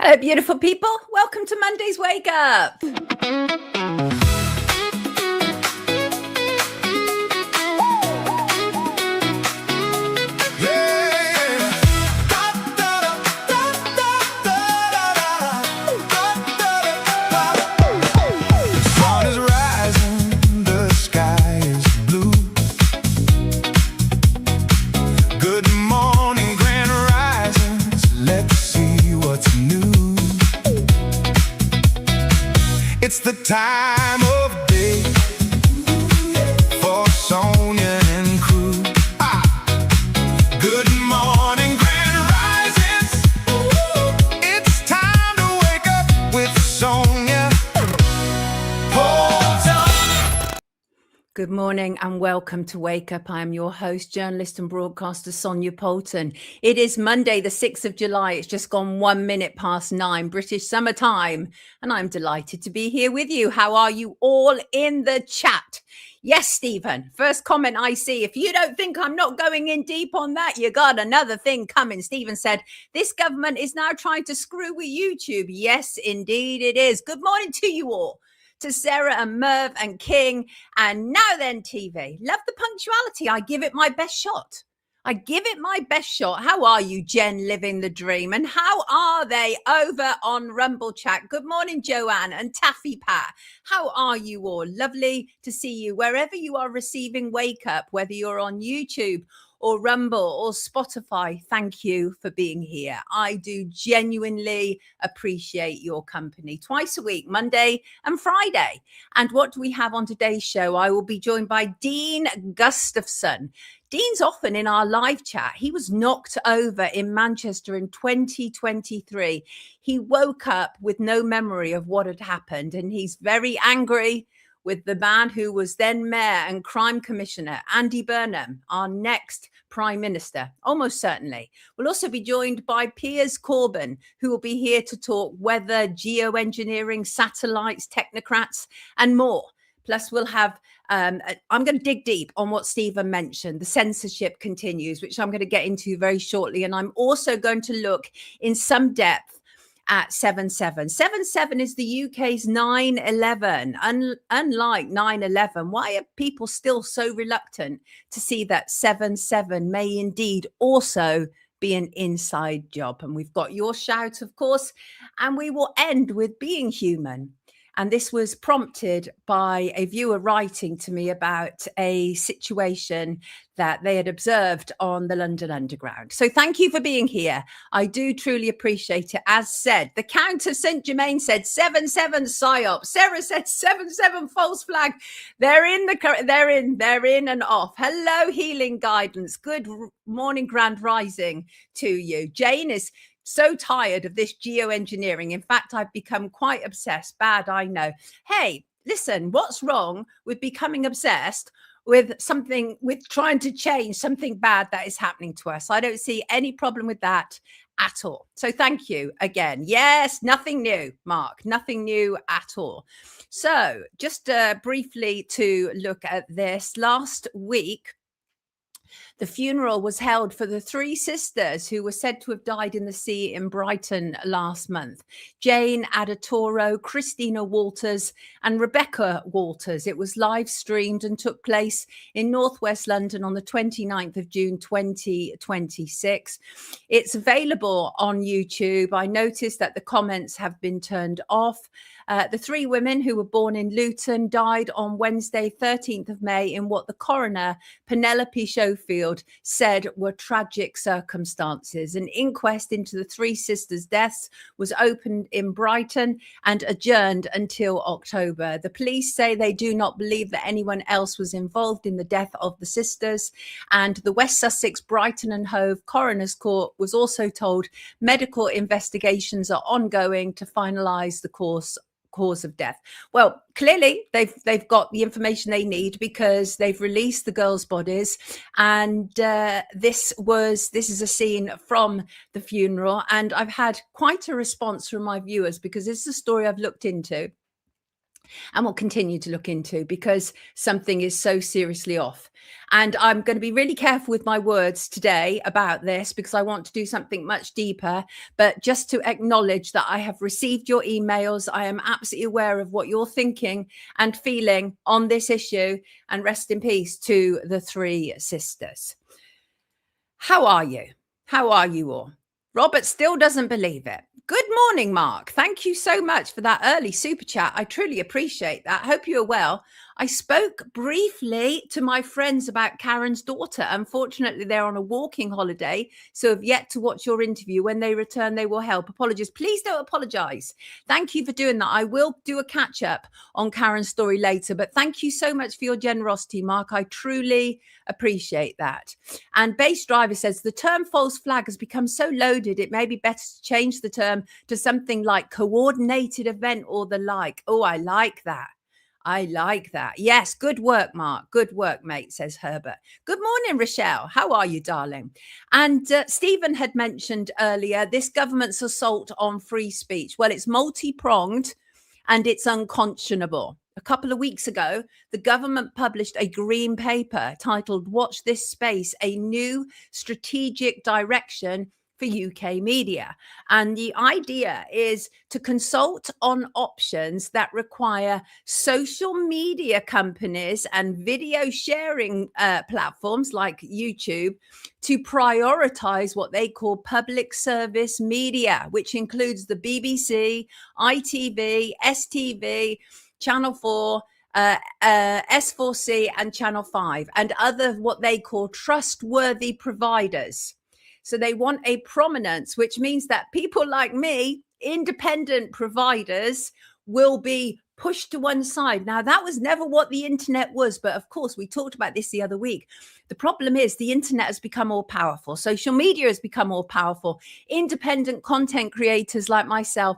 Hello, beautiful people. Welcome to Monday's Wake Up. It's the time of day for Sonia and crew. Good morning, grand risings. It's time to wake up with Sonia Poulton. Good morning and welcome to Wake Up. I am your host, journalist and broadcaster Sonia Poulton. It is Monday, the 6th of July. It's just gone 1 minute past 9 British summertime, and I'm delighted to be here with you. How are you all in the chat? Yes, Stephen, first comment I see. If you don't think I'm not going in deep on that, you got another thing coming. Stephen said, this government is now trying to screw with YouTube. Yes, indeed it is. Good morning to you all. To Sarah and Merv and King and Now Then TV. Love the punctuality. I give it my best shot. How are you, Jen, living the dream? And how are they over on Rumble Chat? Good morning, Joanne and Taffy Pat. How are you all? Lovely to see you wherever you are receiving Wake Up, whether you're on YouTube or Rumble or Spotify. Thank you for being here. I do genuinely appreciate your company. Twice a week, Monday and Friday. And what do we have on today's show? I will be joined by Dean GUSTAFSON. Dean's often in our live chat. He was knocked over in Manchester in 2023. He woke up with no memory of what had happened, and he's very angry with the man who was then Mayor and Crime Commissioner, Andy Burnham, our next Prime Minister, almost certainly. We'll also be joined by PIERS CORBYN, who will be here to talk weather, geo-engineering, satellites, technocrats, and more. Plus, we'll have, I'm going to dig deep on what Stephen mentioned. The censorship continues, which I'm going to get into very shortly. And I'm also going to look in some depth at 7/7. 7/7 is the UK's 9/11. Unlike 9/11, why are people still so reluctant to see that 7/7 may indeed also be an inside job? And we've got your shout, of course, and we will end with being human. And this was prompted by a viewer writing to me about a situation that they had observed on the London Underground. So thank you for being here. I do truly appreciate it. As said, the Count of St. Germain said 7/7 Psy-Op. Sarah said 7/7 false flag. They're in and off. Hello, Healing Guidance. Good morning, Grand Rising to you. Jane is so tired of this geo-engineering. In fact, I've become quite obsessed. Bad, I know. Hey, listen, what's wrong with becoming obsessed with something, with trying to change something bad that is happening to us? I don't see any problem with that at all. So thank you again. Yes, nothing new, Mark, nothing new at all. So just briefly to look at this, last week, the funeral was held for the three sisters who were said to have died in the sea in Brighton last month. Jane Adatoro, Christina Walters and Rebecca Walters. It was live streamed and took place in northwest London on the 29th of June 2026. It's available on YouTube. I noticed that the comments have been turned off. The three women who were born in Luton died on Wednesday, 13th of May, in what the coroner, Penelope Schofield, said were tragic circumstances. An inquest into the three sisters' deaths was opened in Brighton and adjourned until October. The police say they do not believe that anyone else was involved in the death of the sisters. And the West Sussex, Brighton and Hove Coroner's Court was also told medical investigations are ongoing to finalise the cause of death. Well, clearly they've got the information they need because they've released the girls' bodies, and this is a scene from the funeral, and I've had quite a response from my viewers because it's a story I've looked into. and we'll continue to look into, because something is so seriously off. And I'm going to be really careful with my words today about this, because I want to do something much deeper. But just to acknowledge that I have received your emails. I am absolutely aware of what you're thinking and feeling on this issue, and rest in peace to the three sisters. How are you? How are you all? Robert still doesn't believe it. Good morning, Mark. Thank you so much for that early super chat. I truly appreciate that. Hope you're well. I spoke briefly to my friends about Karen's daughter. Unfortunately, they're on a walking holiday, so have yet to watch your interview. When they return, they will help. Apologies. Please don't apologize. Thank you for doing that. I will do a catch up on Karen's story later, but thank you so much for your generosity, Mark. I truly appreciate that. And Base Driver says the term false flag has become so loaded, it may be better to change the term to something like coordinated event or the like. Oh, I like that. I like that. Yes, good work, Mark. Good work, mate, says Herbert. Good morning, Rochelle. How are you, darling? And Stephen had mentioned earlier this government's assault on free speech. Well, it's multi-pronged and it's unconscionable. A couple of weeks ago, the government published a green paper titled "Watch This Space, a New Strategic Direction for UK Media." And the idea is to consult on options that require social media companies and video sharing platforms like YouTube to prioritize what they call public service media, which includes the BBC, ITV, STV, Channel 4, S4C and Channel 5, and other what they call trustworthy providers. So they want a prominence, which means that people like me, independent providers, will be pushed to one side. Now, that was never what the internet was, but of course, we talked about this the other week. The problem is the internet has become more powerful. Social media has become more powerful. Independent content creators like myself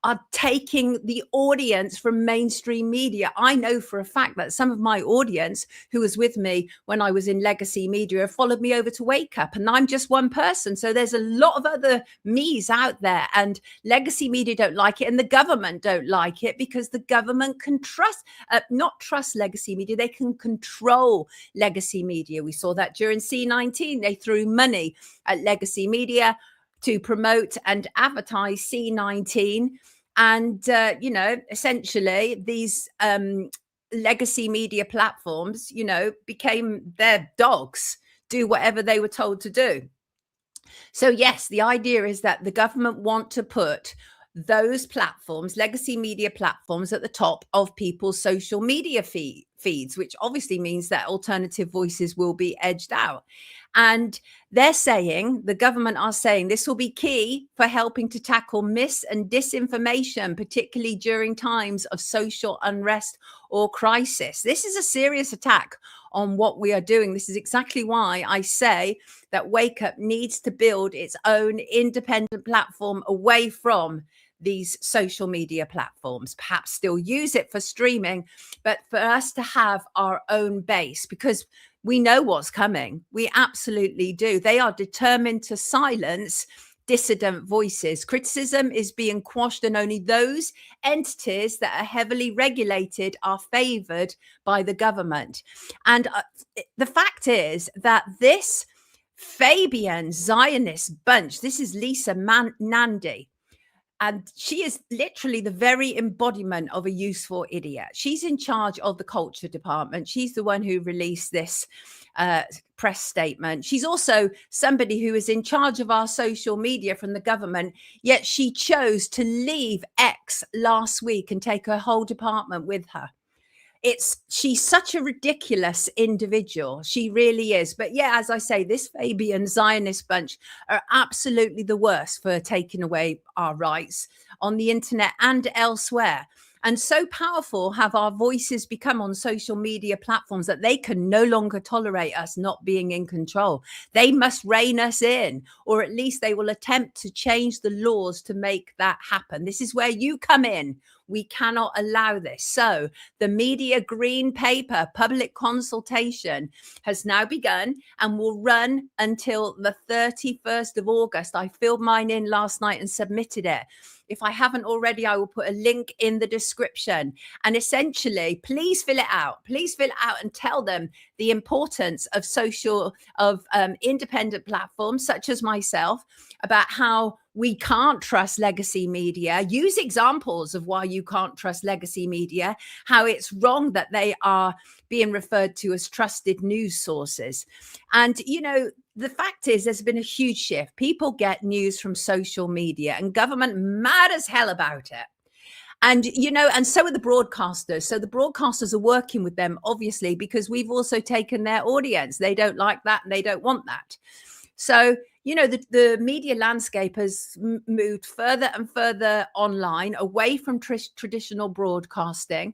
are taking the audience from mainstream media. I know for a fact that some of my audience who was with me when I was in legacy media have followed me over to Wake Up, and I'm just one person. So there's a lot of other me's out there, and legacy media don't like it, and the government don't like it, because the government can not trust legacy media. They can control legacy media. We saw that during C19. They threw money at legacy media to promote and advertise C19. And, essentially these legacy media platforms, became their dogs, do whatever they were told to do. So, yes, the idea is that the government want to put those platforms, legacy media platforms, at the top of people's social media feeds, which obviously means that alternative voices will be edged out. And they're saying, the government are saying, this will be key for helping to tackle mis and disinformation, particularly during times of social unrest or crisis. This is a serious attack on what we are doing. This is exactly why I say that Wake Up needs to build its own independent platform away from these social media platforms, perhaps still use it for streaming, but for us to have our own base, because we know what's coming. We absolutely do. They are determined to silence dissident voices. Criticism is being quashed, and only those entities that are heavily regulated are favored by the government. And the fact is that this Fabian Zionist bunch, this is Lisa Nandy, and she is literally the very embodiment of a useful idiot. She's in charge of the culture department. She's the one who released this press statement. She's also somebody who is in charge of our social media from the government, yet she chose to leave X last week and take her whole department with her. She's such a ridiculous individual. She really is. But yeah, as I say, this Fabian Zionist bunch are absolutely the worst for taking away our rights on the internet and elsewhere. And so powerful have our voices become on social media platforms that they can no longer tolerate us not being in control. They must rein us in, or at least they will attempt to change the laws to make that happen. This is where you come in. We cannot allow this. So the media green paper public consultation has now begun and will run until the 31st of August. I filled mine in last night and submitted it. If I haven't already, I will put a link in the description description. And essentially, please fill it out. Please fill it out and tell them the importance of independent platforms such as myself, about how we can't trust legacy media. Use examples of why you can't trust legacy media, how it's wrong that they are being referred to as trusted news sources. And, you know, the fact is there's been a huge shift. People get news from social media and government mad as hell about it. And, you know, and so are the broadcasters. So the broadcasters are working with them, obviously, because we've also taken their audience. They don't like that and they don't want that. So, you know, the media landscape has moved further and further online, away from traditional broadcasting.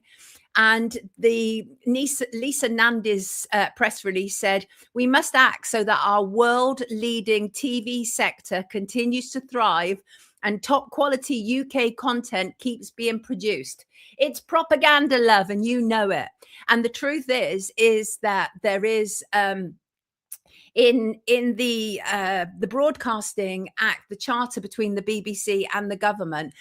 And the Lisa Nandy's press release said, we must act so that our world-leading TV sector continues to thrive and top quality UK content keeps being produced. It's propaganda, love, and you know it. And the truth is that there is... in the Broadcasting Act, the charter between the BBC and the government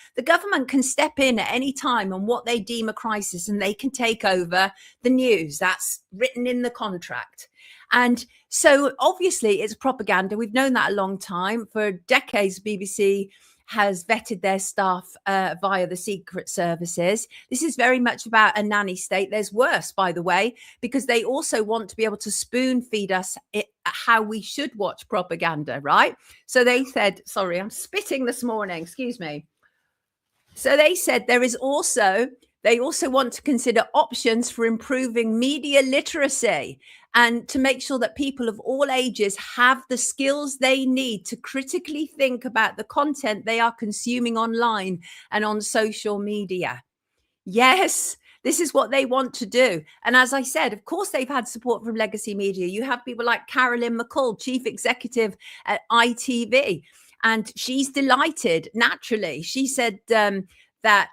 can step in at any time on what they deem a crisis, and they can take over the news. That's written in the contract. And so obviously it's propaganda. We've known that a long time. For decades, BBC has vetted their staff via the secret services. This is very much about a nanny state. There's worse, by the way, because they also want to be able to spoon feed us how we should watch propaganda, right? So they said, sorry, I'm spitting this morning, excuse me. So they said they also want to consider options for improving media literacy and to make sure that people of all ages have the skills they need to critically think about the content they are consuming online and on social media. Yes, this is what they want to do. And as I said, of course, they've had support from legacy media. You have people like Carolyn McCall, chief executive at ITV, and she's delighted, naturally. She said that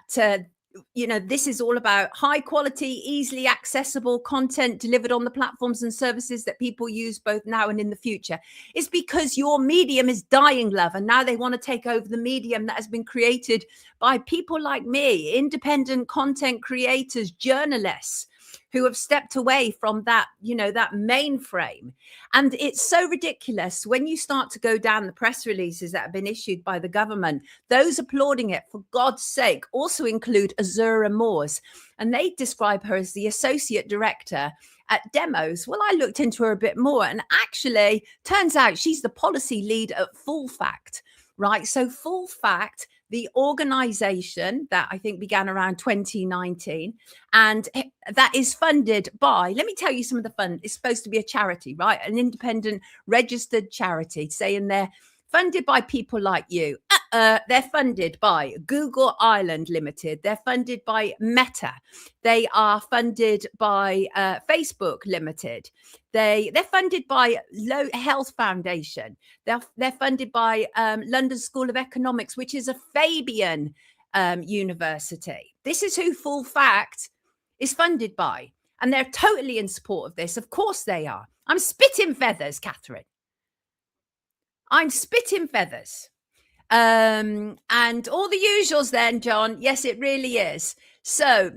you know, this is all about high quality, easily accessible content delivered on the platforms and services that people use both now and in the future. It's because your medium is dying, love. And now they want to take over the medium that has been created by people like me, independent content creators, journalists, who have stepped away from that, you know, that mainframe. And it's so ridiculous when you start to go down the press releases that have been issued by the government. Those applauding it, for God's sake, also include Azura Moores, and they describe her as the associate director at Demos. Well, I looked into her a bit more, and actually turns out she's the policy lead at Full Fact, right? So Full Fact, the organization that I think began around 2019, and that is funded by, let me tell you some of the fund. It's supposed to be a charity, right? An independent registered charity, saying they're funded by people like you. They're funded by Google Ireland Limited. They're funded by Meta. They are funded by Facebook Limited. They're funded by Health Foundation. They're funded by London School of Economics, which is a Fabian university. This is who Full Fact is funded by. And they're totally in support of this. Of course they are. I'm spitting feathers, Catherine. I'm spitting feathers. And all the usuals then, John. Yes, it really is. So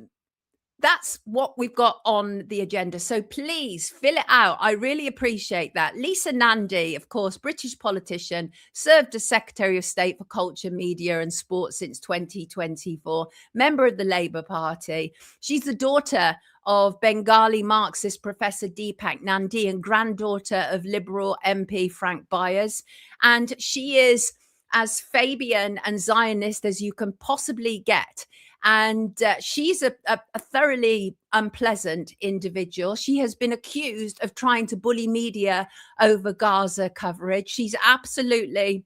that's what we've got on the agenda. So please fill it out. I really appreciate that. Lisa Nandy, of course, British politician, served as Secretary of State for Culture, Media and Sport since 2024, member of the Labour Party. She's the daughter of Bengali Marxist Professor Deepak Nandy and granddaughter of Liberal MP Frank Byers. And she is as Fabian and Zionist as you can possibly get. And she's a thoroughly unpleasant individual. She has been accused of trying to bully media over Gaza coverage. She's absolutely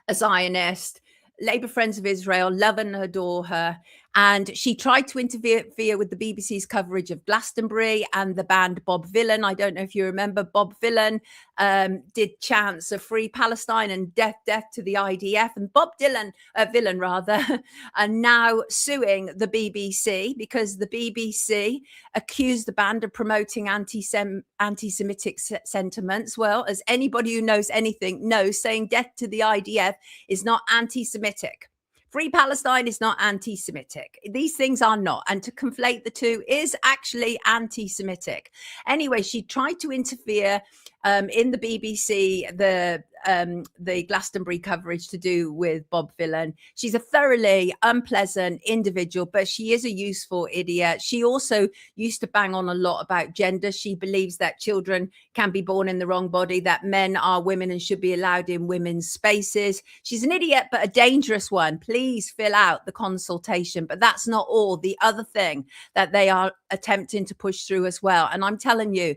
a Zionist. Labour Friends of Israel love and adore her. And she tried to interfere with the BBC's coverage of Glastonbury and the band Bob Vylan. I don't know if you remember, Bob Vylan did chants of Free Palestine and death to the IDF. And Bob Vylan are now suing the BBC because the BBC accused the band of promoting anti-Semitic sentiments. Well, as anybody who knows anything knows, saying death to the IDF is not anti-Semitic. Free Palestine is not anti-Semitic. These things are not. And to conflate the two is actually anti-Semitic. Anyway, she tried to interfere in the BBC, the Glastonbury coverage to do with Bob Villan. She's a thoroughly unpleasant individual, but she is a useful idiot. She also used to bang on a lot about gender. She believes that children can be born in the wrong body, that men are women and should be allowed in women's spaces. She's an idiot, but a dangerous one. Please fill out the consultation. But that's not all. The other thing that they are attempting to push through as well. And I'm telling you,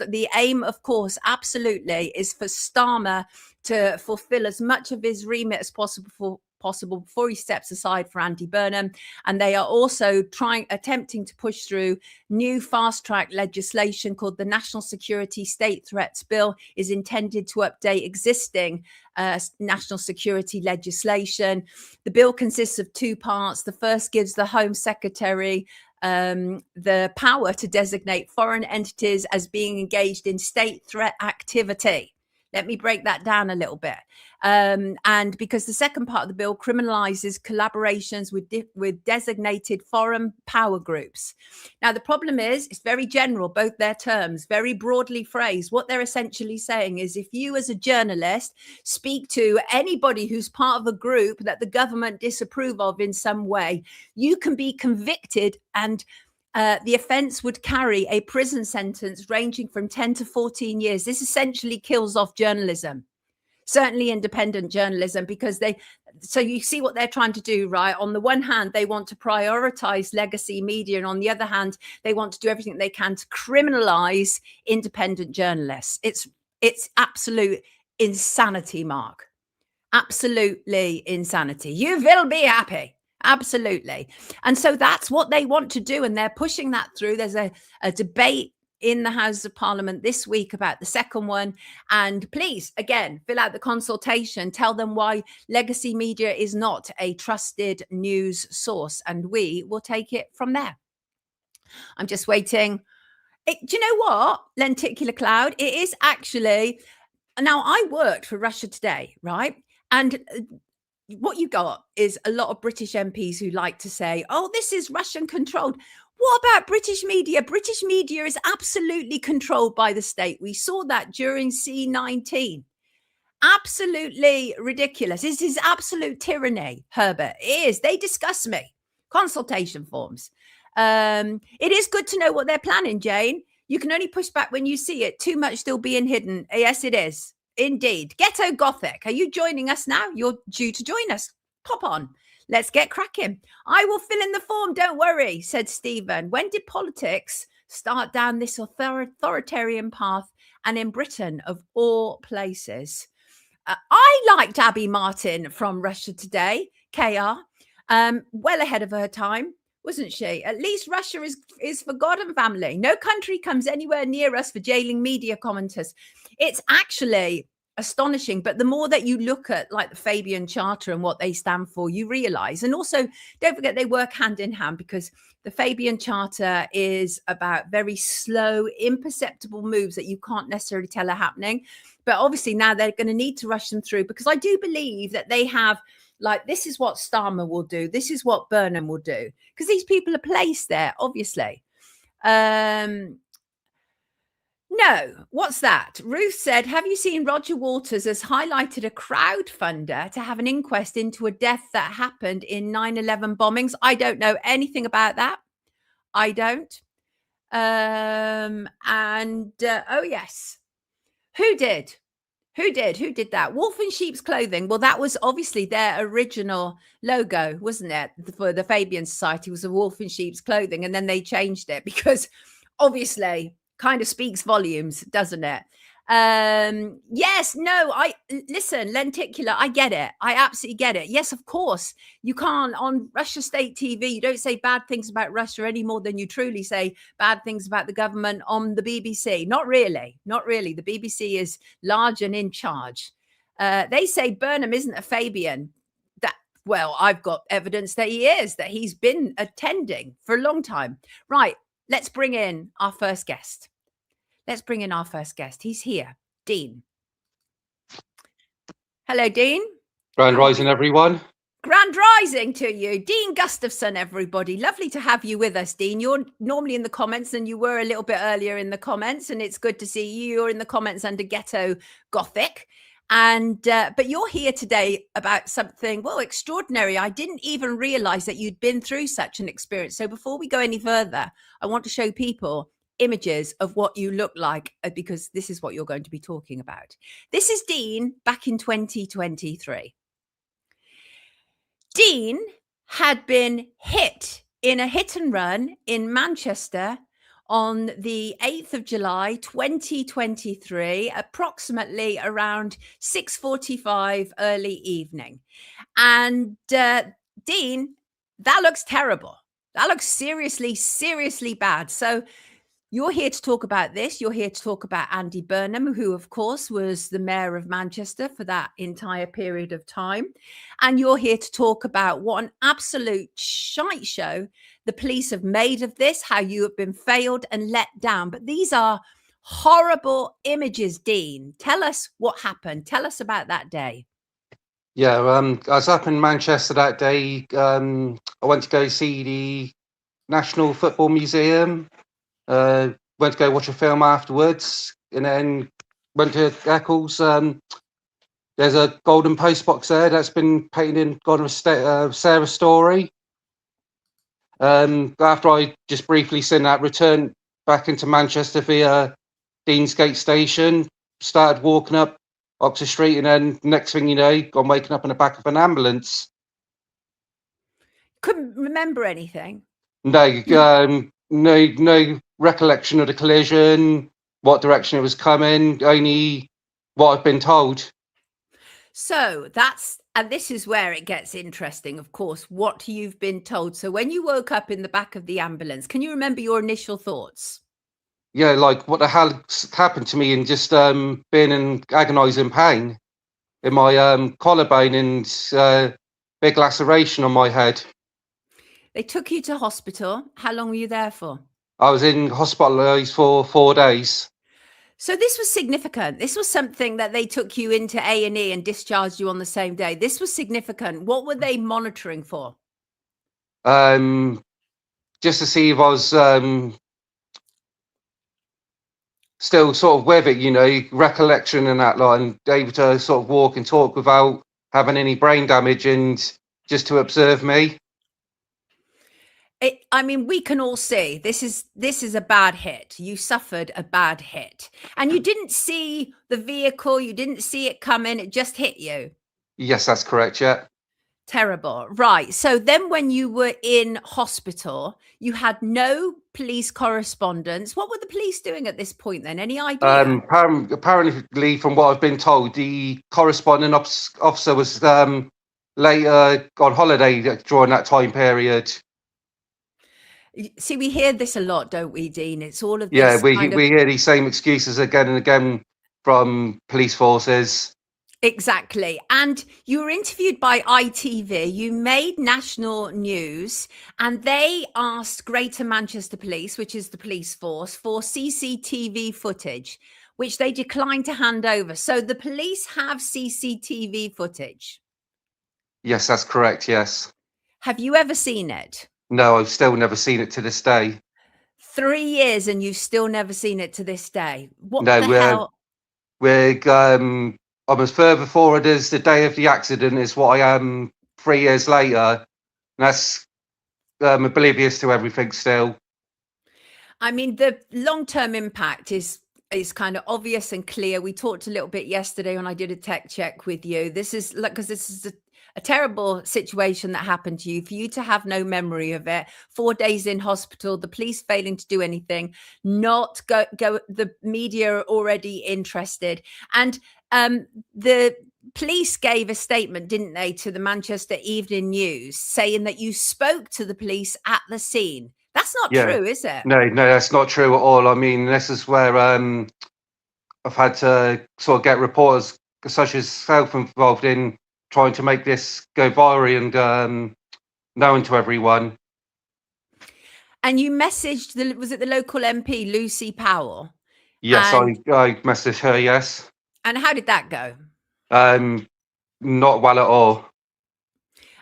the aim, of course, absolutely, is for Starmer to fulfill as much of his remit as possible before he steps aside for Andy Burnham. And they are also attempting to push through new fast-track legislation called the National Security State Threats Bill, is intended to update existing national security legislation. The bill consists of two parts. The first gives the Home Secretary the power to designate foreign entities as being engaged in state threat activity. Let me break that down a little bit. And because the second part of the bill criminalizes collaborations with designated foreign power groups. Now, the problem is it's very general, both their terms, very broadly phrased. What they're essentially saying is if you as a journalist speak to anybody who's part of a group that the government disapprove of in some way, you can be convicted, and the offence would carry a prison sentence ranging from 10 to 14 years. This essentially kills off journalism, certainly independent journalism, because so you see what they're trying to do, right? On the one hand, they want to prioritize legacy media. And on the other hand, they want to do everything they can to criminalize independent journalists. It's absolute insanity, Mark. Absolutely insanity. You will be happy. Absolutely. And so that's what they want to do. And they're pushing that through. There's a debate in the Houses of Parliament this week about the second one. And please, again, fill out the consultation. Tell them why legacy media is not a trusted news source. And we will take it from there. I'm just waiting. Do you know what? Lenticular cloud. It is actually. Now, I worked for Russia Today, right? And what you got is a lot of British MPs who like to say, oh, this is Russian controlled. What about British media? British media is absolutely controlled by the state. We saw that during C-19. Absolutely ridiculous. This is absolute tyranny, Herbert. It is. They disgust me. Consultation forms. It is good to know what they're planning, Jane. You can only push back when you see it. Too much still being hidden. Yes, it is. Indeed. Ghetto Gothic, are you joining us now? You're due to join us. Pop on. Let's get cracking. I will fill in the form. Don't worry, said Stephen. When did politics start down this authoritarian path? And in Britain, of all places. I liked Abby Martin from Russia Today, KR. Well ahead of her time, wasn't she? At least Russia is for God and family. No country comes anywhere near us for jailing media commenters. It's actually astonishing. But the more that you look at like the Fabian Charter and what they stand for, you realize. And also, don't forget, they work hand in hand, because the Fabian Charter is about very slow, imperceptible moves that you can't necessarily tell are happening. But obviously now they're going to need to rush them through, because I do believe that they have, like, this is what Starmer will do. This is what Burnham will do, because these people are placed there, obviously. No, what's that? Ruth said, have you seen Roger Waters has highlighted a crowdfunder to have an inquest into a death that happened in 9/11 bombings? I don't know anything about that. I don't. Oh, yes. Who did? Who did that? Wolf in sheep's clothing. Well, that was obviously their original logo, wasn't it? For the Fabian Society was a wolf in sheep's clothing. And then they changed it because obviously kind of speaks volumes, doesn't it? Yes, no, listen, lenticular, I get it. I absolutely get it. Yes, of course, you can't on Russia State TV. You don't say bad things about Russia any more than you truly say bad things about the government on the BBC. Not really. Not really. The BBC is large and in charge. They say Burnham isn't a Fabian. Well, I've got evidence that he is, that he's been attending for a long time. Right. Let's bring in our first guest. He's here. Dean. Hello, Dean. Grand rising, everyone. Grand rising to you, Dean GUSTAFSON, everybody. Lovely to have you with us, Dean. You're normally in the comments, and you were a little bit earlier in the comments, and it's good to see you. You're in the comments under Ghetto Gothic. And but you're here today about something, well, extraordinary. I didn't even realize that you'd been through such an experience. So before we go any further, I want to show people images of what you look like, because this is what you're going to be talking about. This is Dean back in 2023. Dean had been hit in a hit and run in Manchester on the 8th of July 2023, approximately around 6:45 early evening. And Dean, that looks terrible. That looks seriously, seriously bad. So you're here to talk about this. You're here to talk about Andy Burnham, who, of course, was the mayor of Manchester for that entire period of time. And you're here to talk about what an absolute shite show the police have made of this, how you have been failed and let down. But these are horrible images, Dean. Tell us what happened. Tell us about that day. Yeah, I was up in Manchester that day. I went to go see the National Football Museum. Went to go watch a film afterwards, and then went to Eccles. There's a golden postbox there that's been painted in God of Sarah's story. After I just briefly seen that, returned back into Manchester via Deansgate Station, started walking up Oxford Street, and then next thing you know, I'm waking up in the back of an ambulance. Couldn't remember anything. No, no recollection of the collision, what direction it was coming, only what I've been told. So and this is where it gets interesting, of course, what you've been told. So when you woke up in the back of the ambulance, can you remember your initial thoughts? Yeah, like what the hell happened to me, and just being in agonising pain in my collarbone and big laceration on my head. They took you to hospital. How long were you there for? I was in hospitalised for 4 days. So this was significant. This was something that they took you into A&E and discharged you on the same day. This was significant. What were they monitoring for? Just to see if I was still sort of with it, you know, recollection and that lot, and able to sort of walk and talk without having any brain damage, and just to observe me. I mean, we can all see this is a bad hit. You suffered a bad hit, and you didn't see the vehicle. You didn't see it coming. It just hit you. Yes, that's correct. Yeah. Terrible. Right. So then when you were in hospital, you had no police correspondence. What were the police doing at this point then? Any idea? Apparently, from what I've been told, the corresponding officer was later on holiday during that time period. See, we hear this a lot, don't we, Dean? It's all of this. Yeah, we hear these same excuses again and again from police forces. Exactly. And you were interviewed by ITV. You made national news, and they asked Greater Manchester Police, which is the police force, for CCTV footage, which they declined to hand over. So the police have CCTV footage. Yes, that's correct. Yes. Have you ever seen it? No, I've still never seen it to this day. 3 years and you've still never seen it to this day. What No, the hell? I'm as further forward as the day of the accident is what I am 3 years later. And that's oblivious to everything still. I mean, the long-term impact is kind of obvious and clear. We talked a little bit yesterday when I did a tech check with you. This is like, because this is a terrible situation that happened to you, for you to have no memory of it, 4 days in hospital, the police failing to do anything, not go the media are already interested. And the police gave a statement, didn't they, to the Manchester Evening News, saying that you spoke to the police at the scene. That's not true, is it? No, that's not true at all. I mean, this is where I've had to sort of get reporters such as self involved in trying to make this go viral and known to everyone. And you messaged was it the local MP, Lucy Powell? Yes, I messaged her, yes. And how did that go? Not well at all.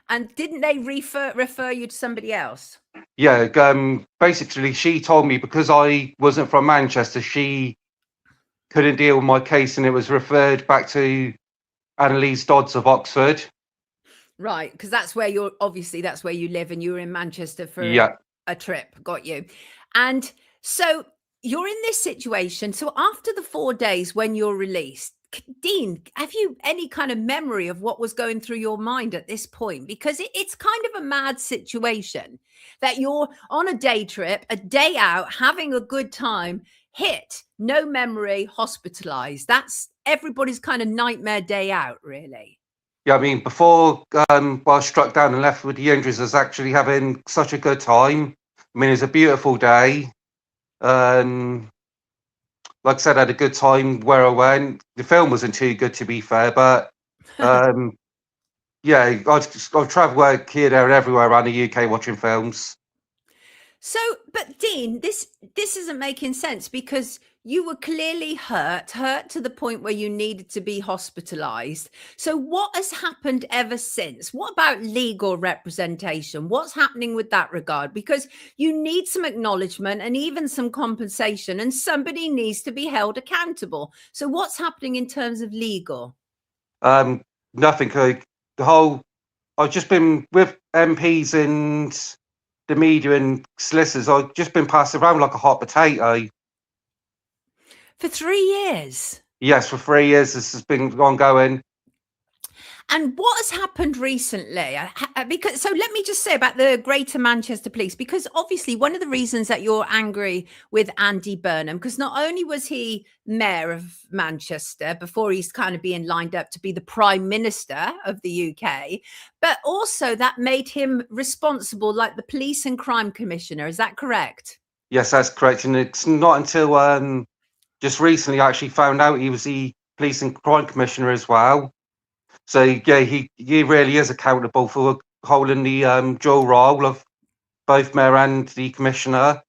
And didn't they refer you to somebody else? Yeah, basically, she told me because I wasn't from Manchester, she couldn't deal with my case, and it was referred back to Annalise Dodds of Oxford. Right, because that's where that's where you live, and you were in Manchester for Yeah. a trip. Got you. And so you're in this situation. So after the 4 days when you're released, Dean, have you any kind of memory of what was going through your mind at this point? Because it's kind of a mad situation that you're on a day trip, a day out, having a good time, hit, no memory, hospitalized. That's everybody's kind of nightmare day out, really. Yeah, I mean, before I was struck down and left with the injuries, I was actually having such a good time. I mean, it was a beautiful day. Like I said, I had a good time where I went. The film wasn't too good, to be fair, but yeah, I've travelled here, there, and everywhere around the UK watching films. So, but Dean, this isn't making sense because you were clearly hurt to the point where you needed to be hospitalized. So what has happened ever since? What about legal representation? What's happening with that regard? Because you need some acknowledgement and even some compensation, and somebody needs to be held accountable. So what's happening in terms of legal? Nothing. I've just been with MPs and the media and solicitors. I've just been passed around like a hot potato. For 3 years? Yes, for 3 years this has been ongoing. And what has happened recently? Because so let me just say about the Greater Manchester Police, because obviously one of the reasons that you're angry with Andy Burnham, because not only was he mayor of Manchester before he's kind of being lined up to be the Prime Minister of the UK, but also that made him responsible like the Police and Crime Commissioner. Is that correct? Yes, that's correct. And it's not until just recently I actually found out he was the Police and Crime Commissioner as well. So yeah, he really is accountable for holding the dual role of both mayor and the commissioner.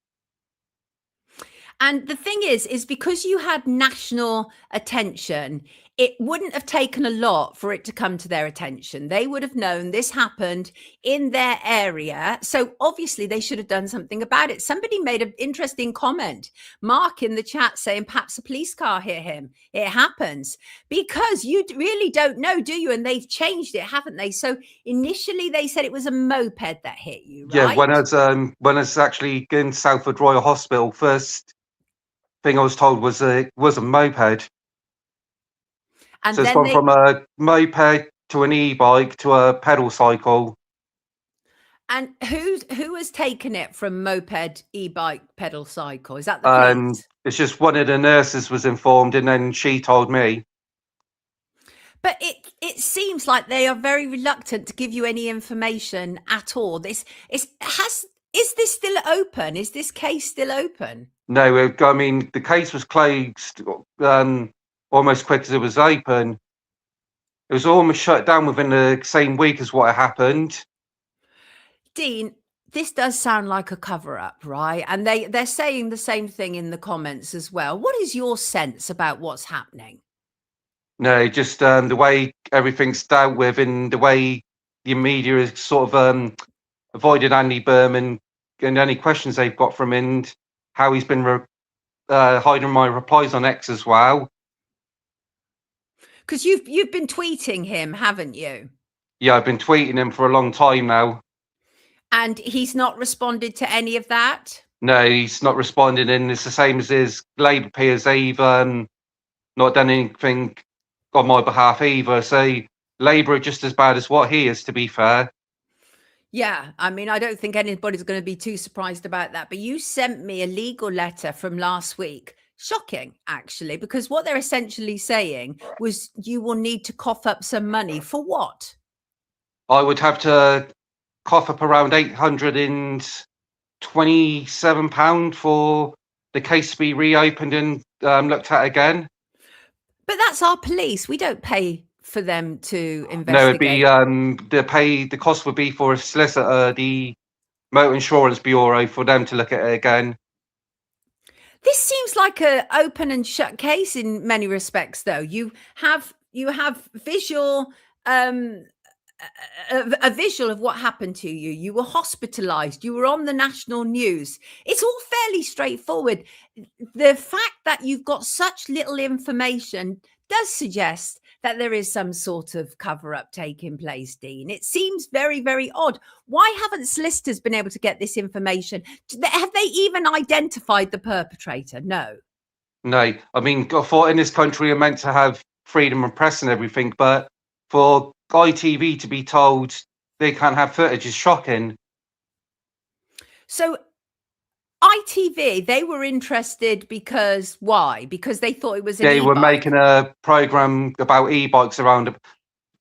And the thing is because you had national attention, it wouldn't have taken a lot for it to come to their attention. They would have known this happened in their area. So obviously they should have done something about it. Somebody made an interesting comment, Mark, in the chat saying perhaps a police car hit him. It happens because you really don't know, do you? And they've changed it, haven't they? So initially they said it was a moped that hit you, right? Yeah, when I was actually in Salford Royal Hospital, first thing I was told was it was a moped. And so it's then gone from a moped to an e-bike to a pedal cycle. And who has taken it from moped, e-bike, pedal cycle? Is that the police? It's just one of the nurses was informed, and then she told me. But it seems like they are very reluctant to give you any information at all. Is this still open? Is this case still open? No, I mean the case was closed almost quick as it was open. It was almost shut down within the same week as what happened. Dean, this does sound like a cover-up, right? And they're saying the same thing in the comments as well. What is your sense about what's happening? No, just the way everything's dealt with, and the way the media has sort of avoided Andy Burnham and any questions they've got from him, and how he's been hiding my replies on X as well. Because you've been tweeting him, haven't you? Yeah, I've been tweeting him for a long time now. And he's not responded to any of that? No, he's not responding, and it's the same as his Labour peers. They've not done anything on my behalf either. So Labour are just as bad as what he is, to be fair. Yeah, I mean, I don't think anybody's going to be too surprised about that. But you sent me a legal letter from last week. Shocking, actually, because what they're essentially saying was you will need to cough up some money. For what? I would have to cough up around £827 for the case to be reopened and looked at again. But that's our police. We don't pay for them to investigate. No, it'd be the cost would be for a solicitor, the Motor Insurance Bureau, for them to look at it again. This seems like an open and shut case in many respects, though. You have visual a visual of what happened to you. You were hospitalized. You were on the national news. It's all fairly straightforward. The fact that you've got such little information does suggest that there is some sort of cover-up taking place, Dean. It seems very, very odd. Why haven't solicitors been able to get this information? Have they even identified the perpetrator? No. No, I mean, I thought in this country we're meant to have freedom of press and everything, but for ITV to be told they can't have footage is shocking. So ITV, they were interested because why? Because they thought it was an They were e-bike. making a program about e-bikes around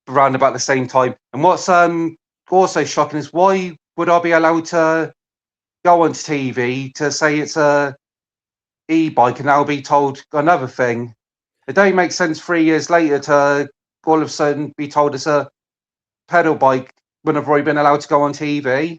about the same time. And what's also shocking is, why would I be allowed to go onto TV to say it's a e-bike and I'll be told another thing? It don't make sense 3 years later to all of a sudden be told it's a pedal bike when I've already been allowed to go on TV.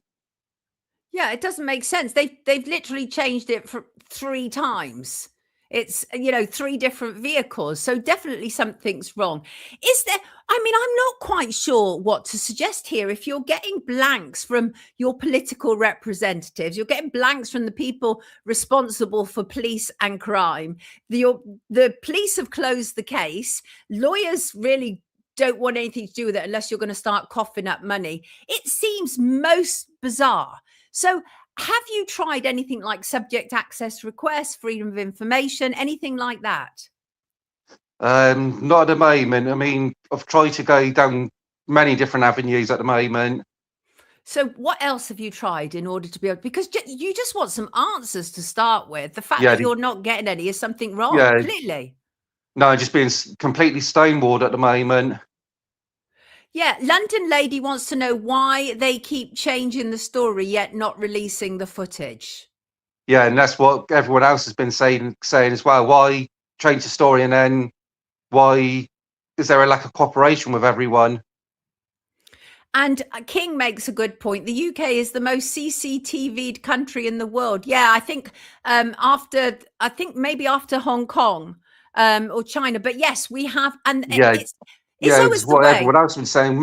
Yeah, it doesn't make sense. They've literally changed it for 3 times. It's, 3 different vehicles. So definitely something's wrong. Is there, I mean, I'm not quite sure what to suggest here. If you're getting blanks from your political representatives, you're getting blanks from the people responsible for police and crime. The police have closed the case. Lawyers really don't want anything to do with it unless you're going to start coughing up money. It seems most bizarre. So have you tried anything like subject access requests, freedom of information, anything like that? Not at the moment. I mean, I've tried to go down many different avenues at the moment. So what else have you tried in order to be able, because you just want some answers to start with. The fact Yeah, that you're not getting any is something wrong, yeah. clearly. No, just being completely stonewalled at the moment. Yeah, London Lady wants to know why they keep changing the story yet not releasing the footage. Yeah, and that's what everyone else has been saying as well. Why change the story, and then why is there a lack of cooperation with everyone? And King makes a good point. The UK is the most CCTV'd country in the world. Yeah, I think maybe after Hong Kong or China. But yes, we have, and Yeah, it's always the what way. everyone else has been saying.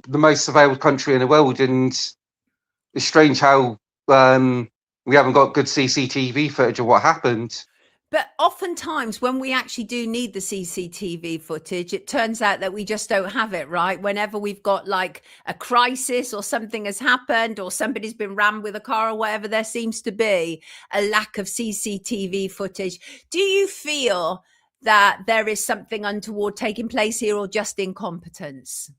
The most surveilled country in the world, and it's strange how we haven't got good CCTV footage of what happened. But oftentimes when we actually do need the CCTV footage, it turns out that we just don't have it, right? Whenever we've got like a crisis or something has happened or somebody's been rammed with a car or whatever, there seems to be a lack of CCTV footage. Do you feel that there is something untoward taking place here or just incompetence?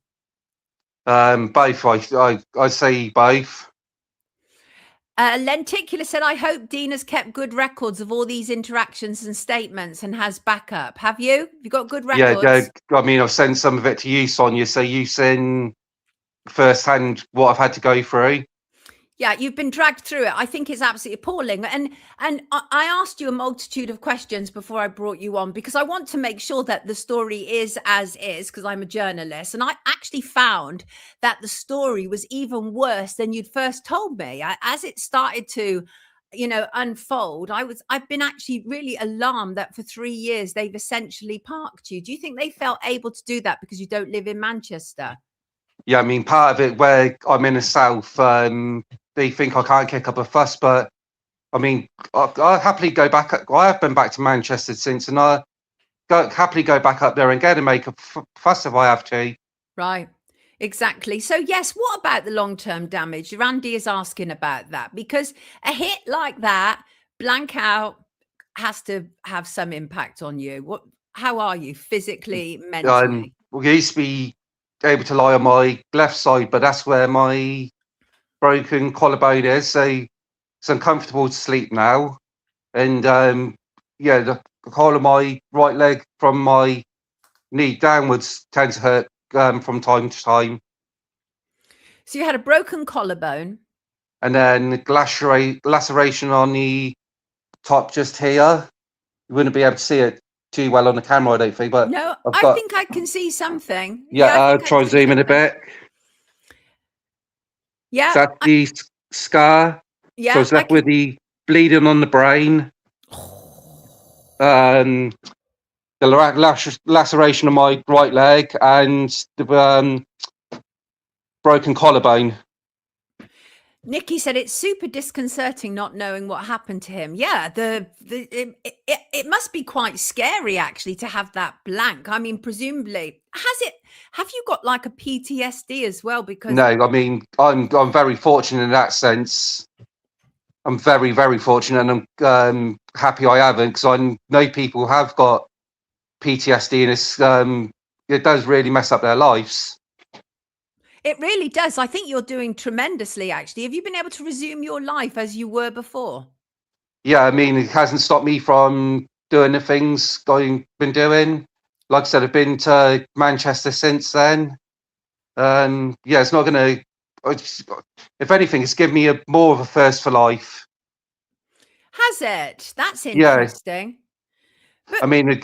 Both. I'd say both. Lenticular said, I hope Dean has kept good records of all these interactions and statements and has backup. Have you? Have you got good records? Yeah, I mean, I've sent some of it to you, Sonia, so you've seen firsthand what I've had to go through. Yeah, you've been dragged through it. I think it's absolutely appalling. And I asked you a multitude of questions before I brought you on because I want to make sure that the story is as is, because I'm a journalist. And I actually found that the story was even worse than you'd first told me. As it started to, unfold, I've been actually really alarmed that for 3 years they've essentially parked you. Do you think they felt able to do that because you don't live in Manchester? Yeah, I mean, part of it where I'm in the south, they think I can't kick up a fuss, but I mean, I'll happily go back. I have been back to Manchester since, and I happily go back up there and get and make a fuss if I have to. Right. Exactly. So, yes, what about the long-term damage? Randy is asking about that because a hit like that, blank out, has to have some impact on you. How are you physically, mentally? We used to be able to lie on my left side, but that's where my broken collarbone is, so it's uncomfortable to sleep now. And the whole of my right leg from my knee downwards tends to hurt from time to time. So you had a broken collarbone, and then laceration on the top just here. You wouldn't be able to see it too well on the camera, I don't think. But no, I think I can see something. I'll try and zoom in a bit. Yeah, so that's the scar. Yeah, so it's left with the bleeding on the brain. The laceration on my right leg, and broken collarbone. Nikki said it's super disconcerting not knowing what happened to him. Yeah, it must be quite scary actually to have that blank. I mean, presumably, have you got like a PTSD as well? Because No, I mean, I'm very fortunate in that sense. I'm very, very fortunate, and I'm happy I haven't, because I know people who have got PTSD, and it does really mess up their lives. it really does. I think you're doing tremendously, actually. Have you been able to resume your life as you were before? Yeah, I mean, it hasn't stopped me from doing the things I've been doing. Like I said, I've been to Manchester since then. Yeah, it's not going to, if anything, it's given me more of a thirst for life. Has it? That's Yeah, interesting. I mean,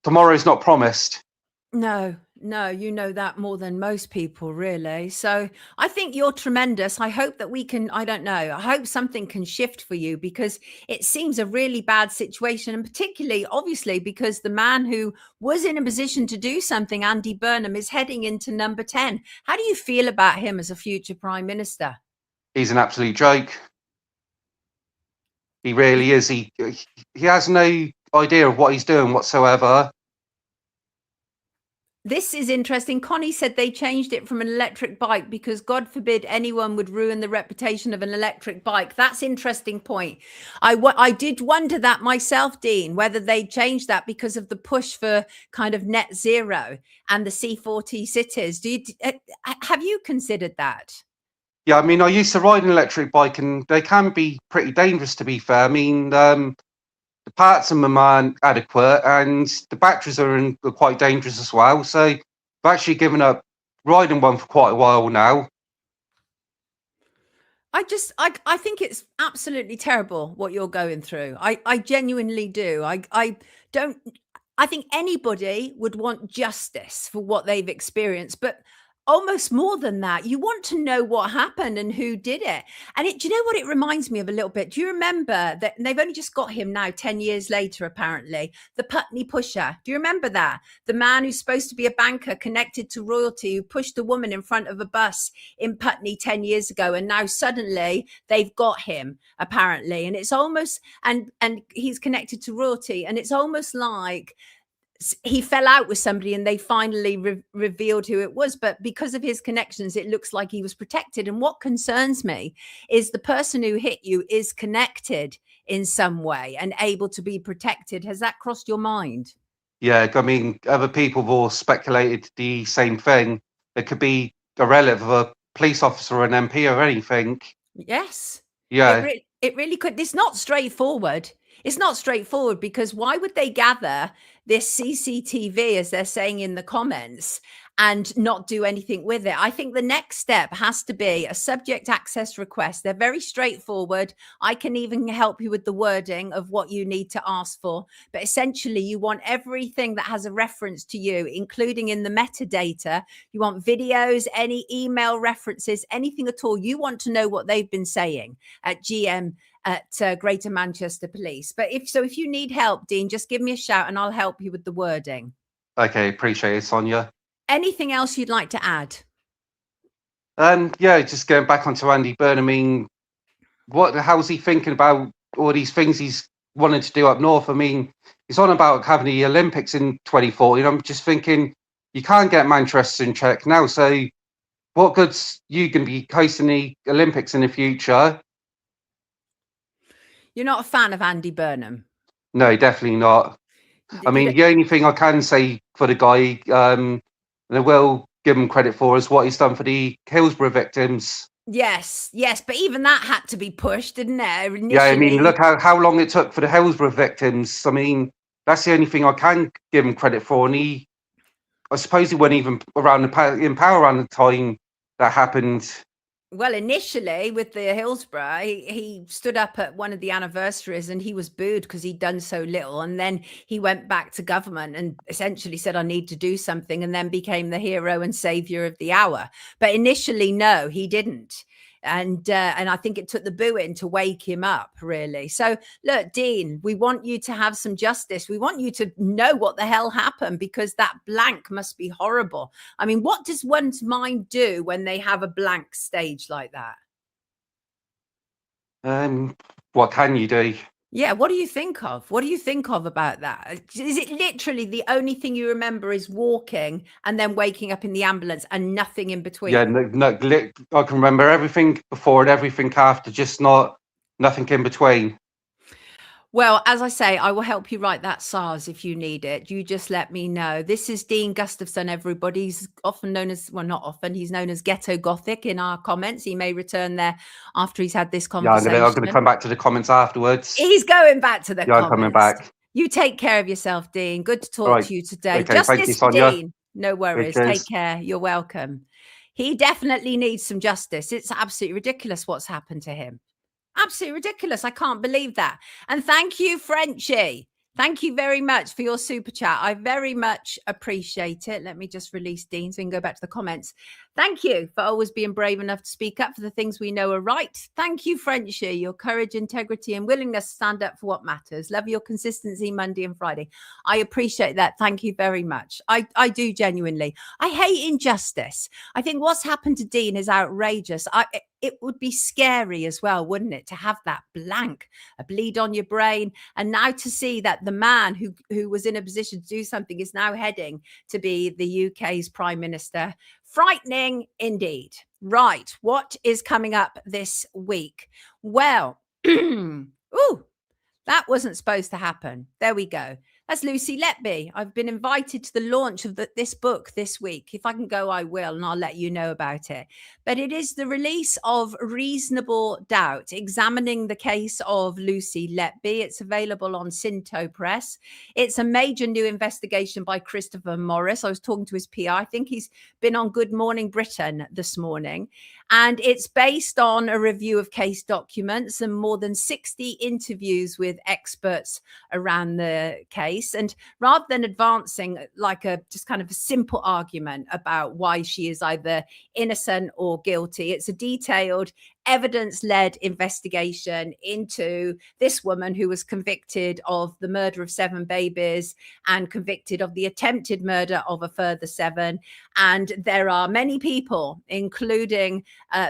tomorrow's not promised. No, you know that more than most people, really. So I think you're tremendous. I hope that we can, I don't know, I hope something can shift for you, because it seems a really bad situation. And particularly, obviously, because the man who was in a position to do something, Andy Burnham, is heading into number 10. How do you feel about him as a future prime minister? He's an absolute joke. He really is. He has no idea of what he's doing whatsoever. This is interesting. Connie said they changed it from an electric bike because God forbid anyone would ruin the reputation of an electric bike. That's interesting point. I did wonder that myself, Dean, whether they changed that because of the push for kind of net zero and the C40 cities. Have you considered that? Yeah, I mean, I used to ride an electric bike, and they can be pretty dangerous, to be fair. I mean, the parts of them aren't adequate, and the batteries are quite dangerous as well. So I've actually given up riding one for quite a while now. I think it's absolutely terrible what you're going through. I genuinely do. I don't, I think anybody would want justice for what they've experienced, but almost more than that, you want to know what happened and who did it. And do you know what it reminds me of a little bit? Do you remember that they've only just got him now, 10 years later, apparently, the Putney pusher? Do you remember that? The man who's supposed to be a banker connected to royalty, who pushed a woman in front of a bus in Putney 10 years ago. And now suddenly they've got him, apparently. And it's almost, and he's connected to royalty. And it's almost like he fell out with somebody and they finally revealed who it was, but because of his connections it looks like he was protected. And what concerns me is the person who hit you is connected in some way and able to be protected. Has that crossed your mind? Yeah, I mean, other people have all speculated the same thing. It could be a relative of a police officer or an MP or anything. Yes. Yeah. It really could. It's not straightforward. It's not straightforward, because why would they gather this CCTV, as they're saying in the comments, and not do anything with it? I think the next step has to be a subject access request. They're very straightforward. I can even help you with the wording of what you need to ask for. But essentially, you want everything that has a reference to you, including in the metadata. You want videos, any email references, anything at all. You want to know what they've been saying at GM, at Greater Manchester Police. But if you need help, Dean, just give me a shout and I'll help you with the wording. Okay, appreciate it, Sonia. Anything else you'd like to add? Yeah, just going back onto Andy Burnham. I mean, how's he thinking about all these things he's wanting to do up north? I mean, he's on about having the Olympics in 2040, and I'm just thinking, you can't get Manchester in check now. So what good's you going to be hosting the Olympics in the future? You're not a fan of Andy Burnham? No, definitely not. I mean, the only thing I can say for the guy, and I will give him credit for, is what he's done for the Hillsborough victims. Yes, but even that had to be pushed, didn't it? Initially. Yeah, I mean, look how long it took for the Hillsborough victims. I mean, that's the only thing I can give him credit for. And I suppose he wasn't even in power around the time that happened. Well, initially with the Hillsborough, he stood up at one of the anniversaries and he was booed because he'd done so little. And then he went back to government and essentially said, I need to do something, and then became the hero and savior of the hour. But initially, no, he didn't. And I think it took the booing to wake him up, really. So look, Dean, we want you to have some justice. We want you to know what the hell happened, because that blank must be horrible. I mean, what does one's mind do when they have a blank stage like that? What can you do? Yeah, what do you think of? What do you think of about that? Is it literally the only thing you remember is walking and then waking up in the ambulance and nothing in between? Yeah, I can remember everything before and everything after, just nothing in between. Well, as I say, I will help you write that SARS if you need it. You just let me know. This is Dean Gustafson, everybody. He's often known as, well, not often, he's known as Ghetto Gothic in our comments. He may return there after he's had this conversation. Yeah, I'm going to come back to the comments afterwards. He's going back to the comments. I'm coming back. You take care of yourself, Dean. Good to talk to you today. Okay, Justice thank you, Sonia. Dean. No worries. Cheers. Take care. You're welcome. He definitely needs some justice. It's absolutely ridiculous what's happened to him. Absolutely ridiculous. I can't believe that. And thank you, Frenchie. Thank you very much for your super chat. I very much appreciate it. Let me just release Dean so we can go back to the comments. Thank you for always being brave enough to speak up for the things we know are right. Thank you, Frenchie. Your courage, integrity, and willingness to stand up for what matters. Love your consistency Monday and Friday. I appreciate that. Thank you very much. I do genuinely. I hate injustice. I think what's happened to Dean is outrageous. It would be scary as well, wouldn't it, to have that blank, a bleed on your brain, and now to see that the man who was in a position to do something is now heading to be the UK's Prime Minister. Frightening indeed. Right. What is coming up this week? Well, ooh, that wasn't supposed to happen. There we go. That's Lucy Letby. I've been invited to the launch of this book this week. If I can go, I will, and I'll let you know about it. But it is the release of Reasonable Doubt, examining the case of Lucy Letby. It's available on Cinto Press. It's a major new investigation by Christopher Morris. I was talking to his PI. I think he's been on Good Morning Britain this morning. And it's based on a review of case documents and more than 60 interviews with experts around the case. And rather than advancing like a just kind of a simple argument about why she is either innocent or guilty, it's a detailed evidence-led investigation into this woman who was convicted of the murder of 7 babies and convicted of the attempted murder of a further 7. And there are many people, including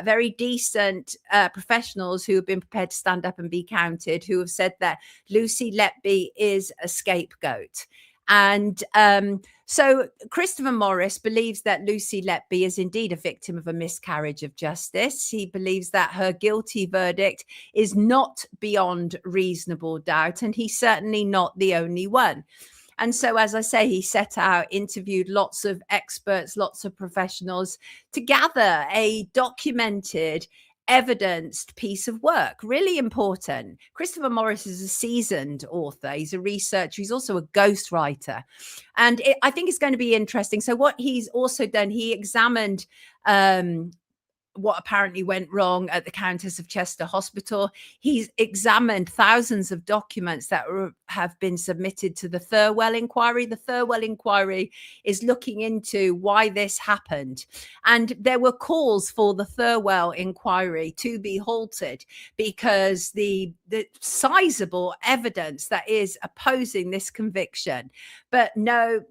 very decent professionals who have been prepared to stand up and be counted, who have said that Lucy Letby is a scapegoat. And so Christopher Morris believes that Lucy Letby is indeed a victim of a miscarriage of justice. He believes that her guilty verdict is not beyond reasonable doubt, and he's certainly not the only one. And so, as I say, he set out, interviewed lots of experts, lots of professionals to gather a documented, evidenced piece of work. Really important. Christopher Morris is a seasoned author. He's a researcher. He's also a ghostwriter. And I think it's going to be interesting. So what he's also done, he examined what apparently went wrong at the Countess of Chester Hospital. He's examined thousands of documents that have been submitted to the Thirlwell inquiry. The Thirlwell inquiry is looking into why this happened. And there were calls for the Thirlwell inquiry to be halted because the sizable evidence that is opposing this conviction. But no,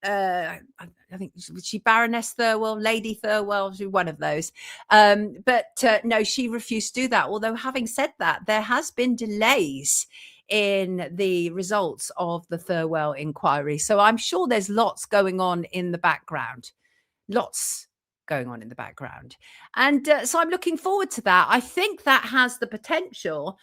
I think was she Baroness Thirlwell, Lady Thirlwell, one of those. But no, she refused to do that. Although having said that, there has been delays in the results of the Thirlwell inquiry. So I'm sure there's lots going on in the background. Lots going on in the background. And so I'm looking forward to that. I think that has the potential.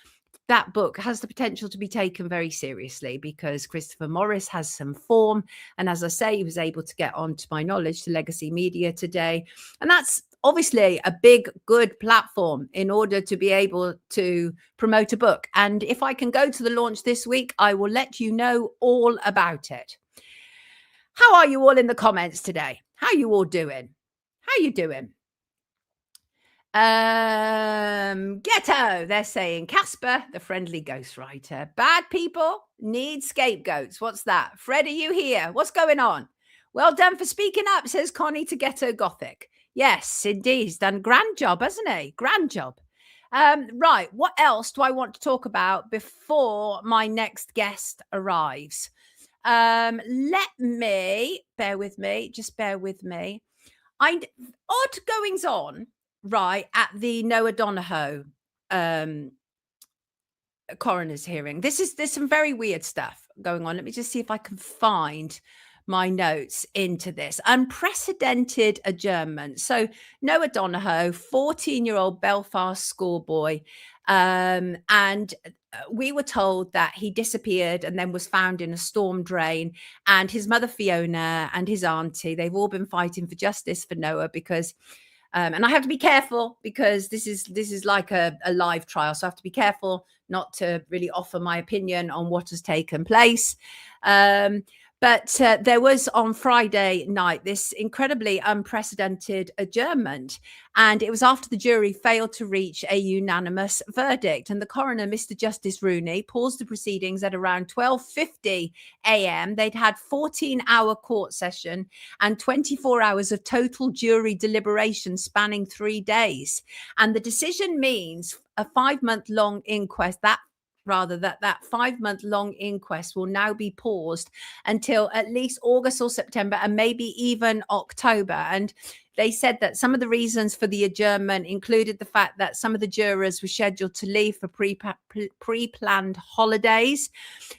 That book has the potential to be taken very seriously because Christopher Morris has some form. And as I say, he was able to get on, to my knowledge, to Legacy Media today. And that's obviously a big, good platform in order to be able to promote a book. And if I can go to the launch this week, I will let you know all about it. How are you all in the comments today? How are you all doing? How are you doing? Ghetto, they're saying Casper, the friendly ghostwriter. Bad people need scapegoats. What's that? Fred, are you here? What's going on? Well done for speaking up, says Connie to Ghetto Gothic. Yes, indeed. He's done a grand job, hasn't he? Grand job. Right. What else do I want to talk about before my next guest arrives? Let me bear with me. Just bear with me. Odd goings on, right, at the Noah Donohoe coroner's hearing. There's some very weird stuff going on. Let me just see if I can find my notes into this unprecedented adjournment. So Noah Donohoe, 14-year-old Belfast schoolboy, and we were told that he disappeared and then was found in a storm drain, and his mother Fiona and his auntie, they've all been fighting for justice for Noah because and I have to be careful because this is like a live trial, so I have to be careful not to really offer my opinion on what has taken place. But there was on Friday night this incredibly unprecedented adjournment, and it was after the jury failed to reach a unanimous verdict. And the coroner, Mr. Justice Rooney, paused the proceedings at around 12:50 a.m. They'd had 14-hour court session and 24 hours of total jury deliberation spanning 3 days. And the decision means a 5-month-long inquest. That 5-month-long inquest will now be paused until at least August or September and maybe even October. And they said that some of the reasons for the adjournment included the fact that some of the jurors were scheduled to leave for pre-planned holidays.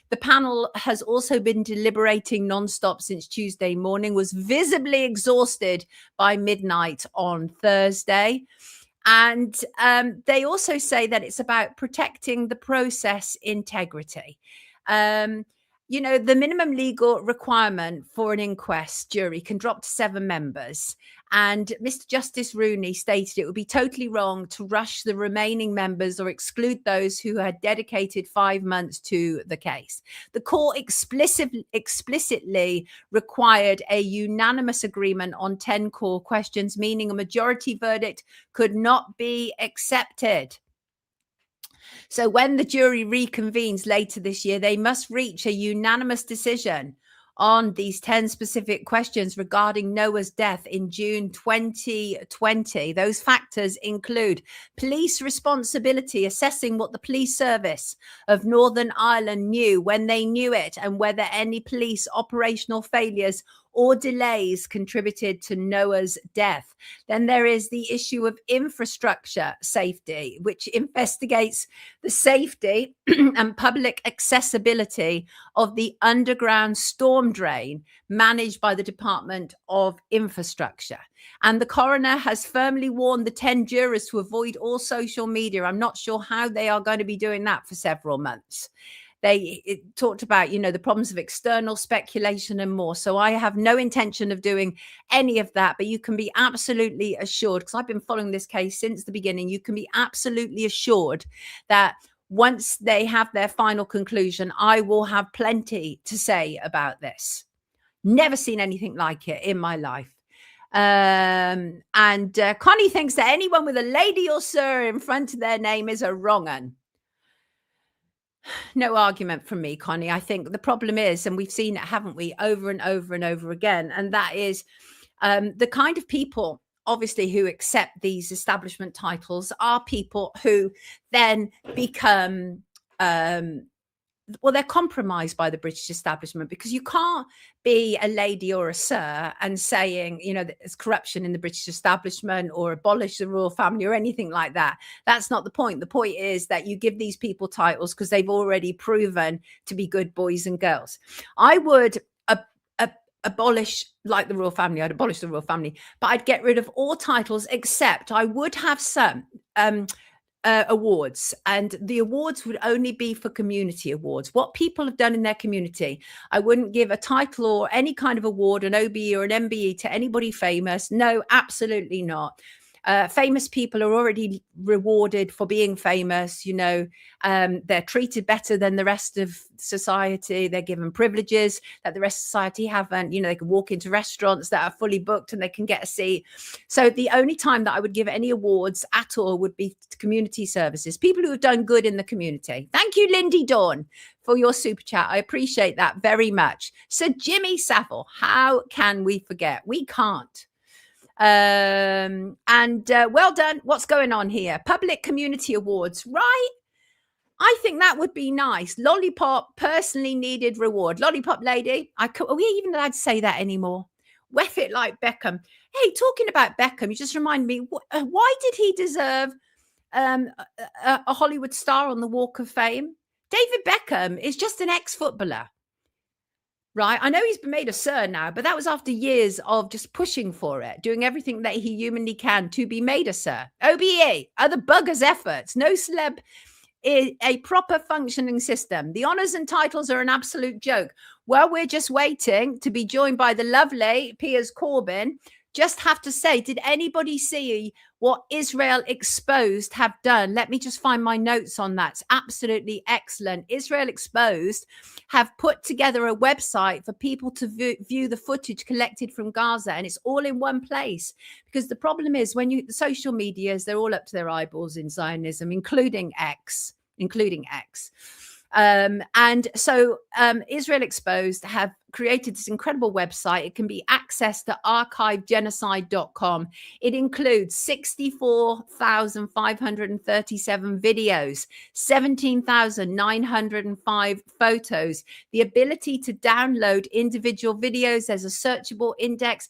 The panel has also been deliberating nonstop since Tuesday morning, was visibly exhausted by midnight on Thursday. And they also say that it's about protecting the process integrity. You know, the minimum legal requirement for an inquest jury can drop to 7 members. And Mr. Justice Rooney stated it would be totally wrong to rush the remaining members or exclude those who had dedicated 5 months to the case. The court explicitly required a unanimous agreement on 10 core questions, meaning a majority verdict could not be accepted. So when the jury reconvenes later this year, they must reach a unanimous decision on these 10 specific questions regarding Noah's death in June 2020. Those factors include police responsibility, assessing what the police service of Northern Ireland knew when they knew it, and whether any police operational failures or delays contributed to Noah's death. Then there is the issue of infrastructure safety, which investigates the safety and public accessibility of the underground storm drain managed by the Department of Infrastructure. And the coroner has firmly warned the 10 jurors to avoid all social media. I'm not sure how they are going to be doing that for several months. They talked about, you know, the problems of external speculation and more. So I have no intention of doing any of that, but you can be absolutely assured, because I've been following this case since the beginning, you can be absolutely assured that once they have their final conclusion, I will have plenty to say about this. Never seen anything like it in my life. And Connie thinks that anyone with a lady or sir in front of their name is a wrong un. No argument from me, Connie. I think the problem is, and we've seen it, haven't we, over and over and over again, and that is the kind of people, obviously, who accept these establishment titles are people who then become well, they're compromised by the British establishment, because you can't be a lady or a sir and saying, you know, there's corruption in the British establishment or abolish the royal family or anything like that. That's not the point. The point is that you give these people titles because they've already proven to be good boys and girls. I would abolish, like the royal family, I'd abolish the royal family, but I'd get rid of all titles, except I would have some awards, and the awards would only be for community awards, what people have done in their community. I wouldn't give a title or any kind of award, an OBE or an MBE, to anybody famous. No, absolutely not. Famous people are already rewarded for being famous. You know, they're treated better than the rest of society. They're given privileges that the rest of society haven't. You know, they can walk into restaurants that are fully booked and they can get a seat. So the only time that I would give any awards at all would be to community services, people who have done good in the community. Thank you, Lindy Dawn, for your super chat. I appreciate that very much. So Jimmy Savile, how can we forget? We can't. Well done. What's going on here? Public Community Awards, right? I think that would be nice. Lollipop, personally needed reward. Lollipop lady. Are we even allowed to say that anymore? Weff it like Beckham. Hey, talking about Beckham, you just remind me, why did he deserve a Hollywood star on the Walk of Fame? David Beckham is just an ex-footballer, right? I know he's been made a sir now, but that was after years of just pushing for it, doing everything that he humanly can to be made a sir. OBE, other buggers' efforts. No celeb is a proper functioning system. The honors and titles are an absolute joke. Well, we're just waiting to be joined by the lovely PIERS CORBYN. Just have to say, did anybody see what Israel Exposed have done? Let me just find my notes on that. It's absolutely excellent. Israel Exposed have put together a website for people to view the footage collected from Gaza, and it's all in one place. Because the problem is when the social medias, they're all up to their eyeballs in Zionism, including X. And so Israel Exposed have created this incredible website. It can be accessed at archivegenocide.com. It includes 64,537 videos, 17,905 photos, the ability to download individual videos. There's a searchable index.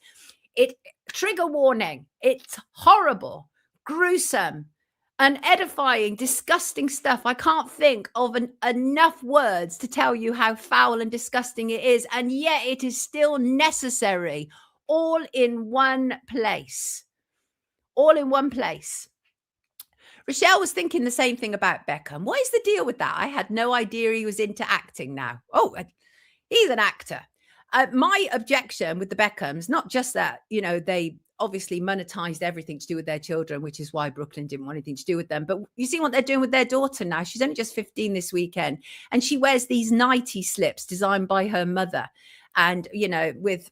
Trigger warning. It's horrible, gruesome, unedifying, disgusting stuff. I can't think of enough words to tell you how foul and disgusting it is, and yet it is still necessary. All in one place. All in one place. Rochelle was thinking the same thing about Beckham. What is the deal with that? I had no idea he was into acting now. Oh, he's an actor. My objection with the Beckhams, not just that, they obviously monetized everything to do with their children, which is why Brooklyn didn't want anything to do with them. But you see what they're doing with their daughter now. She's only just 15 this weekend, and she wears these nighty slips designed by her mother, and with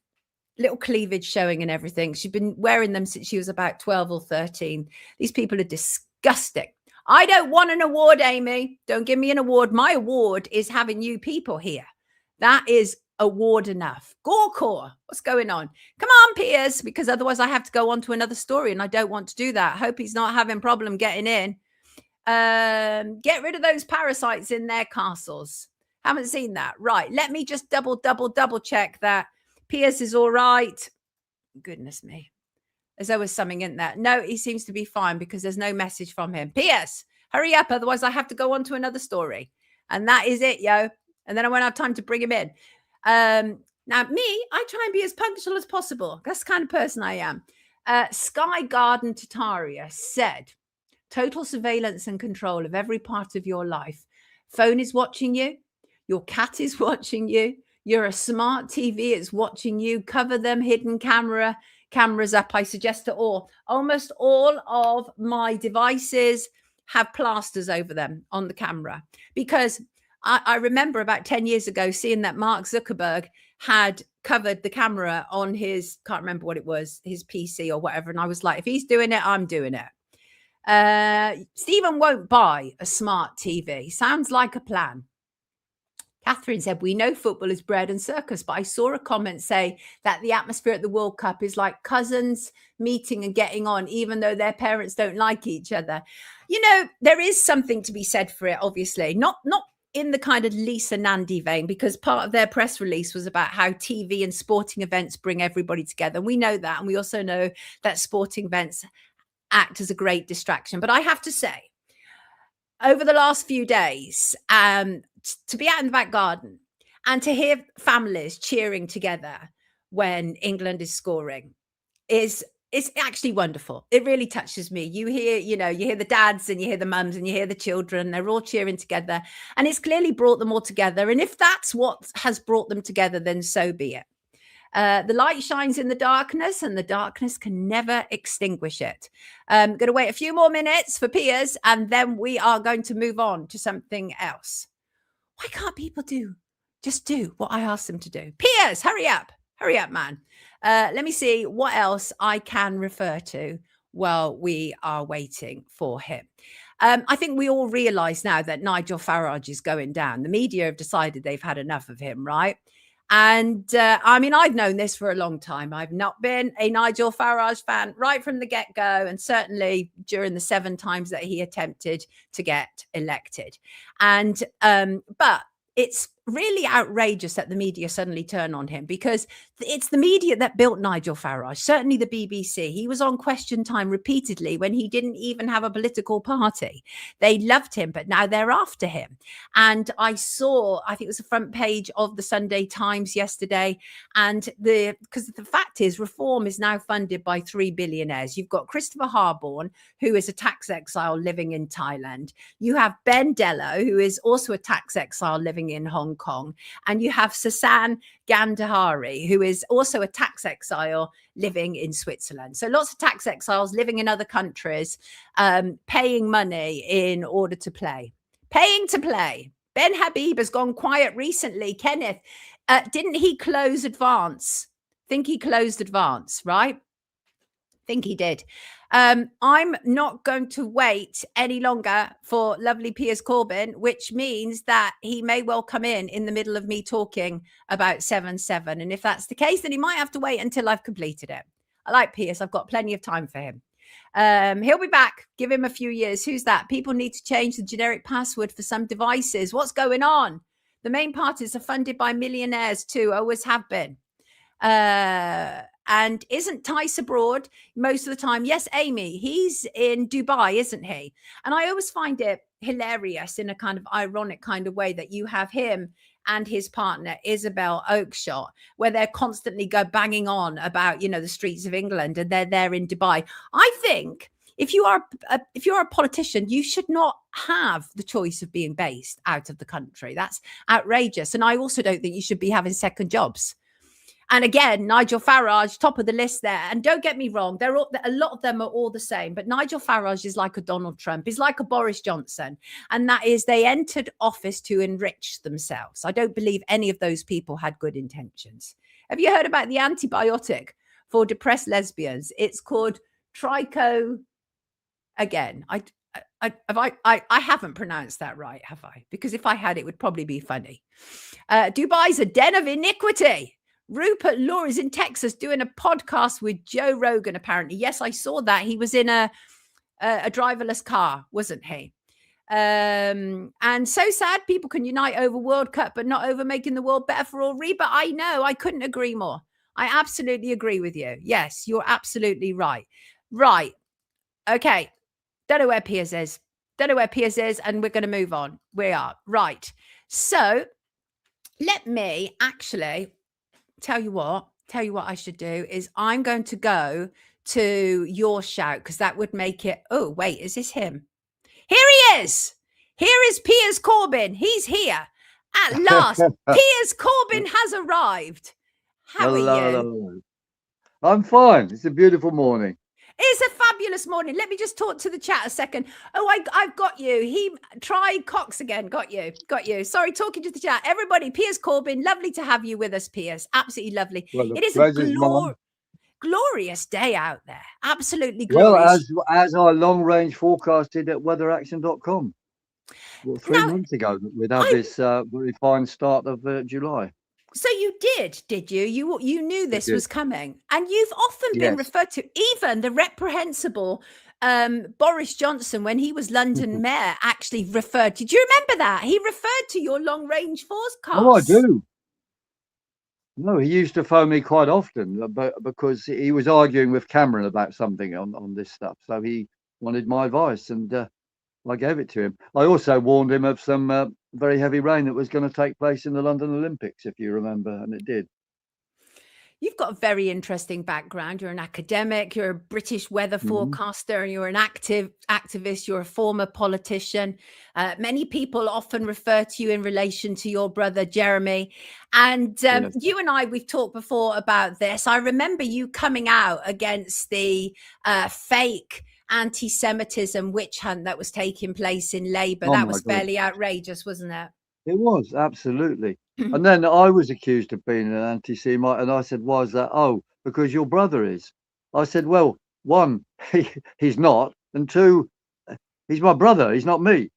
little cleavage showing and everything. She's been wearing them since she was about 12 or 13. These people are disgusting. I don't want an award, Amy. Don't give me an award. My award is having you people here. That is award enough. Gorecore, what's going on? Come on, PIERS, because otherwise I have to go on to another story, and I don't want to do that. Hope he's not having problem getting in. Get rid of those parasites in their castles. Haven't seen that. Right, let me just double check that PIERS is all right. Goodness me, there's always something in there. No, he seems to be fine because there's no message from him. PIERS, hurry up, otherwise I have to go on to another story, and that is it, yo. And then I won't have time to bring him in. Now, me, I try and be as punctual as possible. That's the kind of person I am. Sky Garden Tataria said, total surveillance and control of every part of your life. Phone is watching you. Your cat is watching you. You're a smart TV. It's watching you. Cover them. Hidden cameras up. I suggest to all. Almost all of my devices have plasters over them on the camera, because I remember about 10 years ago seeing that Mark Zuckerberg had covered the camera on his, can't remember what it was, his PC or whatever. And I was like, if he's doing it, I'm doing it. Stephen won't buy a smart TV. Sounds like a plan. Catherine said, we know football is bread and circus, but I saw a comment say that the atmosphere at the World Cup is like cousins meeting and getting on, even though their parents don't like each other. There is something to be said for it, obviously. Not in the kind of Lisa Nandy vein, because part of their press release was about how TV and sporting events bring everybody together. And we know that. And we also know that sporting events act as a great distraction. But I have to say, over the last few days, to be out in the back garden and to hear families cheering together when England is scoring it's actually wonderful. It really touches me. You hear the dads and you hear the mums and you hear the children. They're all cheering together, and it's clearly brought them all together. And if that's what has brought them together, then so be it. The light shines in the darkness, and the darkness can never extinguish it. I'm going to wait a few more minutes for PIERS, and then we are going to move on to something else. Why can't people just do what I ask them to do? PIERS, hurry up, man. Let me see what else I can refer to while we are waiting for him. I think we all realize now that Nigel Farage is going down. The media have decided they've had enough of him, right? And I mean, I've known this for a long time. I've not been a Nigel Farage fan right from the get-go, and certainly during the 7 times that he attempted to get elected. And but it's really outrageous that the media suddenly turn on him, because it's the media that built Nigel Farage, certainly the BBC. He was on Question Time repeatedly when he didn't even have a political party. They loved him, but now they're after him. And I saw, I think it was the front page of the Sunday Times yesterday, and because the fact is, Reform is now funded by 3 billionaires. You've got Christopher Harborne, who is a tax exile living in Thailand. You have Ben Dello, who is also a tax exile living in Hong Kong. And you have Sasan Gandhari, who is also a tax exile living in Switzerland. So lots of tax exiles living in other countries, paying money in order to play. Paying to play. Ben Habib has gone quiet recently. Kenneth, didn't he close Advance? Think he closed Advance, right? Think he did. I'm not going to wait any longer for lovely Piers Corbyn, which means that he may well come in the middle of me talking about 7-7. And if that's the case, then he might have to wait until I've completed it. I like Piers. I've got plenty of time for him. He'll be back. Give him a few years. Who's that? People need to change the generic password for some devices. What's going on? The main parties are funded by millionaires too, always have been. And isn't Tice abroad most of the time? Yes, Amy, he's in Dubai, isn't he? And I always find it hilarious in a kind of ironic kind of way that you have him and his partner, Isabel Oakeshott, where they're constantly banging on about, you know, the streets of England, and they're there in Dubai. I think if you are a politician, you should not have the choice of being based out of the country. That's outrageous. And I also don't think you should be having second jobs. And again, Nigel Farage, top of the list there. And don't get me wrong, a lot of them are all the same. But Nigel Farage is like a Donald Trump. He's like a Boris Johnson. And that is, they entered office to enrich themselves. I don't believe any of those people had good intentions. Have you heard about the antibiotic for depressed lesbians? It's called Trico. Again, I haven't pronounced that right, have I? Because if I had, it would probably be funny. Dubai's a den of iniquity. Rupert Law is in Texas doing a podcast with Joe Rogan, apparently. Yes, I saw that. He was in a driverless car, wasn't he? And so sad people can unite over World Cup, but not over making the world better for all. Reba, I know. I couldn't agree more. I absolutely agree with you. Yes, you're absolutely right. Right. Okay. Don't know where Piers is. And we're going to move on. We are. Right. So let me actually... Tell you what I should do is I'm going to go to your shout, because that would make it. Oh, wait, is this him? Here he is. Here is Piers Corbyn. He's here at last. Piers Corbyn has arrived. How are you? I'm fine. It's a beautiful morning. It's a fabulous morning. Let me just talk to the chat a second. Oh, I've got you. He tried Cox again. Got you. Sorry, talking to the chat. Everybody, Piers Corbyn, lovely to have you with us, Piers. Absolutely lovely. Well, it is a glorious day out there. Absolutely glorious. Well, as I long range forecasted at weatheraction.com 3 months ago, we'd have this very fine start of July. So you did you? You knew this was coming, and you've often been referred to, even the reprehensible Boris Johnson, when he was London mayor, actually referred to. Do you remember that? He referred to your long range forecast. Oh, I do. No, he used to phone me quite often, but because he was arguing with Cameron about something on this stuff, so he wanted my advice, and I gave it to him. I also warned him of some very heavy rain that was going to take place in the London Olympics, if you remember, and it did. You've got a very interesting background. You're an academic, you're a British weather forecaster, you're an activist, you're a former politician. Many people often refer to you in relation to your brother, Jeremy. And you and we've talked before about this. I remember you coming out against the fake anti-Semitism witch hunt that was taking place in Labour. That was fairly outrageous, wasn't it? It was, absolutely. And then I was accused of being an anti-Semite, and I said, why is that? Oh, because your brother is. I said, well, one, he's not, and two, he's my brother, he's not me.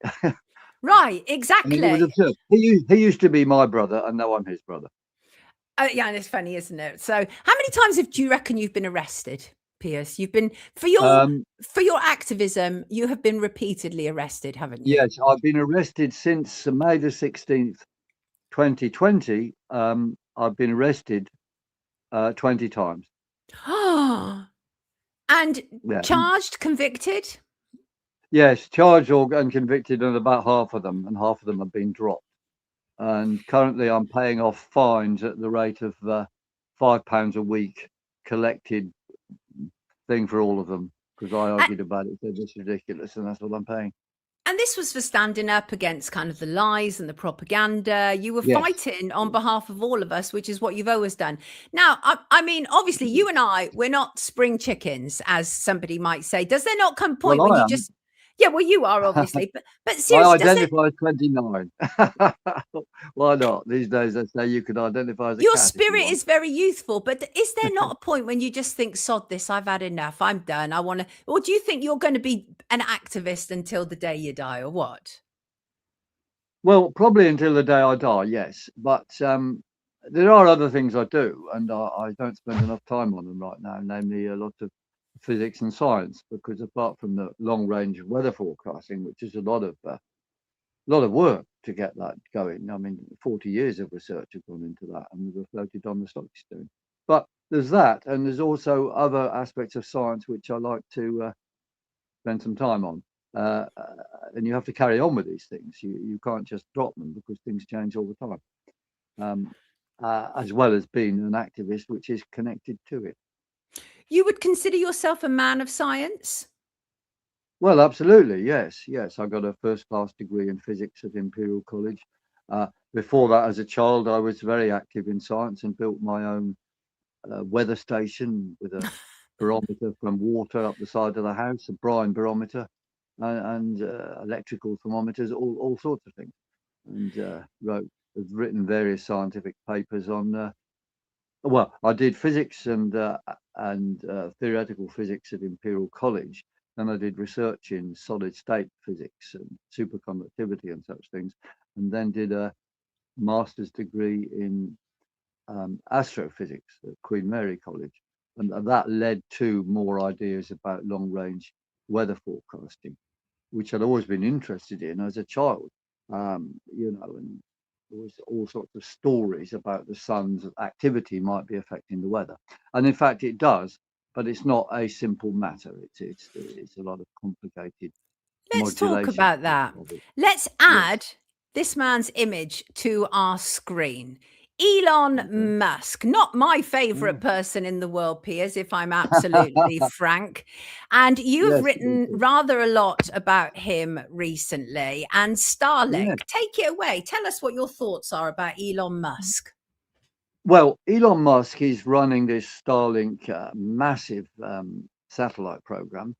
Right, exactly. He used to be my brother, and now I'm his brother. Yeah, and it's funny, isn't it? So, how many times do you reckon you've been arrested, Piers? You've been for your activism. You have been repeatedly arrested, haven't you? Yes, I've been arrested since May the 16th, 2020. I've been arrested 20 times. And Yeah. charged, convicted? Yes, charged and convicted, and about half of them have been dropped. And currently I'm paying off fines at the rate of £5 a week collected thing for all of them, because I argued about it. They're just ridiculous, and that's what I'm paying. And this was for standing up against kind of the lies and the propaganda. You were fighting on behalf of all of us, which is what you've always done. Now, I mean, obviously, you and we're not spring chickens, as somebody might say. Does there not come a point when you just... Yeah, well, you are, obviously. But seriously, I identify as 29. Why not? These days, they say you could identify as a your cat spirit is very youthful, but is there not a point when you just think, sod this, I've had enough, I'm done, I want to... Or do you think you're going to be an activist until the day you die, or what? Well, probably until the day I die, yes. But there are other things I do, and I don't spend enough time on them right now, namely a lot of physics and science, because apart from the long range weather forecasting, which is a lot of work to get that going. I mean, 40 years of research have gone into that, and we've floated on the stock exchange. But there's that, and there's also other aspects of science which I like to spend some time on. And you have to carry on with these things. You can't just drop them, because things change all the time. As well as being an activist which is connected to it. You would consider yourself a man of science? Well, absolutely, yes. I got a first-class degree in physics at Imperial College. Before that, as a child, I was very active in science and built my own weather station with a barometer from water up the side of the house, a brine barometer, and electrical thermometers, all sorts of things. And have written various scientific papers on... well, I did physics and theoretical physics at Imperial College. Then I did research in solid state physics and superconductivity and such things, and then did a master's degree in astrophysics at Queen Mary College. And that led to more ideas about long range weather forecasting, which I'd always been interested in as a child. And there was all sorts of stories about the sun's activity might be affecting the weather, and in fact it does, but it's not a simple matter. It's a lot of complicated. Let's talk about that. Let's add this man's image to our screen. Elon Musk, not my favorite person in the world, Piers, if I'm absolutely frank. And you've written rather a lot about him recently, and Starlink. Take it away. Tell us what your thoughts are about Elon Musk. Well, Elon Musk is running this Starlink massive satellite program.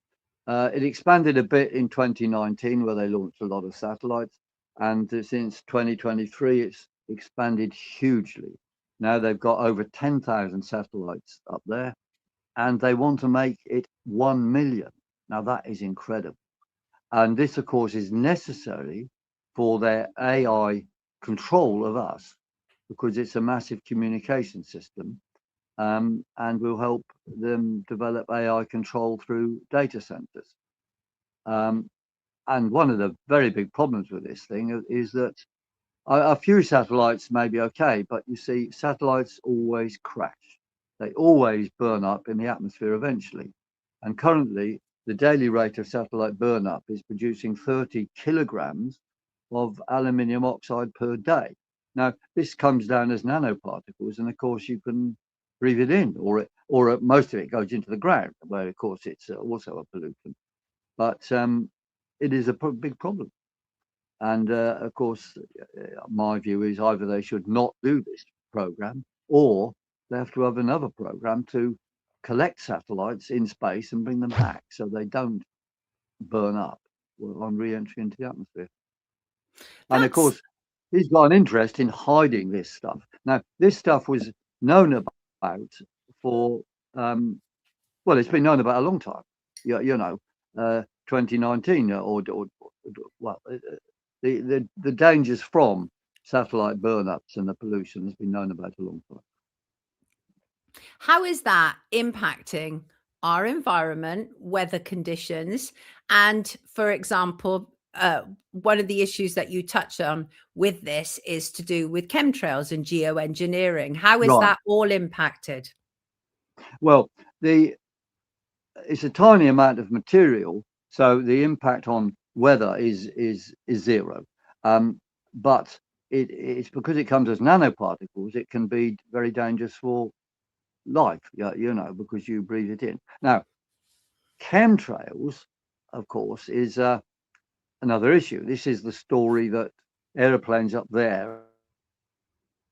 It expanded a bit in 2019, where they launched a lot of satellites. And since 2023, it's expanded hugely. Now they've got over 10,000 satellites up there, and they want to make it 1 million. Now that is incredible. And this, of course, is necessary for their AI control of us, because it's a massive communication system, and will help them develop AI control through data centers. And one of the very big problems with this thing is that a few satellites may be okay, but you see, satellites always crash. They always burn up in the atmosphere eventually. And currently, the daily rate of satellite burn up is producing 30 kilograms of aluminium oxide per day. Now, this comes down as nanoparticles, and of course, you can breathe it in, or most of it goes into the ground, where of course it's also a pollutant. But it is a big problem. And of course, my view is either they should not do this program, or they have to have another program to collect satellites in space and bring them back, so they don't burn up on re-entry into the atmosphere. And of course, he's got an interest in hiding this stuff. Now, this stuff was known about for, well, it's been known about a long time. 2019, well, the dangers from satellite burn-ups and the pollution has been known about a long time. How is that impacting our environment, weather conditions? And for example, one of the issues that you touch on with this is to do with chemtrails and geoengineering. How is Right. that all impacted? Well, it's a tiny amount of material, so the impact on weather is zero. But it's because it comes as nanoparticles, it can be very dangerous for life, you know, because you breathe it in. Now, chemtrails, of course, is another issue. This is the story that aeroplanes up there,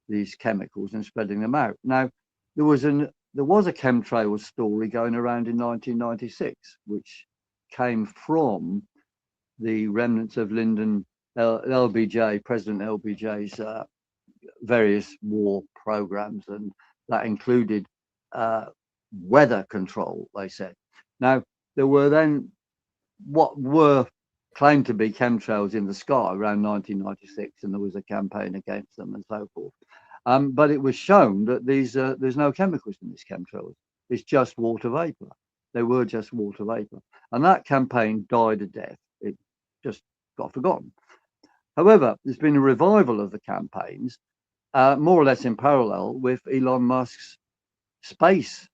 these chemicals and spreading them out. Now, there was a chemtrail story going around in 1996, which came from the remnants of LBJ, President LBJ's various war programs, and that included weather control, they said. Now, there were then what were claimed to be chemtrails in the sky around 1996, and there was a campaign against them and so forth. But it was shown that there's no chemicals in these chemtrails. It's just water vapor. They were just water vapor. And that campaign died a death. It just got forgotten. However, there's been a revival of the campaigns, more or less in parallel with Elon Musk's space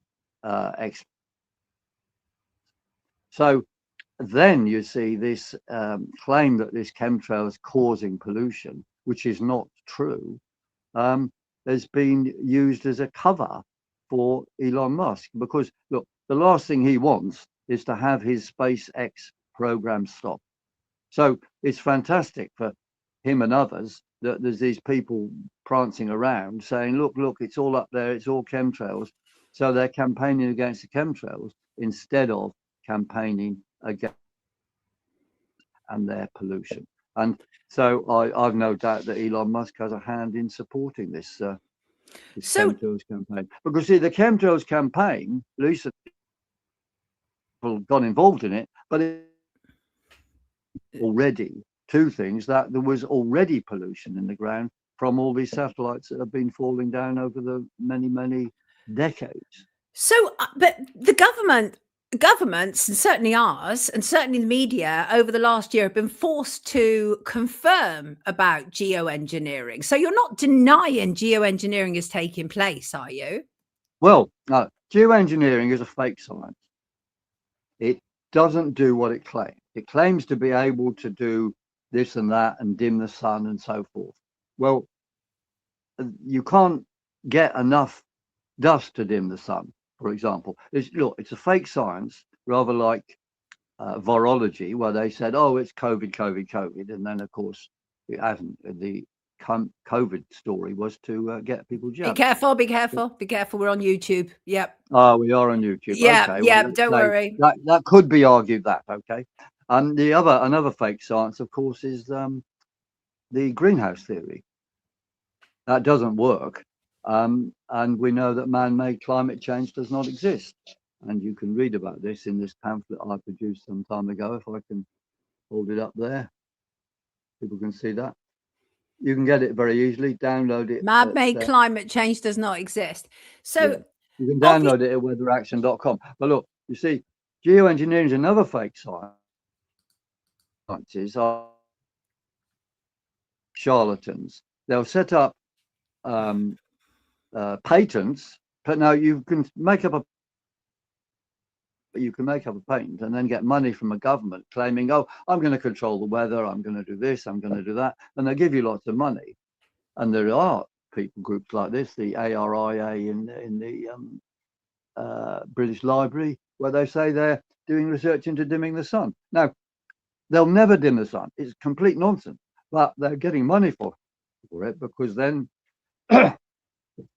So then you see this claim that this chemtrail is causing pollution, which is not true, has been used as a cover for Elon Musk. Because look, the last thing he wants is to have his SpaceX program stop. So it's fantastic for him and others that there's these people prancing around saying, look, it's all up there, it's all chemtrails. So they're campaigning against the chemtrails instead of campaigning against and their pollution. And so I've no doubt that Elon Musk has a hand in supporting this chemtrails campaign. Because see, the chemtrails campaign, Lisa, people got involved in it, but already two things: that there was already pollution in the ground from all these satellites that have been falling down over the many decades. So, but the governments, and certainly ours, and certainly the media over the last year have been forced to confirm about geoengineering. So you're not denying geoengineering is taking place, are you? Well, no, geoengineering is a fake science. It doesn't do what it claims. It claims to be able to do this and that and dim the sun and so forth. Well, you can't get enough dust to dim the sun, for example. It's a fake science, rather like virology, where they said, oh, it's COVID. And then, of course, it hasn't. The COVID story was to get people jabbed. Be careful. We're on YouTube. Yep. Oh, we are on YouTube. Yeah, okay. yeah, Well, don't worry. That could be argued that, okay. And another fake science, of course, is the greenhouse theory. That doesn't work. And we know that man-made climate change does not exist. And you can read about this in this pamphlet I produced some time ago. If I can hold it up there, people can see that. You can get it very easily, download it. Man-made climate change does not exist. So yeah, you can download it at weatheraction.com. But look, you see, geoengineering is another fake science. Sciences are charlatans. They'll set up patents, but now you can make up a patent and then get money from a government claiming, oh, I'm going to control the weather, I'm going to do this, I'm going to do that, and they give you lots of money. And there are people groups like this, the ARIA in the British Library, where they say they're doing research into dimming the sun. Now, they'll never dim the sun. It's complete nonsense, but they're getting money for it because then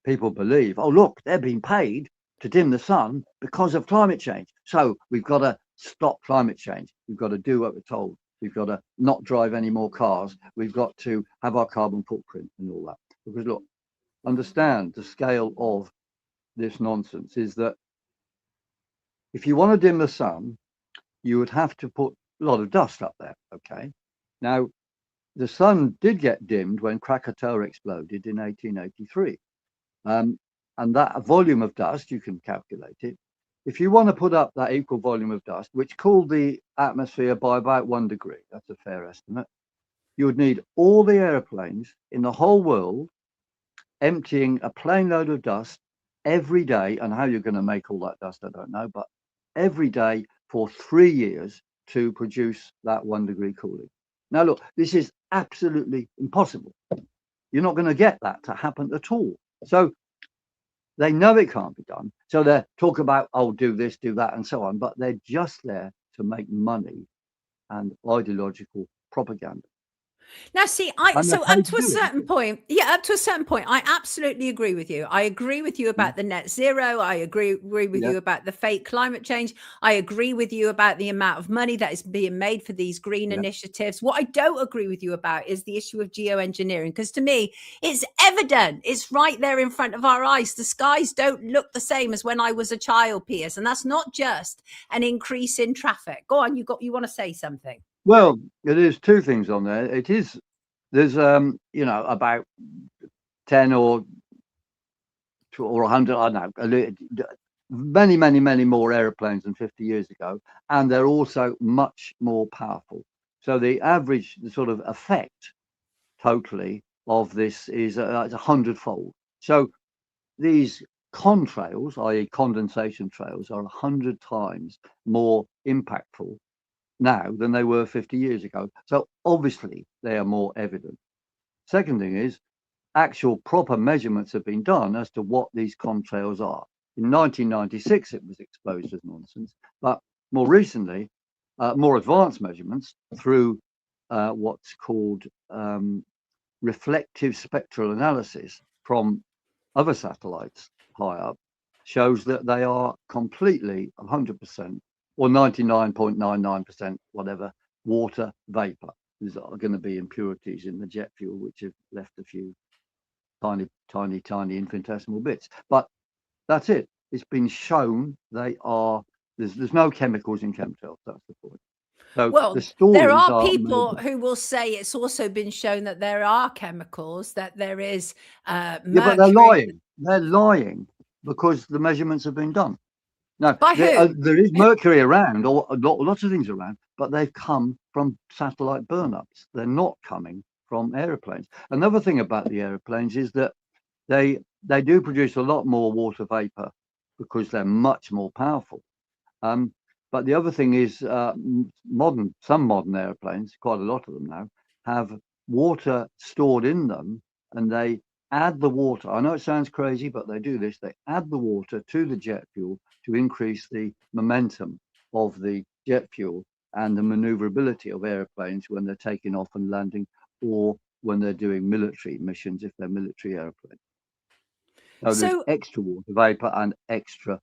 people believe, oh, look, they're being paid to dim the sun because of climate change. So we've got to stop climate change. We've got to do what we're told. We've got to not drive any more cars. We've got to have our carbon footprint and all that. Because look, understand the scale of this nonsense is that if you want to dim the sun, you would have to put a lot of dust up there, okay? Now, the sun did get dimmed when Krakatoa exploded in 1883. and that volume of dust, you can calculate it. If you want to put up that equal volume of dust, which cooled the atmosphere by about 1 degree, that's a fair estimate, you would need all the aeroplanes in the whole world emptying a plane load of dust every day. And how you're going to make all that dust, I don't know, but every day for 3 years to produce that 1 degree cooling. Now, look, this is absolutely impossible. You're not going to get that to happen at all. So they know it can't be done. So they talk about, oh, do this, do that, and so on. But they're just there to make money and ideological propaganda. Now, see, And they're so paid up to to a do it. certain point, yeah, up to a certain point, I absolutely agree with you. I agree with you about the net zero. I agree with Yeah. you about the fake climate change. I agree with you about the amount of money that is being made for these green Yeah. initiatives. What I don't agree with you about is the issue of geoengineering, because to me, it's evident. It's right there in front of our eyes. The skies don't look the same as when I was a child, Piers, and that's not just an increase in traffic. Go on, you want to say something? Well, it is two things on there. There's about 10 or 100, I don't know, many more airplanes than 50 years ago, and they're also much more powerful. So the average sort of effect totally of this is it's 100-fold. So these contrails, i.e. condensation trails, are 100 times more impactful now than they were 50 years ago. So obviously they are more evident. Second thing is, actual proper measurements have been done as to what these contrails are. In 1996, it was exposed as nonsense, but more recently, more advanced measurements through what's called reflective spectral analysis from other satellites high up shows that they are completely 100% or 99.99%, whatever, water vapor. There's going to be impurities in the jet fuel, which have left a few tiny infinitesimal bits. But that's it. It's been shown they are, there's no chemicals in chemtrails. That's the point. So Well, the stories there are are people made. who will say it's also been shown that there are chemicals, that there is Yeah, but mercury. They're lying because the measurements have been done. Now, By who? there is mercury around, or lots of things around, but they've come from satellite burn-ups. They're not coming from aeroplanes. Another thing about the aeroplanes is that they do produce a lot more water vapor because they're much more powerful. But the other thing is some modern airplanes, quite a lot of them now, have water stored in them, and they add the water. I know it sounds crazy, but they do this. They add the water to the jet fuel to increase the momentum of the jet fuel and the maneuverability of airplanes when they're taking off and landing, or when they're doing military missions, if they're military airplanes. So there's extra water vapor and extra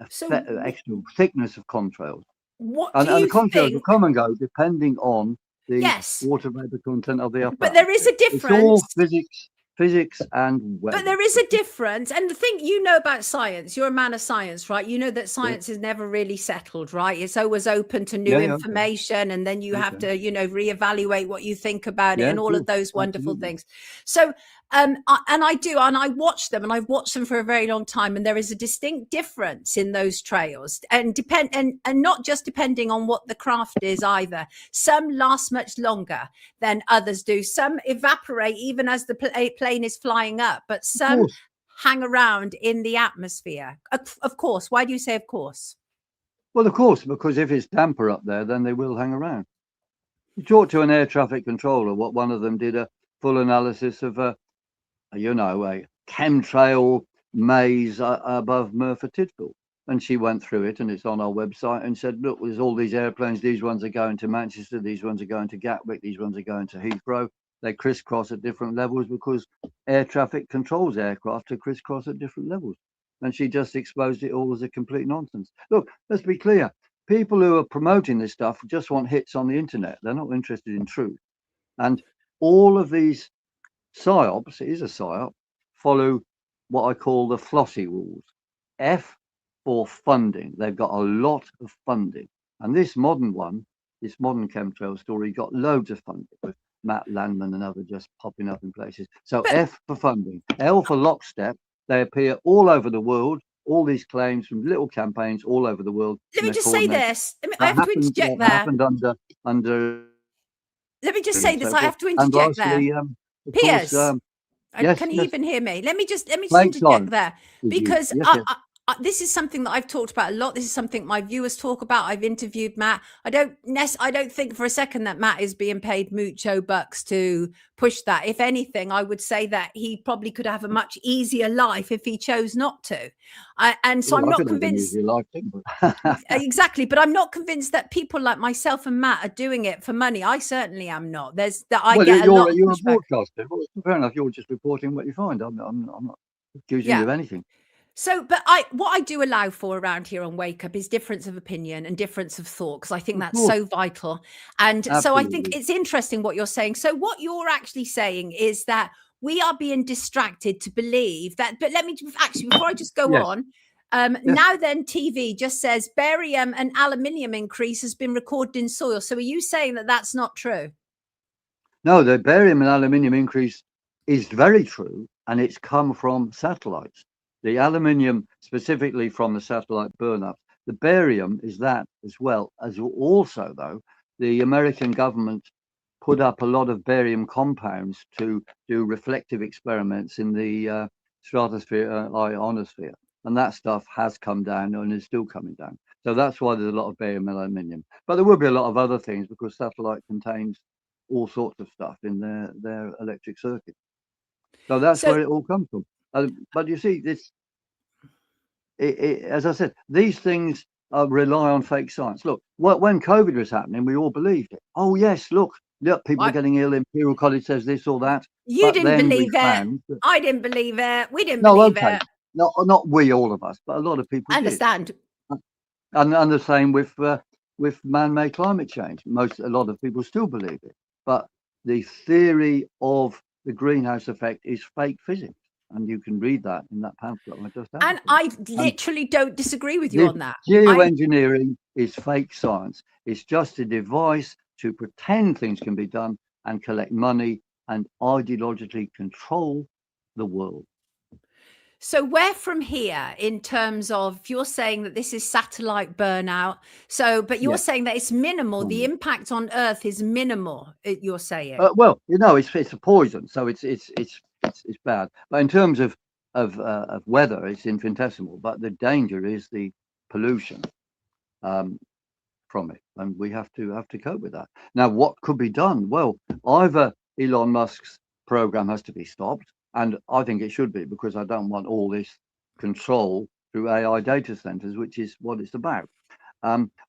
thickness of contrails. What And do the you contrails will think? come and go depending on the Yes, water vapor content of the upper but there is a atmosphere. It's all difference. physics and weather. But there is a difference. And the thing, you know about science, you're a man of science, right? You know that science is never really settled, right? It's always open to new information. And then you have to, reevaluate what you think about it and all of those wonderful things. So, and I watch them, and I've watched them for a very long time. And there is a distinct difference in those trails, and not just depending on what the craft is either. Some last much longer than others do. Some evaporate even as the plane is flying up, but some hang around in the atmosphere. Of course. Why do you say of course? Well, of course, because if it's damper up there, then they will hang around. You talk to an air traffic controller. What one of them did a full analysis of a chemtrail maze above Merthyr Tydfil, and she went through it, and it's on our website, and said, look, there's all these airplanes. These ones are going to Manchester. These ones are going to Gatwick. These ones are going to Heathrow. They crisscross at different levels because air traffic controls aircraft to crisscross at different levels. And she just exposed it all as a complete nonsense. Look, let's be clear. People who are promoting this stuff just want hits on the internet. They're not interested in truth. And all of these Psy-Ops, it is a Psy-Op, follow what I call the Flossie rules. F for funding. They've got a lot of funding. And this modern chemtrail story got loads of funding, with Matt Landman and others just popping up in places. So F for funding, L for lockstep, They appear all over the world. All these claims from little campaigns all over the world. Let me and they're just say coordinated. this. I have to interject there. Happened under. Let me just and say so this. I forth. have to And interject there. lastly, of Piers, course, yes, can you yes. even hear me? Let me just Take interject time there, with you. because Yes, yes. this is something that I've talked about a lot. This is something my viewers talk about. I've interviewed Matt. I don't think for a second that Matt is being paid mucho bucks to push that. If anything, I would say that he probably could have a much easier life if he chose not to. And so I'm not convinced. Exactly, but I'm not convinced that people like myself and Matt are doing it for money. I certainly am not. I get a lot of you're a pushback. broadcaster. Well, fair enough. You're just reporting what you find. I'm not accusing you of anything. So, but what I do allow for around here on Wake Up is difference of opinion and difference of thought, because I think that's so vital. And so I think it's interesting what you're saying. So what you're actually saying is that we are being distracted to believe that, but let me actually, before I just go on, now then TV just says barium and aluminium increase has been recorded in soil. So are you saying that that's not true? No, the barium and aluminium increase is very true, and it's come from satellites. The aluminium specifically from the satellite burn-up. The barium is that as well. As also, though, the American government put up a lot of barium compounds to do reflective experiments in the stratosphere, ionosphere. And that stuff has come down and is still coming down. So that's why there's a lot of barium and aluminium. But there will be a lot of other things, because satellite contains all sorts of stuff in their electric circuit. So that's where it all comes from. But you see, this, as I said, these things rely on fake science. Look, when COVID was happening, we all believed it. Oh yes, look, people are getting ill. Imperial College says this or that. You didn't believe it. I didn't believe it. We didn't believe it. No, not we, all of us, but a lot of people I understand. did. And the same with man-made climate change. A lot of people still believe it. But the theory of the greenhouse effect is fake physics. And you can read that in that pamphlet I just had. And I literally don't disagree with you on that. Geo-engineering is fake science. It's just a device to pretend things can be done and collect money and ideologically control the world. So where from here, in terms of, you're saying that this is satellite burnout. So, but you're saying that it's minimal. The impact on Earth is minimal. You're saying. Well, it's a poison, so it's bad. But in terms of weather, it's infinitesimal. But the danger is the pollution from it, and we have to cope with that. Now, what could be done? Well, either Elon Musk's program has to be stopped. And I think it should be, because I don't want all this control through AI data centers, which is what it's about.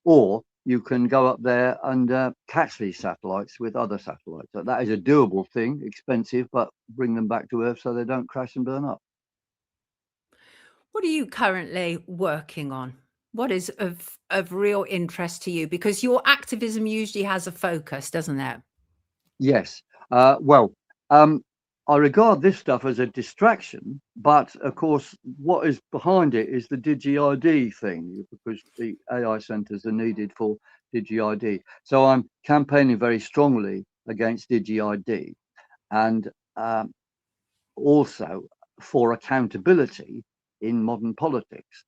Or you can go up there and catch these satellites with other satellites. So that is a doable thing, expensive, but bring them back to Earth so they don't crash and burn up. What are you currently working on? What is of real interest to you? Because your activism usually has a focus, doesn't it? Yes. I regard this stuff as a distraction, but of course, what is behind it is the DigiID thing, because the AI centers are needed for DigiID. So I'm campaigning very strongly against DigiID, and also for accountability in modern politics.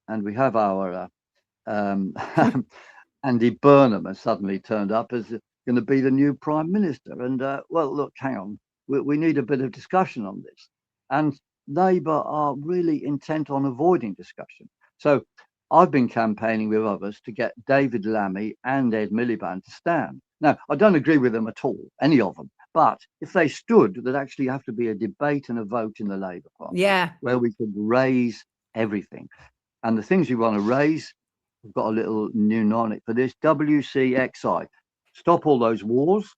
And we have our Andy Burnham has suddenly turned up as going to be the new Prime Minister. And well, look, hang on. We need a bit of discussion on this. And Labour are really intent on avoiding discussion. So I've been campaigning with others to get David Lammy and Ed Miliband to stand. Now, I don't agree with them at all, any of them. But if they stood, there'd actually have to be a debate and a vote in the Labour Party, where we could raise everything. And the things we want to raise, we've got a little mnemonic for this, WCXI. Stop all those wars.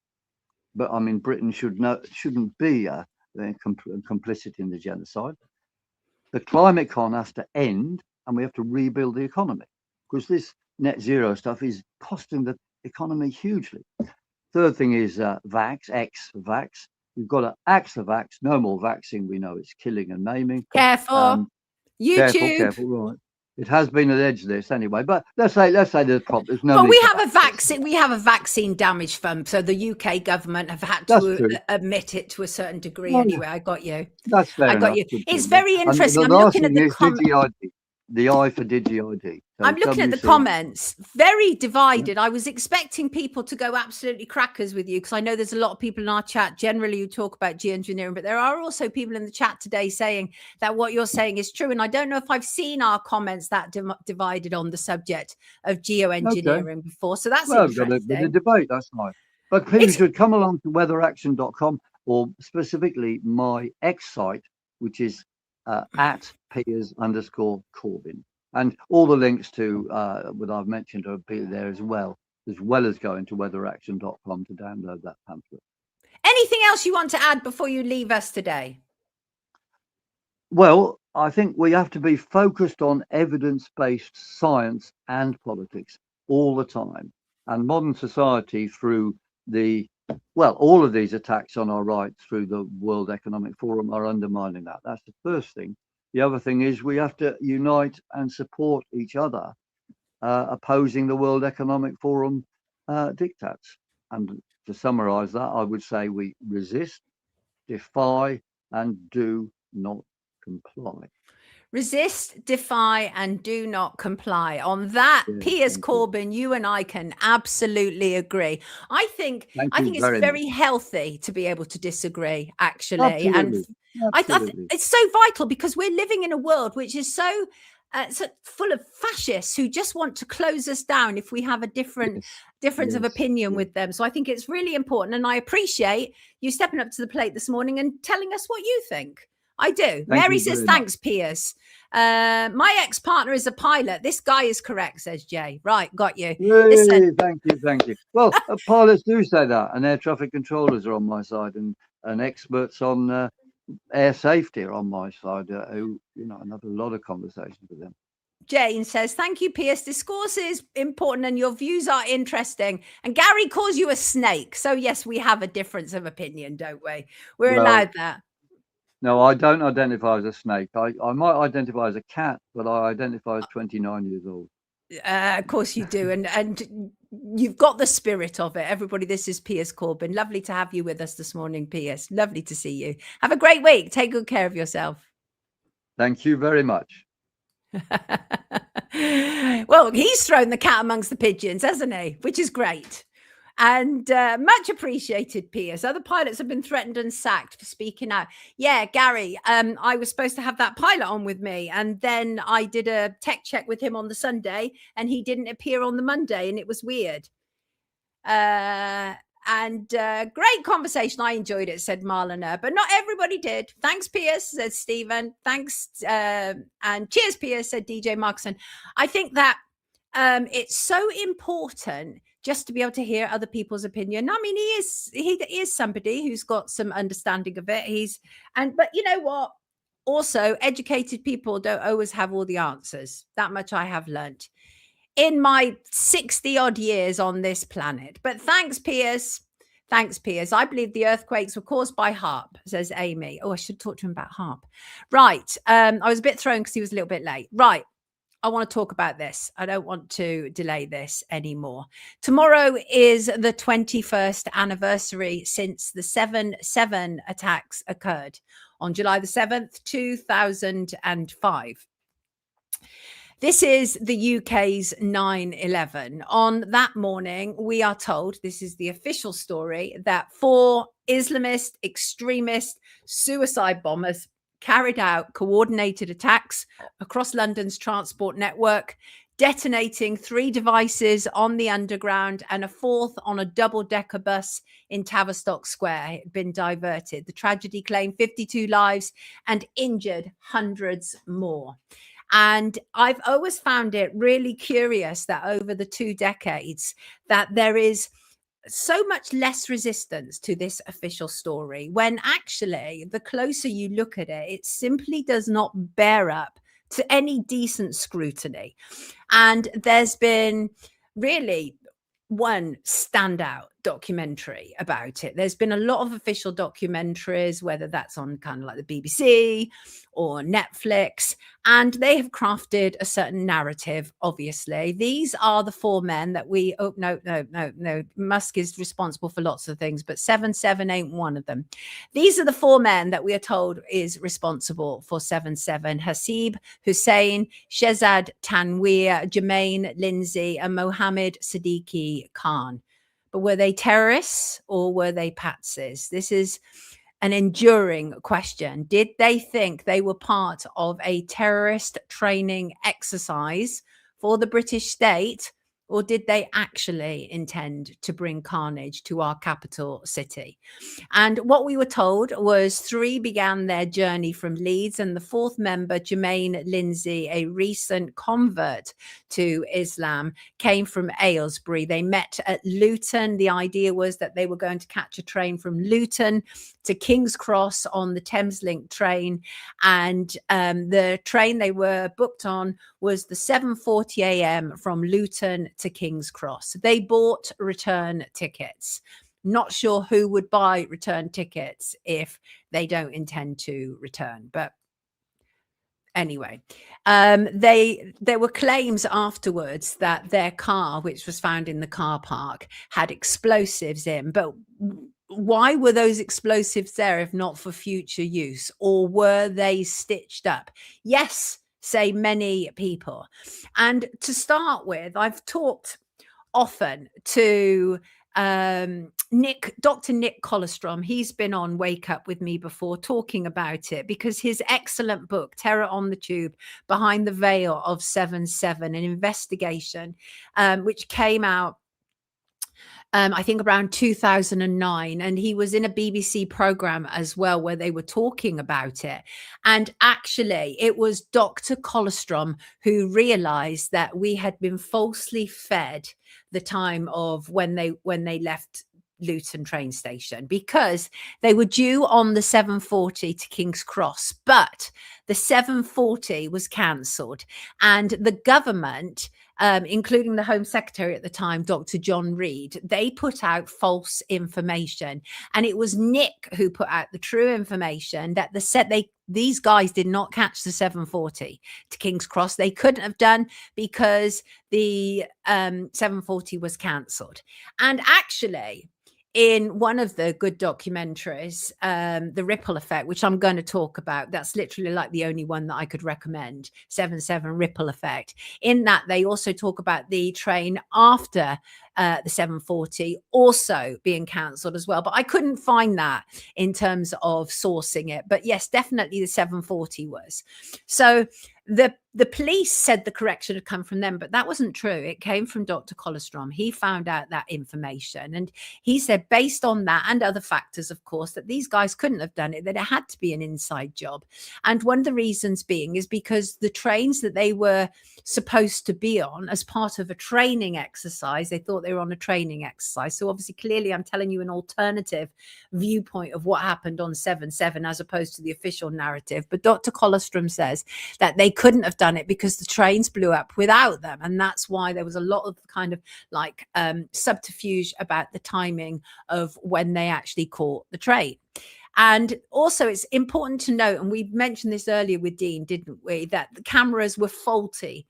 But I mean, Britain shouldn't be complicit in the genocide. The climate con has to end, and we have to rebuild the economy, because this net zero stuff is costing the economy hugely. Third thing is vax. You've got to axe the vax. No more vaccine. We know it's killing and maiming. Careful. YouTube. Careful, right. It has been an edge list anyway, but let's say there's there's no. But we have a vaccine. We have a vaccine damage fund, so the UK government have had to admit it to a certain degree. Well, anyway, I got you. That's fair I got enough. you. Good It's point. very And interesting. the I'm last looking at thing the is comments. DigiID, the I for DigiID. So I'm looking at the WC. comments, very divided. I was expecting people to go absolutely crackers with you because I know there's a lot of people in our chat generally who talk about geoengineering, but there are also people in the chat today saying that what you're saying is true. And I don't know if I've seen our comments that divided on the subject of geoengineering before. So that's interesting. We've got a debate. That's nice. But people should come along to weatheraction.com or specifically my X site, which is at PIERS_CORBYN. And all the links to what I've mentioned will be there as well as going to weatheraction.com to download that pamphlet. Anything else you want to add before you leave us today? Well, I think we have to be focused on evidence-based science and politics all the time. And modern society, through all of these attacks on our rights through the World Economic Forum, are undermining that. That's the first thing. The other thing is we have to unite and support each other, opposing the World Economic Forum diktats. And to summarize that, I would say we resist, defy, and do not comply. Resist, defy, and do not comply. On that, Piers Corbyn, you and I can absolutely agree. I think it's very healthy to be able to disagree, actually. Absolutely. And I think it's so vital because we're living in a world which is so full of fascists who just want to close us down if we have a difference of opinion with them. So I think it's really important. And I appreciate you stepping up to the plate this morning and telling us what you think. I do. Mary says, thanks, Piers. My ex-partner is a pilot. This guy is correct, says Jay. Right, got you. Listen. Thank you. Well, pilots do say that, and air traffic controllers are on my side, and experts on air safety are on my side, who, and have a lot of conversations with them. Jane says, thank you, Piers. Discourse is important and your views are interesting. And Gary calls you a snake. So, yes, we have a difference of opinion, don't we? We're allowed that. No, I don't identify as a snake. I might identify as a cat, but I identify as 29 years old. Of course you do. And you've got the spirit of it. Everybody, this is Piers Corbyn. Lovely to have you with us this morning, Piers. Lovely to see you. Have a great week. Take good care of yourself. Thank you very much. Well, he's thrown the cat amongst the pigeons, hasn't he? Which is great. And much appreciated, Piers. Other pilots have been threatened and sacked for speaking out. Yeah, Gary, I was supposed to have that pilot on with me. And then I did a tech check with him on the Sunday and he didn't appear on the Monday. And it was weird. Great conversation. I enjoyed it, said Marlena. But not everybody did. Thanks, Piers, said Stephen. Thanks. And cheers, Piers, said DJ Markson. I think that it's so important just to be able to hear other people's opinion. I mean, he is somebody who's got some understanding of it. But you know what? Also, educated people don't always have all the answers. That much I have learnt in my 60 odd years on this planet. But thanks, Piers. Thanks, Piers. I believe the earthquakes were caused by HAARP, says Amy. Oh, I should talk to him about HAARP. Right. I was a bit thrown because he was a little bit late. Right. I want to talk about this. I don't want to delay this anymore. Tomorrow is the 21st anniversary since the 7/7 attacks occurred on July the 7th, 2005. This is the UK's 9/11. On that morning, we are told, this is the official story, that 4 Islamist, extremist, suicide bombers carried out coordinated attacks across London's transport network, detonating 3 devices on the underground and a 4th on a double-decker bus in Tavistock Square. It had been diverted. The tragedy claimed 52 lives and injured hundreds more. And I've always found it really curious that over the 2 decades that there is so much less resistance to this official story, when actually the closer you look at it, it simply does not bear up to any decent scrutiny. And there's been really one standout documentary about it. There's been a lot of official documentaries, whether that's on kind of like the BBC or Netflix, and they have crafted a certain narrative. Obviously, these are the four men that we no, Musk is responsible for lots of things, but 7-7 ain't one of them. These are the four men that we are told is responsible for 7-7: Hasib Hussein, Shehzad Tanweer, Jermaine Lindsay, and Mohammed Siddiqui Khan. But were they terrorists or were they patsies? This is an enduring question. Did they think they were part of a terrorist training exercise for the British state, or did they actually intend to bring carnage to our capital city? And what we were told was 3 began their journey from Leeds, and the 4th member, Jermaine Lindsay, a recent convert to Islam, came from Aylesbury. They met at Luton. The idea was that they were going to catch a train from Luton to King's Cross on the Thameslink train, and the train they were booked on was the 7:40 a.m. from Luton to King's Cross. They bought return tickets. Not sure who would buy return tickets if they don't intend to return, but anyway, there were claims afterwards that their car, which was found in the car park, had explosives in. But why were those explosives there if not for future use? Or were they stitched up? Yes, say many people. And to start with, I've talked often to Dr. Nick Colostrom. He's been on Wake Up with me before talking about it, because his excellent book, Terror on the Tube, Behind the Veil of 7-7, an investigation, which came out I think around 2009, and he was in a BBC program as well where they were talking about it. And actually it was Dr. Colostrom who realized that we had been falsely fed the time of when they left Luton train station, because they were due on the 7:40 to King's Cross, but the 7:40 was cancelled, and the government, including the Home Secretary at the time, Dr. John Reid, they put out false information. And it was Nick who put out the true information that these guys did not catch the 7:40 to King's Cross. They couldn't have done, because the 7:40 was cancelled. And actually, in one of the good documentaries, The Ripple Effect, which I'm going to talk about, that's literally like the only one that I could recommend, 7-7 Ripple Effect. In that, they also talk about the train after the 7:40 also being cancelled as well. But I couldn't find that in terms of sourcing it. But yes, definitely the 7:40 was. So the police said the correction had come from them, but that wasn't true. It came from Dr. Colostrom. He found out that information, and he said, based on that and other factors, of course, that these guys couldn't have done it, that it had to be an inside job. And one of the reasons being is because the trains that they were supposed to be on as part of a training exercise, they thought they were on a training exercise. So obviously, clearly, I'm telling you an alternative viewpoint of what happened on 7-7 as opposed to the official narrative. But Dr. Colostrom says that they couldn't have done it because the trains blew up without them, and that's why there was a lot of kind of like subterfuge about the timing of when they actually caught the train. And also it's important to note, and we mentioned this earlier with Dean, didn't we, that the cameras were faulty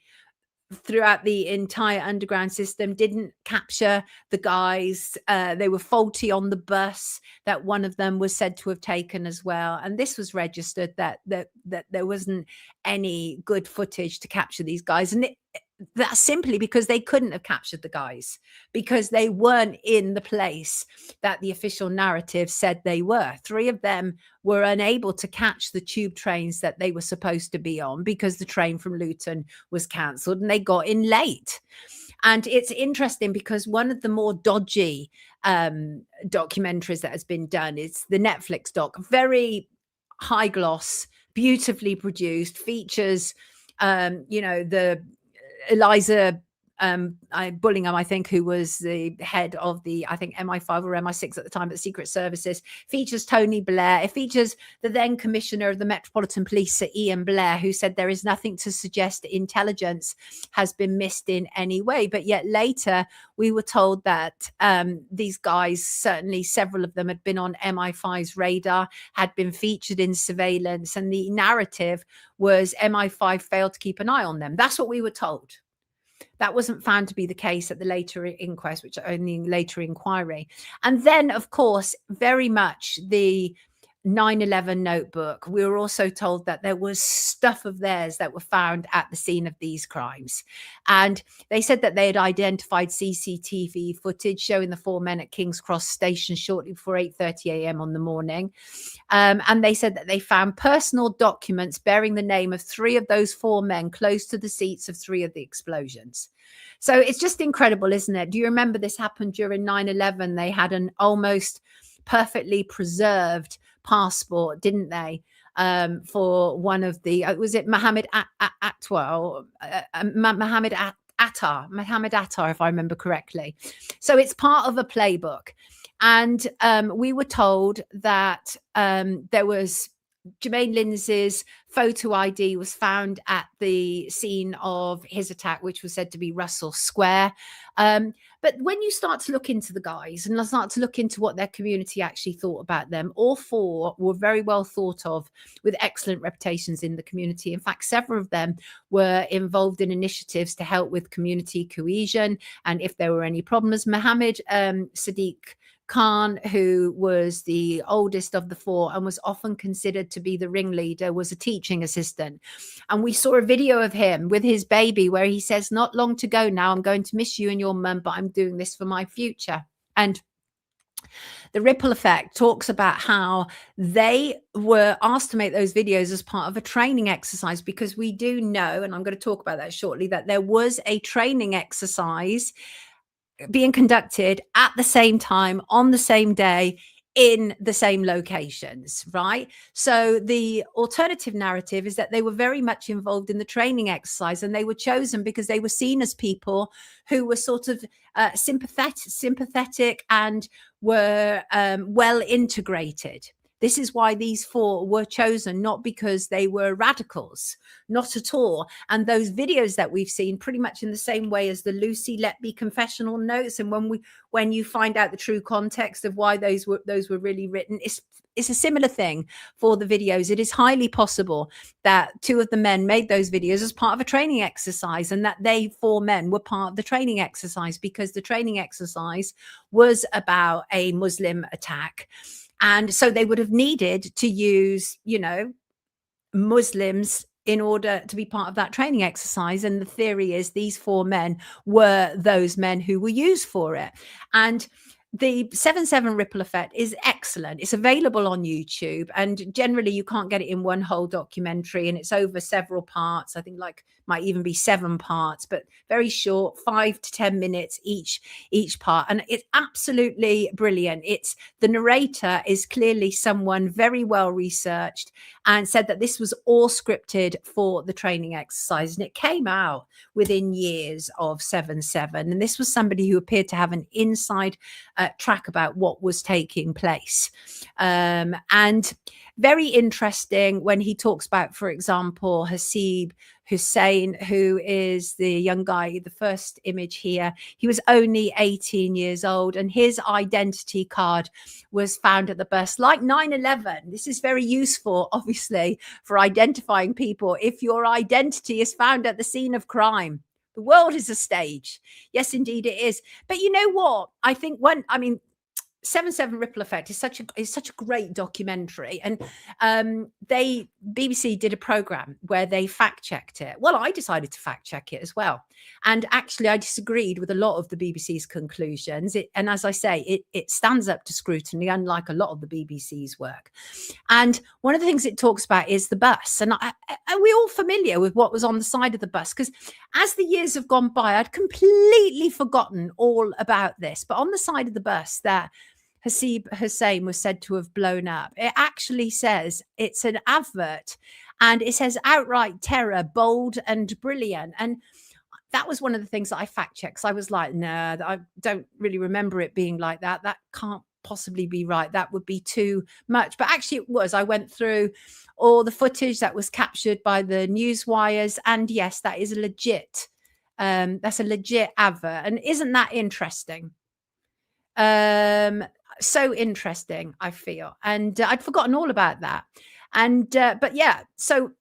throughout the entire underground system, didn't capture the guys. They were faulty on the bus that one of them was said to have taken as well. And this was registered that there wasn't any good footage to capture these guys. And that's simply because they couldn't have captured the guys, because they weren't in the place that the official narrative said they were. 3 of them were unable to catch the tube trains that they were supposed to be on because the train from Luton was cancelled, and they got in late. And it's interesting because one of the more dodgy documentaries that has been done is the Netflix doc, very high gloss, beautifully produced, features the Eliza Bullingham, I think, who was the head of the, I think, MI5 or MI6 at the time, at the Secret Services. Features Tony Blair. It features the then Commissioner of the Metropolitan Police, Sir Ian Blair, who said there is nothing to suggest intelligence has been missed in any way. But yet later we were told that these guys, certainly several of them, had been on MI5's radar, had been featured in surveillance, and the narrative was MI5 failed to keep an eye on them. That's what we were told. That wasn't found to be the case at the later inquest, which only later inquiry. And then, of course, very much the 9/11 notebook. We were also told that there was stuff of theirs that were found at the scene of these crimes. And they said that they had identified CCTV footage showing the 4 men at King's Cross Station shortly before 8:30 a.m. on the morning. And they said that they found personal documents bearing the name of 3 of those 4 men close to the seats of 3 of the explosions. So it's just incredible, isn't it? Do you remember this happened during 9/11? They had an almost perfectly preserved passport, didn't they? For one of the, was it Mohammed Attar, if I remember correctly. So it's part of a playbook. And we were told that there was Jermaine Lindsay's photo ID was found at the scene of his attack, which was said to be Russell Square. But when you start to look into the guys and start to look into what their community actually thought about them, all 4 were very well thought of with excellent reputations in the community. In fact, several of them were involved in initiatives to help with community cohesion. And if there were any problems, Mohammed Sadiq Khan, who was the oldest of the 4 and was often considered to be the ringleader, was a teaching assistant. And we saw a video of him with his baby where he says, "Not long to go now. I'm going to miss you and your mum, but I'm doing this for my future." And the Ripple Effect talks about how they were asked to make those videos as part of a training exercise, because we do know, and I'm going to talk about that shortly, that there was a training exercise being conducted at the same time on the same day in the same locations, right? So the alternative narrative is that they were very much involved in the training exercise, and they were chosen because they were seen as people who were sort of sympathetic and were well integrated. This is why these 4 were chosen, not because they were radicals, not at all. And those videos that we've seen, pretty much in the same way as the Lucy Letby confessional notes, and when you find out the true context of why those were really written, it's a similar thing for the videos. It is highly possible that 2 of the men made those videos as part of a training exercise, and that they 4 men were part of the training exercise, because the training exercise was about a Muslim attack. And so they would have needed to use, Muslims in order to be part of that training exercise. And the theory is these 4 men were those men who were used for it. And the 7/7 Ripple Effect is excellent. It's available on YouTube, and generally you can't get it in one whole documentary, and it's over several parts. I think might even be 7 parts, but very short, 5 to 10 minutes each part. And it's absolutely brilliant. The narrator is clearly someone very well researched, and said that this was all scripted for the training exercise. And it came out within years of 7/7. And this was somebody who appeared to have an inside track about what was taking place. And very interesting when he talks about, for example, Hasib Hussein, who is the young guy, the first image here. He was only 18 years old, and his identity card was found at the bus. Like 9/11, this is very useful, obviously, for identifying people. If your identity is found at the scene of crime, the world is a stage. Yes, indeed it is. But you know what? I think 7/7 Ripple Effect is such a great documentary, and BBC did a program where they fact checked it. Well, I decided to fact check it as well, and actually I disagreed with a lot of the BBC's conclusions. And as I say, it stands up to scrutiny, unlike a lot of the BBC's work. And one of the things it talks about is the bus, and we're all familiar with what was on the side of the bus, because as the years have gone by, I'd completely forgotten all about this. But on the side of the bus that Hasib Hussein was said to have blown up, it actually says, it's an advert, and it says outright terror, bold and brilliant. And that was one of the things that I fact checked. I was like, nah, I don't really remember it being like that. That can't possibly be right. That would be too much. But actually it was. I went through all the footage that was captured by the news wires. And yes, that is a legit, that's a legit advert. And isn't that interesting? So interesting, I feel. And I'd forgotten all about that. And but yeah, so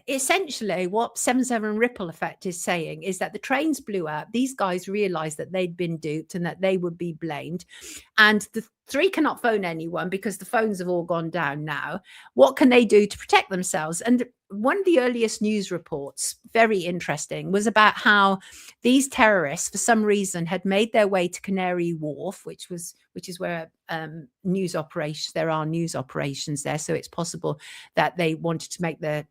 essentially what 7/7 ripple effect is saying is that the trains blew up. These guys realized that they'd been duped and that they would be blamed. And the three cannot phone anyone because the phones have all gone down now. What can they do to protect themselves? And one of the earliest news reports, very interesting, was about how these terrorists, for some reason, had made their way to Canary Wharf, which is where news operations, there are news operations there. So it's possible that they wanted to make their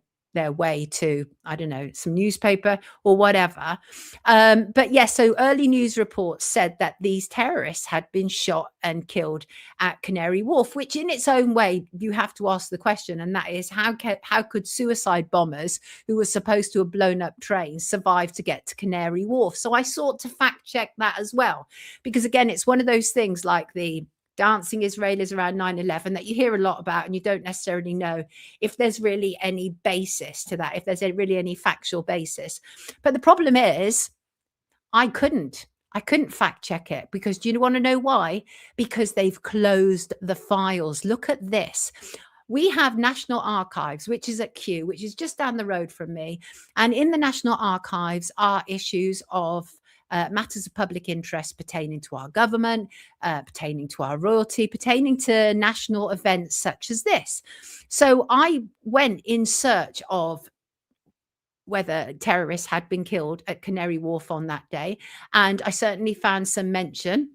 way to, I don't know, some newspaper or whatever. But yes, so early news reports said that these terrorists had been shot and killed at Canary Wharf, which in its own way, you have to ask the question, and that is how could suicide bombers who were supposed to have blown up trains survive to get to Canary Wharf? So I sought to fact check that as well, because again, it's one of those things like the dancing Israelis around 9/11 that you hear a lot about, and you don't necessarily know if there's really any basis to that, if there's really any factual basis. But the problem is I couldn't fact check it, because do you want to know why? Because they've closed the files. Look at this. We have National Archives, which is at Kew, which is just down the road from me. And in the National Archives are issues of matters of public interest pertaining to our government, pertaining to our royalty, pertaining to national events such as this. So I went in search of whether terrorists had been killed at Canary Wharf on that day. And I certainly found some mention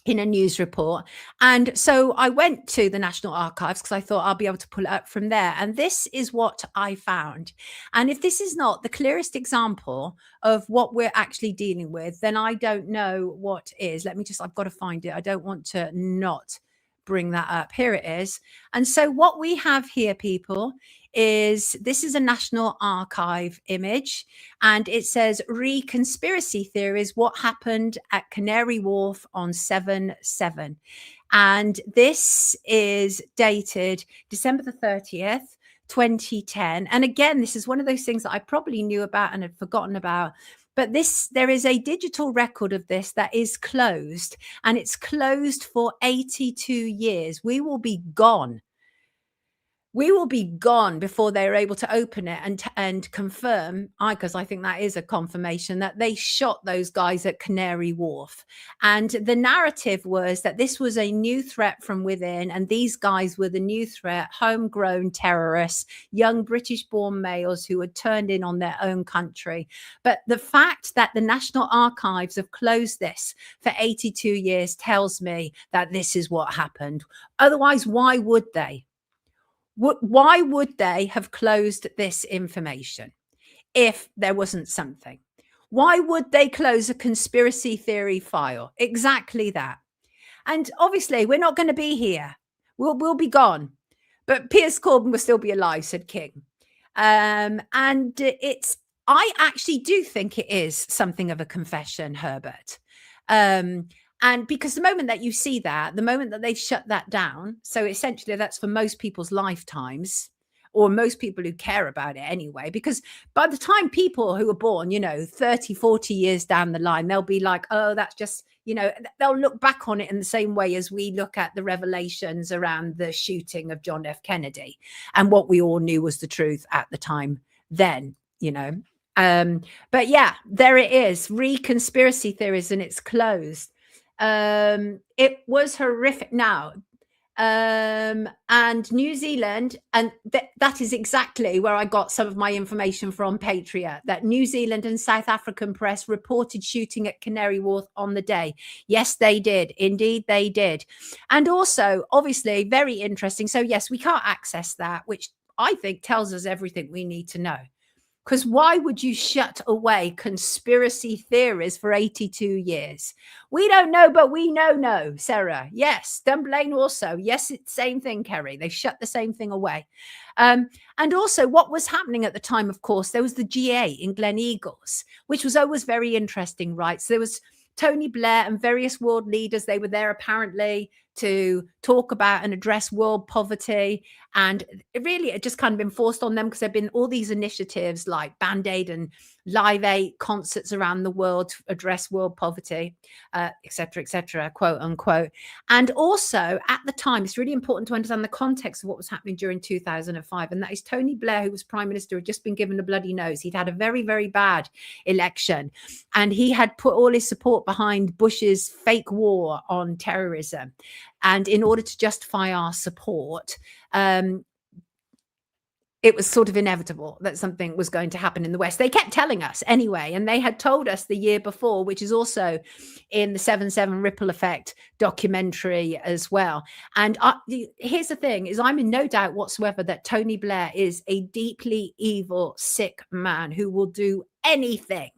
in a news report. And so I went to the National Archives because I thought I'll be able to pull it up from there. And this is what I found. And if this is not the clearest example of what we're actually dealing with, then I don't know what is. Let me just, I've got to find it. I don't want to not bring that up. Here it is. And so what we have here, people, is this is a National Archive image, and it says re-conspiracy theories, what happened at Canary Wharf on 7/7. And this is dated December the 30th, 2010. And again, this is one of those things that I probably knew about and had forgotten about. But there is a digital record of this that is closed, and it's closed for 82 years. We will be gone. We will be gone before they're able to open it and confirm, because I think that is a confirmation that they shot those guys at Canary Wharf. And the narrative was that this was a new threat from within, and these guys were the new threat, homegrown terrorists, young British-born males who had turned in on their own country. But the fact that the National Archives have closed this for 82 years tells me that this is what happened. Otherwise, why would they? Why would they have closed this information if there wasn't something? Why would they close a conspiracy theory file? Exactly that. And obviously, we're not going to be here. We'll be gone. But Piers Corbyn will still be alive, said King. And I actually do think it is something of a confession, Herbert. And because the moment that you see that, the moment that they've shut that down, so essentially that's for most people's lifetimes, or most people who care about it anyway, because by the time people who are born, 30, 40 years down the line, they'll be like, oh, that's just, they'll look back on it in the same way as we look at the revelations around the shooting of John F. Kennedy and what we all knew was the truth at the time then, But yeah, there it is, re-conspiracy theories, and it's closed. It was horrific now. And New Zealand, and that is exactly where I got some of my information from, Patriot, that New Zealand and South African press reported shooting at Canary Wharf on the day. Yes, they did. Indeed, they did. And also, obviously, very interesting. So yes, we can't access that, which I think tells us everything we need to know. Because why would you shut away conspiracy theories for 82 years? We don't know, but we know, Sarah. Yes. Dunblane also. Yes, it's the same thing, Kerry. They shut the same thing away. And also what was happening at the time, of course, there was the GA in Glen Eagles, which was always very interesting, right? So there was Tony Blair and various world leaders. They were there apparently to talk about and address world poverty. And it had just kind of been forced on them because there have been all these initiatives like Band-Aid and Live 8 concerts around the world to address world poverty, et cetera, quote unquote. And also at the time, it's really important to understand the context of what was happening during 2005. And that is Tony Blair, who was prime minister, had just been given a bloody nose. He'd had a very, very bad election. And he had put all his support behind Bush's fake war on terrorism. And in order to justify our support, it was sort of inevitable that something was going to happen in the West. They kept telling us anyway, and they had told us the year before, which is also in the 7/7 Ripple Effect documentary as well. And here's the thing, is I'm in no doubt whatsoever that Tony Blair is a deeply evil, sick man who will do anything,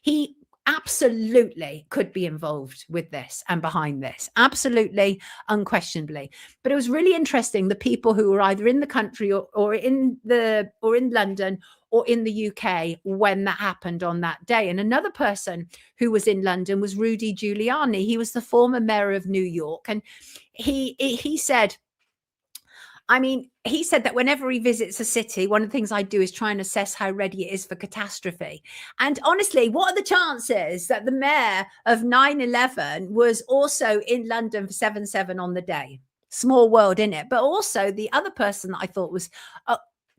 He absolutely could be involved with this and behind this, absolutely, unquestionably. But it was really interesting, the people who were either in the country or in London or in the UK when that happened on that day. And another person who was in London was Rudy Giuliani. He was the former mayor of New York, and he said, he said that whenever he visits a city, one of the things I do is try and assess how ready it is for catastrophe. And honestly, what are the chances that the mayor of 9/11 was also in London for 7/7 on the day? Small world, innit? But also the other person that I thought was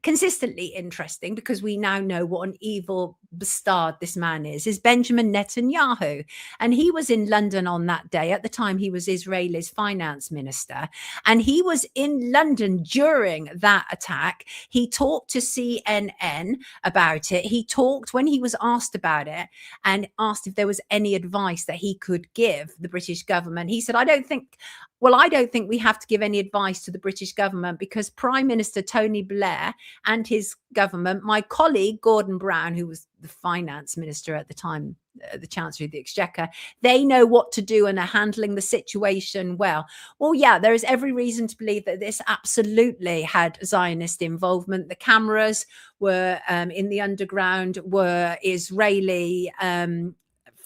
consistently interesting, because we now know what an evil bastard this man is Benjamin Netanyahu. And he was in London on that day. At the time, he was Israel's finance minister. And he was in London during that attack. He talked to CNN about it. He talked when he was asked about it and asked if there was any advice that he could give the British government. He said, I don't think we have to give any advice to the British government, because Prime Minister Tony Blair and his government, my colleague Gordon Brown, who was the finance minister at the time, the Chancellor of the Exchequer, they know what to do and are handling the situation well. Well, yeah, there is every reason to believe that this absolutely had Zionist involvement. The cameras were in the underground, were Israeli,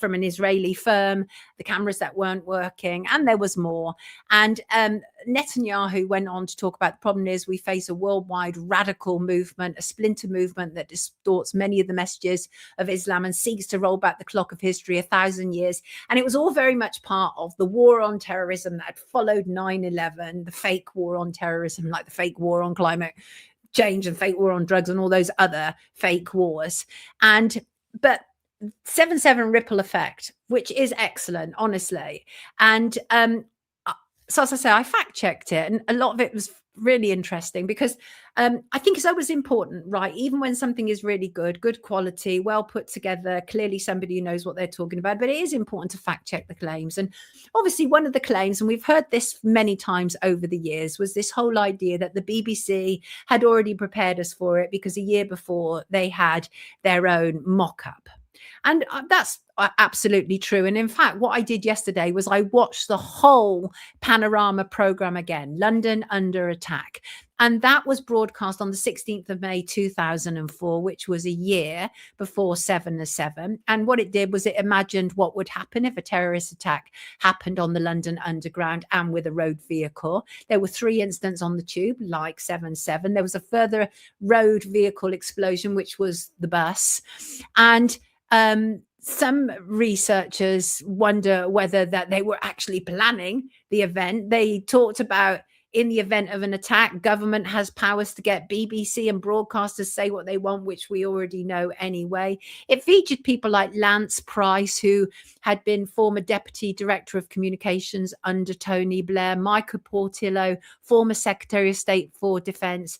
from an Israeli firm, the cameras that weren't working, and there was more. And Netanyahu went on to talk about the problem is we face a worldwide radical movement, a splinter movement that distorts many of the messages of Islam and seeks to roll back the clock of history 1,000 years. And it was all very much part of the war on terrorism that had followed 9/11, the fake war on terrorism, like the fake war on climate change and fake war on drugs and all those other fake wars. But 7/7 Ripple Effect, which is excellent, honestly. And so as I say, I fact checked it, and a lot of it was really interesting, because I think it's always important, right? Even when something is really good quality, well put together, clearly somebody who knows what they're talking about, but it is important to fact check the claims. And obviously one of the claims, and we've heard this many times over the years, was this whole idea that the BBC had already prepared us for it because a year before they had their own mock-up. And that's absolutely true. And in fact, what I did yesterday was I watched the whole Panorama program again, London Under Attack. And that was broadcast on the 16th of May, 2004, which was a year before 7/7. And what it did was it imagined what would happen if a terrorist attack happened on the London Underground and with a road vehicle. There were 3 incidents on the tube, like 7/7. There was a further road vehicle explosion, which was the bus. And some researchers wonder whether that they were actually planning the event. They talked about, in the event of an attack, government has powers to get BBC and broadcasters say what they want, which we already know anyway. It featured people like Lance Price, who had been former Deputy Director of Communications under Tony Blair, Michael Portillo, former Secretary of State for Defence.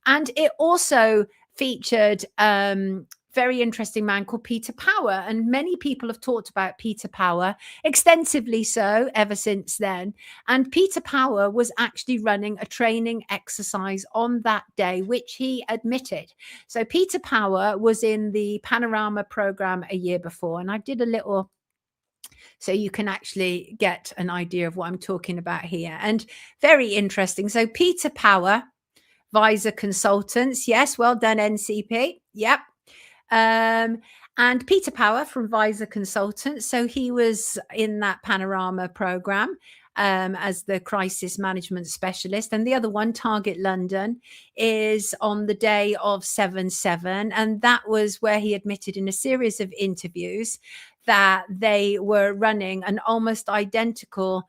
And it also featured very interesting man called Peter Power. And many people have talked about Peter Power, extensively so, ever since then. And Peter Power was actually running a training exercise on that day, which he admitted. So Peter Power was in the Panorama program a year before. And I did a little, so you can actually get an idea of what I'm talking about here. And very interesting. So Peter Power, Visor Consultants. Yes, well done, NCP. Yep. And Peter Power from Visor Consultants. So he was in that Panorama program as the crisis management specialist. And the other one, Target London, is on the day of 7/7. And that was where he admitted in a series of interviews that they were running an almost identical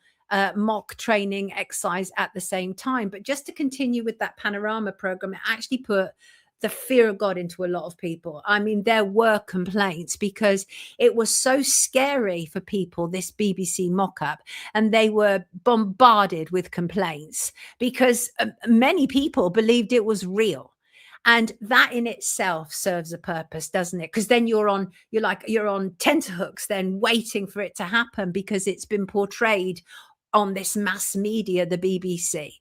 mock training exercise at the same time. But just to continue with that Panorama program, it actually put the fear of God into a lot of people. I mean, there were complaints because it was so scary for people, this BBC mock-up, and they were bombarded with complaints because many people believed it was real. And that in itself serves a purpose, doesn't it? Because then you're on tenterhooks then waiting for it to happen because it's been portrayed on this mass media, the BBC,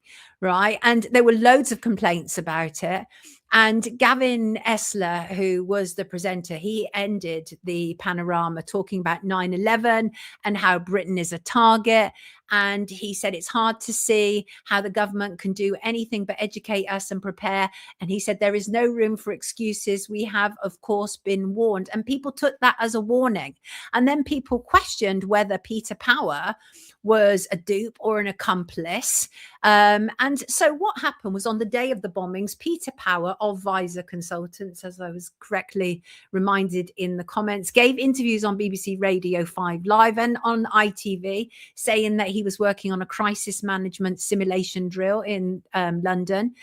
right? And there were loads of complaints about it. And Gavin Esler, who was the presenter, he ended the Panorama talking about 9/11 and how Britain is a target. And he said it's hard to see how the government can do anything but educate us and prepare. And he said there is no room for excuses. We have, of course, been warned. And people took that as a warning. And then people questioned whether Peter Power was a dupe or an accomplice. And so what happened was on the day of the bombings, Peter Power of Visor Consultants, as I was correctly reminded in the comments, gave interviews on BBC Radio 5 Live and on ITV, saying that he was working on a crisis management simulation drill in London.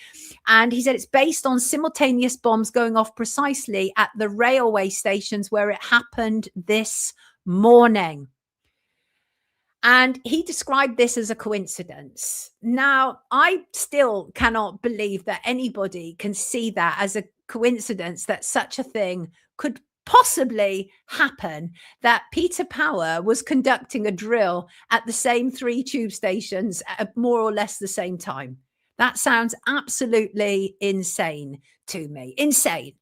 And he said it's based on simultaneous bombs going off precisely at the railway stations where it happened this morning. And he described this as a coincidence. Now, I still cannot believe that anybody can see that as a coincidence, that such a thing could possibly happen, that Peter Power was conducting a drill at the same 3 tube stations at more or less the same time. That sounds absolutely insane to me. Insane.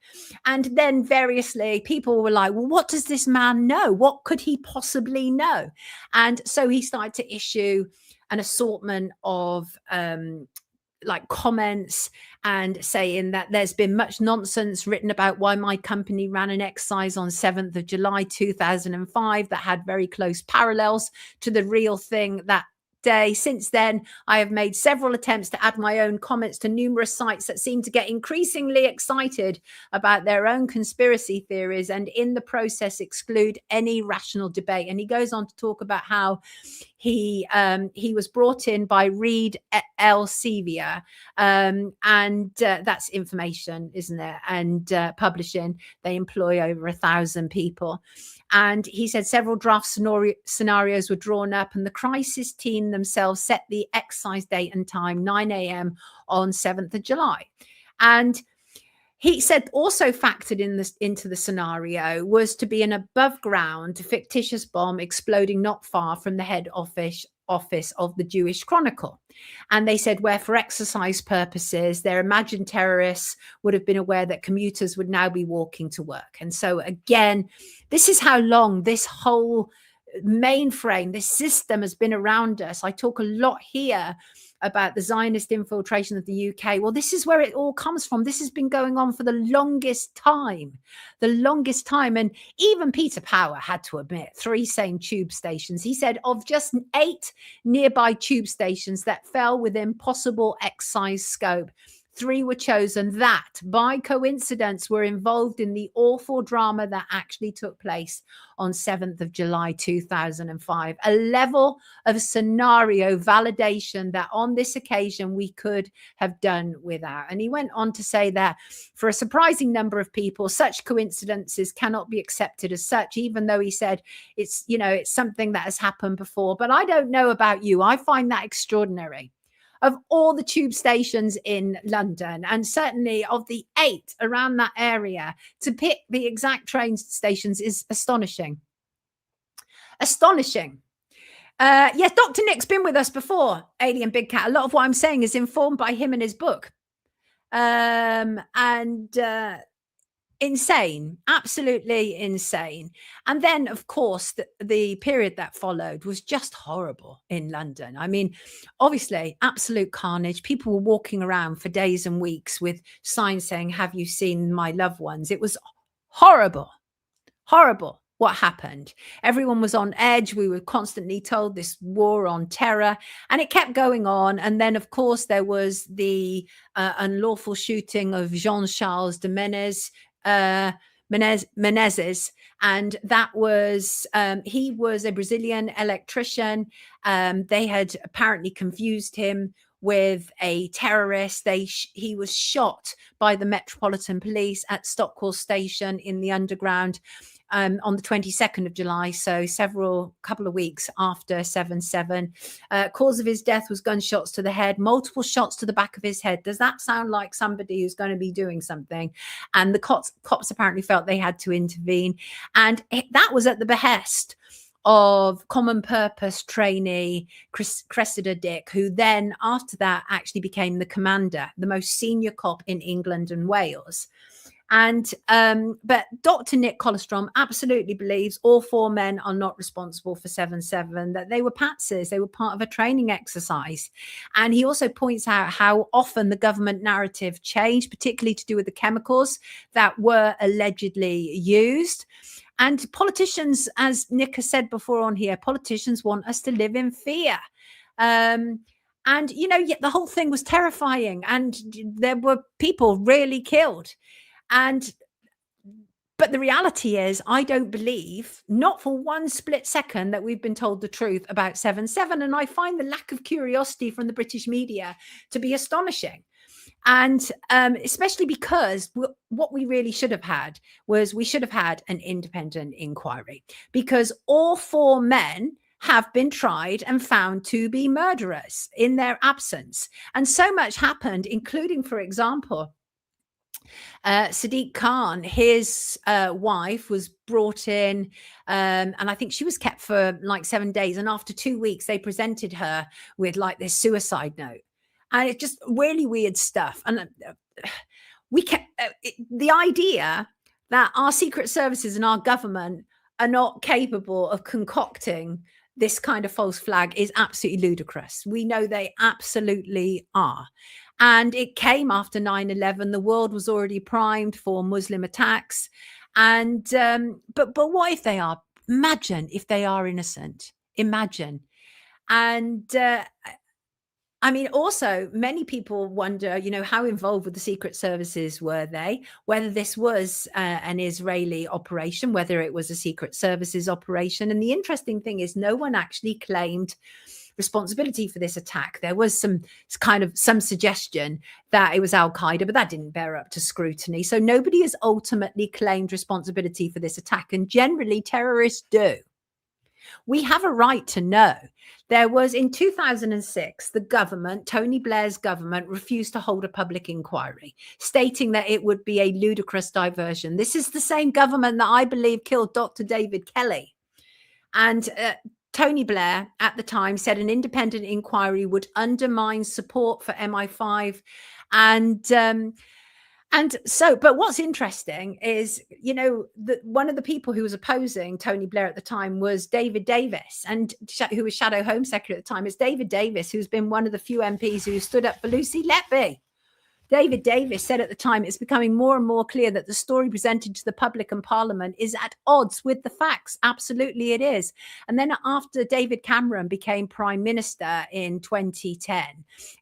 And then variously people were like, well, what does this man know? What could he possibly know? And so he started to issue an assortment of like comments and saying that there's been much nonsense written about why my company ran an exercise on 7th of July 2005 that had very close parallels to the real thing that day. Since then, I have made several attempts to add my own comments to numerous sites that seem to get increasingly excited about their own conspiracy theories and in the process exclude any rational debate. And he goes on to talk about how he was brought in by Reed Elsevier, and that's information, isn't it? And publishing. They employ over 1,000 people. And he said several draft scenarios were drawn up, and the crisis team themselves set the exercise date and time, 9 a.m. on 7th of July. And he said also factored into the scenario was to be an above ground fictitious bomb exploding not far from the head office of the Jewish Chronicle. And they said where for exercise purposes, their imagined terrorists would have been aware that commuters would now be walking to work. And so again, this is how long this whole mainframe, this system has been around us. I talk a lot here about the Zionist infiltration of the UK. Well, this is where it all comes from. This has been going on for the longest time. And even Peter Power had to admit 3 same tube stations. He said of just 8 nearby tube stations that fell within possible exercise scope, 3 were chosen that, by coincidence, were involved in the awful drama that actually took place on 7th of July 2005. A level of scenario validation that on this occasion we could have done without. And he went on to say that for a surprising number of people, such coincidences cannot be accepted as such, even though he said it's something that has happened before. But I don't know about you. I find that extraordinary. of all the tube stations in London, and certainly of the 8 around that area, to pick the exact train stations is astonishing. Astonishing. Yes, Dr. Nick's been with us before, Alien Big Cat. A lot of what I'm saying is informed by him and his book. Insane, absolutely insane. And then, of course, the period that followed was just horrible in London. I mean, obviously, absolute carnage. People were walking around for days and weeks with signs saying, "Have you seen my loved ones?" It was horrible, horrible what happened. Everyone was on edge. We were constantly told this war on terror, and it kept going on. And then, of course, there was the unlawful shooting of Jean-Charles de Menezes, and that was he was a Brazilian electrician. They had apparently confused him with a terrorist. He was shot by the Metropolitan Police at Stockwell Station in the Underground on the 22nd of July, so couple of weeks after 7/7. Cause of his death was gunshots to the head, multiple shots to the back of his head. Does that sound like somebody who's going to be doing something? And the cops apparently felt they had to intervene, and that was at the behest of common purpose trainee Cressida Dick, who then after that actually became the commander, the most senior cop in England and Wales. And but Dr. Nick Colostrom absolutely believes all 4 men are not responsible for 7/7, that they were patsies, they were part of a training exercise. And he also points out how often the government narrative changed, particularly to do with the chemicals that were allegedly used. And politicians, as Nick has said before on here, politicians want us to live in fear. And, you know, yet the whole thing was terrifying, and there were people really killed. But the reality is, I don't believe, not for one split second, that we've been told the truth about 7/7. And I find the lack of curiosity from the British media to be astonishing. And especially because what we really should have had was we should have had an independent inquiry, because all 4 men have been tried and found to be murderers in their absence. And so much happened, including, for example, Sadiq Khan, his wife was brought in, and I think she was kept for like 7 days. And after 2 weeks, they presented her with like this suicide note. And it's just really weird stuff. And the idea that our secret services and our government are not capable of concocting this kind of false flag is absolutely ludicrous. We know they absolutely are. And it came after 9/11. The world was already primed for Muslim attacks. And but what if they are? Imagine if they are innocent. Imagine. And I mean, also, many people wonder, you know, how involved with the secret services were they? Whether this was an Israeli operation, whether it was a secret services operation. And the interesting thing is, no one actually claimed responsibility for this attack. There was some suggestion that it was Al-Qaeda, but that didn't bear up to scrutiny. So nobody has ultimately claimed responsibility for this attack. And generally, terrorists do. We have a right to know. There was, in 2006, the government, Tony Blair's government, refused to hold a public inquiry, stating that it would be a ludicrous diversion. This is the same government that I believe killed Dr. David Kelly. And Tony Blair at the time said an independent inquiry would undermine support for MI5. And so, but what's interesting is, you know, one of the people who was opposing Tony Blair at the time was David Davis, and who was Shadow Home Secretary at the time. It's David Davis, who's been one of the few MPs who stood up for Lucy Letby. David Davis said at the time, it's becoming more and more clear that the story presented to the public and Parliament is at odds with the facts. Absolutely it is. And then after David Cameron became Prime Minister in 2010,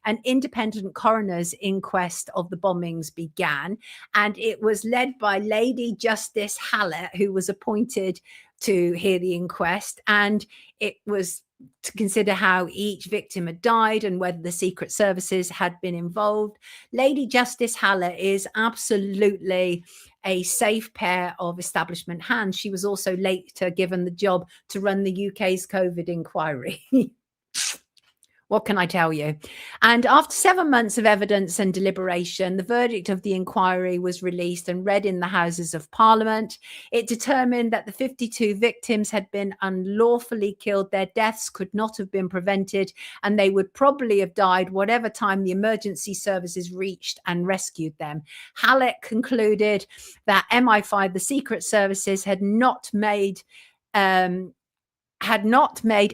an independent coroner's inquest of the bombings began. And it was led by Lady Justice Hallett, who was appointed to hear the inquest. And it was to consider how each victim had died and whether the secret services had been involved. Lady Justice Hallett is absolutely a safe pair of establishment hands. She was also later given the job to run the UK's COVID inquiry. What can I tell you? And after 7 months of evidence and deliberation, the verdict of the inquiry was released and read in the Houses of Parliament. It determined that the 52 victims had been unlawfully killed. Their deaths could not have been prevented, and they would probably have died whatever time the emergency services reached and rescued them. Halleck concluded that MI5, the secret services, had not made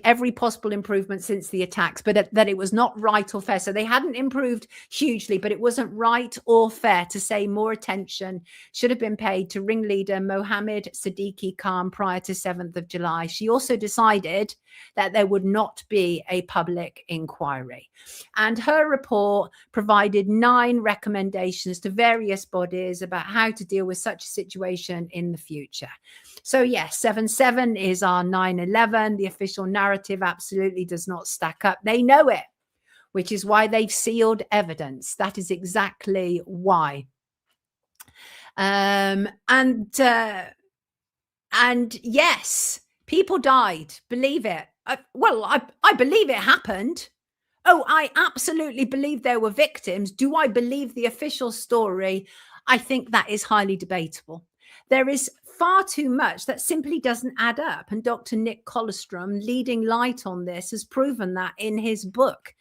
every possible improvement since the attacks, but that it was not right or fair. So they hadn't improved hugely, but it wasn't right or fair to say more attention should have been paid to ringleader Mohammed Siddiqui Khan prior to 7th of July. She also decided that there would not be a public inquiry. And her report provided 9 recommendations to various bodies about how to deal with such a situation in the future. So yes, 7/7 is our 9/11. The official narrative absolutely does not stack up. They know it, which is why they've sealed evidence. That is exactly why. And yes, people died. Believe it. I believe it happened. Oh, I absolutely believe there were victims. Do I believe the official story? I think that is highly debatable. There is far too much that simply doesn't add up. And Dr. Nick Colostrum, leading light on this, has proven that in his book.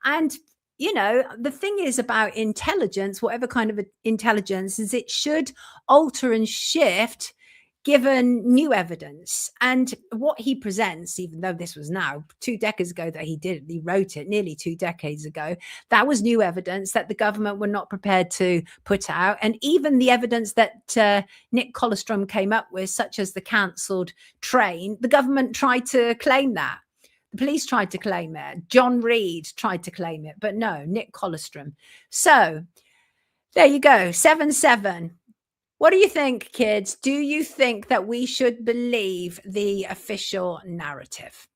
And, you know, the thing is about intelligence, whatever kind of intelligence, is it should alter and shift given new evidence. And what he presents, even though this was now 2 decades ago that he wrote it, nearly 2 decades ago, that was new evidence that the government were not prepared to put out. And even the evidence that Nick Colostrum came up with, such as the cancelled train, the government tried to claim that. The police tried to claim it. John Reed tried to claim it, but no, Nick Colostrum. So there you go, 7/7. What do you think, kids? Do you think that we should believe the official narrative?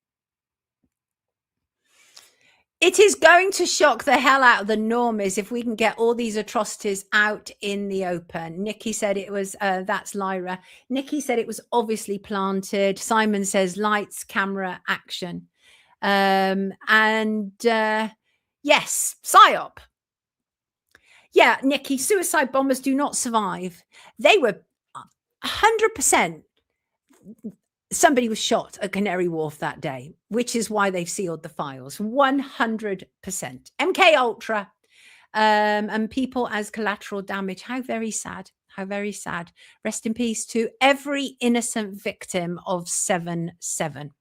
It is going to shock the hell out of the normies if we can get all these atrocities out in the open. Nikki said it was, that's Lara. Nikki said it was obviously planted. Simon says lights, camera, action. Yes, Psy-Op. Yeah, Nikki, suicide bombers do not survive. They were 100%. Somebody was shot at Canary Wharf that day, which is why they've sealed the files. 100%. MK Ultra and people as collateral damage. How very sad. How very sad. Rest in peace to every innocent victim of 7/7.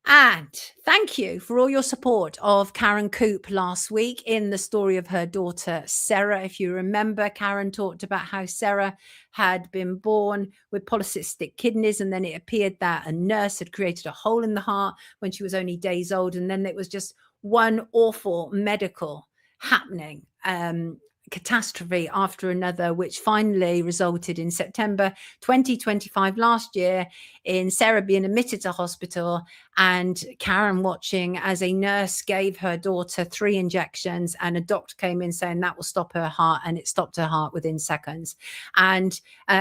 And thank you for all your support of Karen Coop last week in the story of her daughter, Sarah. If you remember, Karen talked about how Sarah had been born with polycystic kidneys, and then it appeared that a nurse had created a hole in the heart when she was only days old. And then it was just one awful medical happening, catastrophe after another, which finally resulted in September 2025 last year in Sarah being admitted to hospital and Karen watching as a nurse gave her daughter 3 injections, and a doctor came in saying that will stop her heart, and it stopped her heart within seconds. And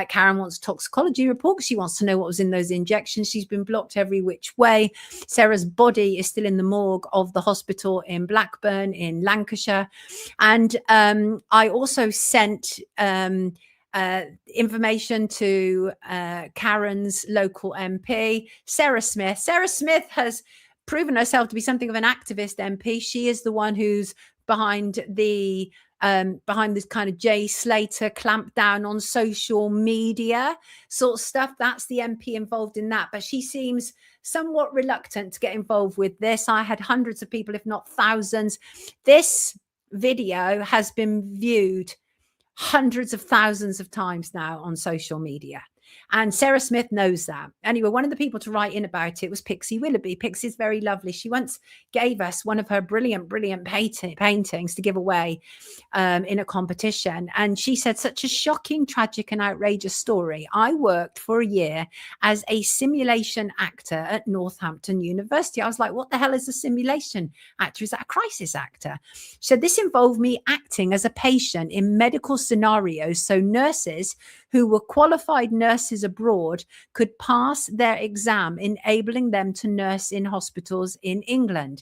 Karen wants a toxicology report because she wants to know what was in those injections. She's been blocked every which way. Sarah's body is still in the morgue of the hospital in Blackburn in Lancashire. And I also sent information to Karen's local MP, Sarah Smith. Sarah Smith has proven herself to be something of an activist MP. She is the one who's behind this kind of Jay Slater clamp down on social media sort of stuff. That's the MP involved in that. But she seems somewhat reluctant to get involved with this. I had hundreds of people, if not thousands. This video has been viewed hundreds of thousands of times now on social media. And Sarah Smith knows that. Anyway, one of the people to write in about it was Pixie Willoughby. Pixie's very lovely. She once gave us one of her brilliant paintings to give away in a competition. And she said, such a shocking, tragic and outrageous story. I worked for a year as a simulation actor at Northampton University. I was like, what the hell is a simulation actor? Is that a crisis actor? She said, this involved me acting as a patient in medical scenarios. So nurses who were qualified nurses abroad could pass their exam, enabling them to nurse in hospitals in England.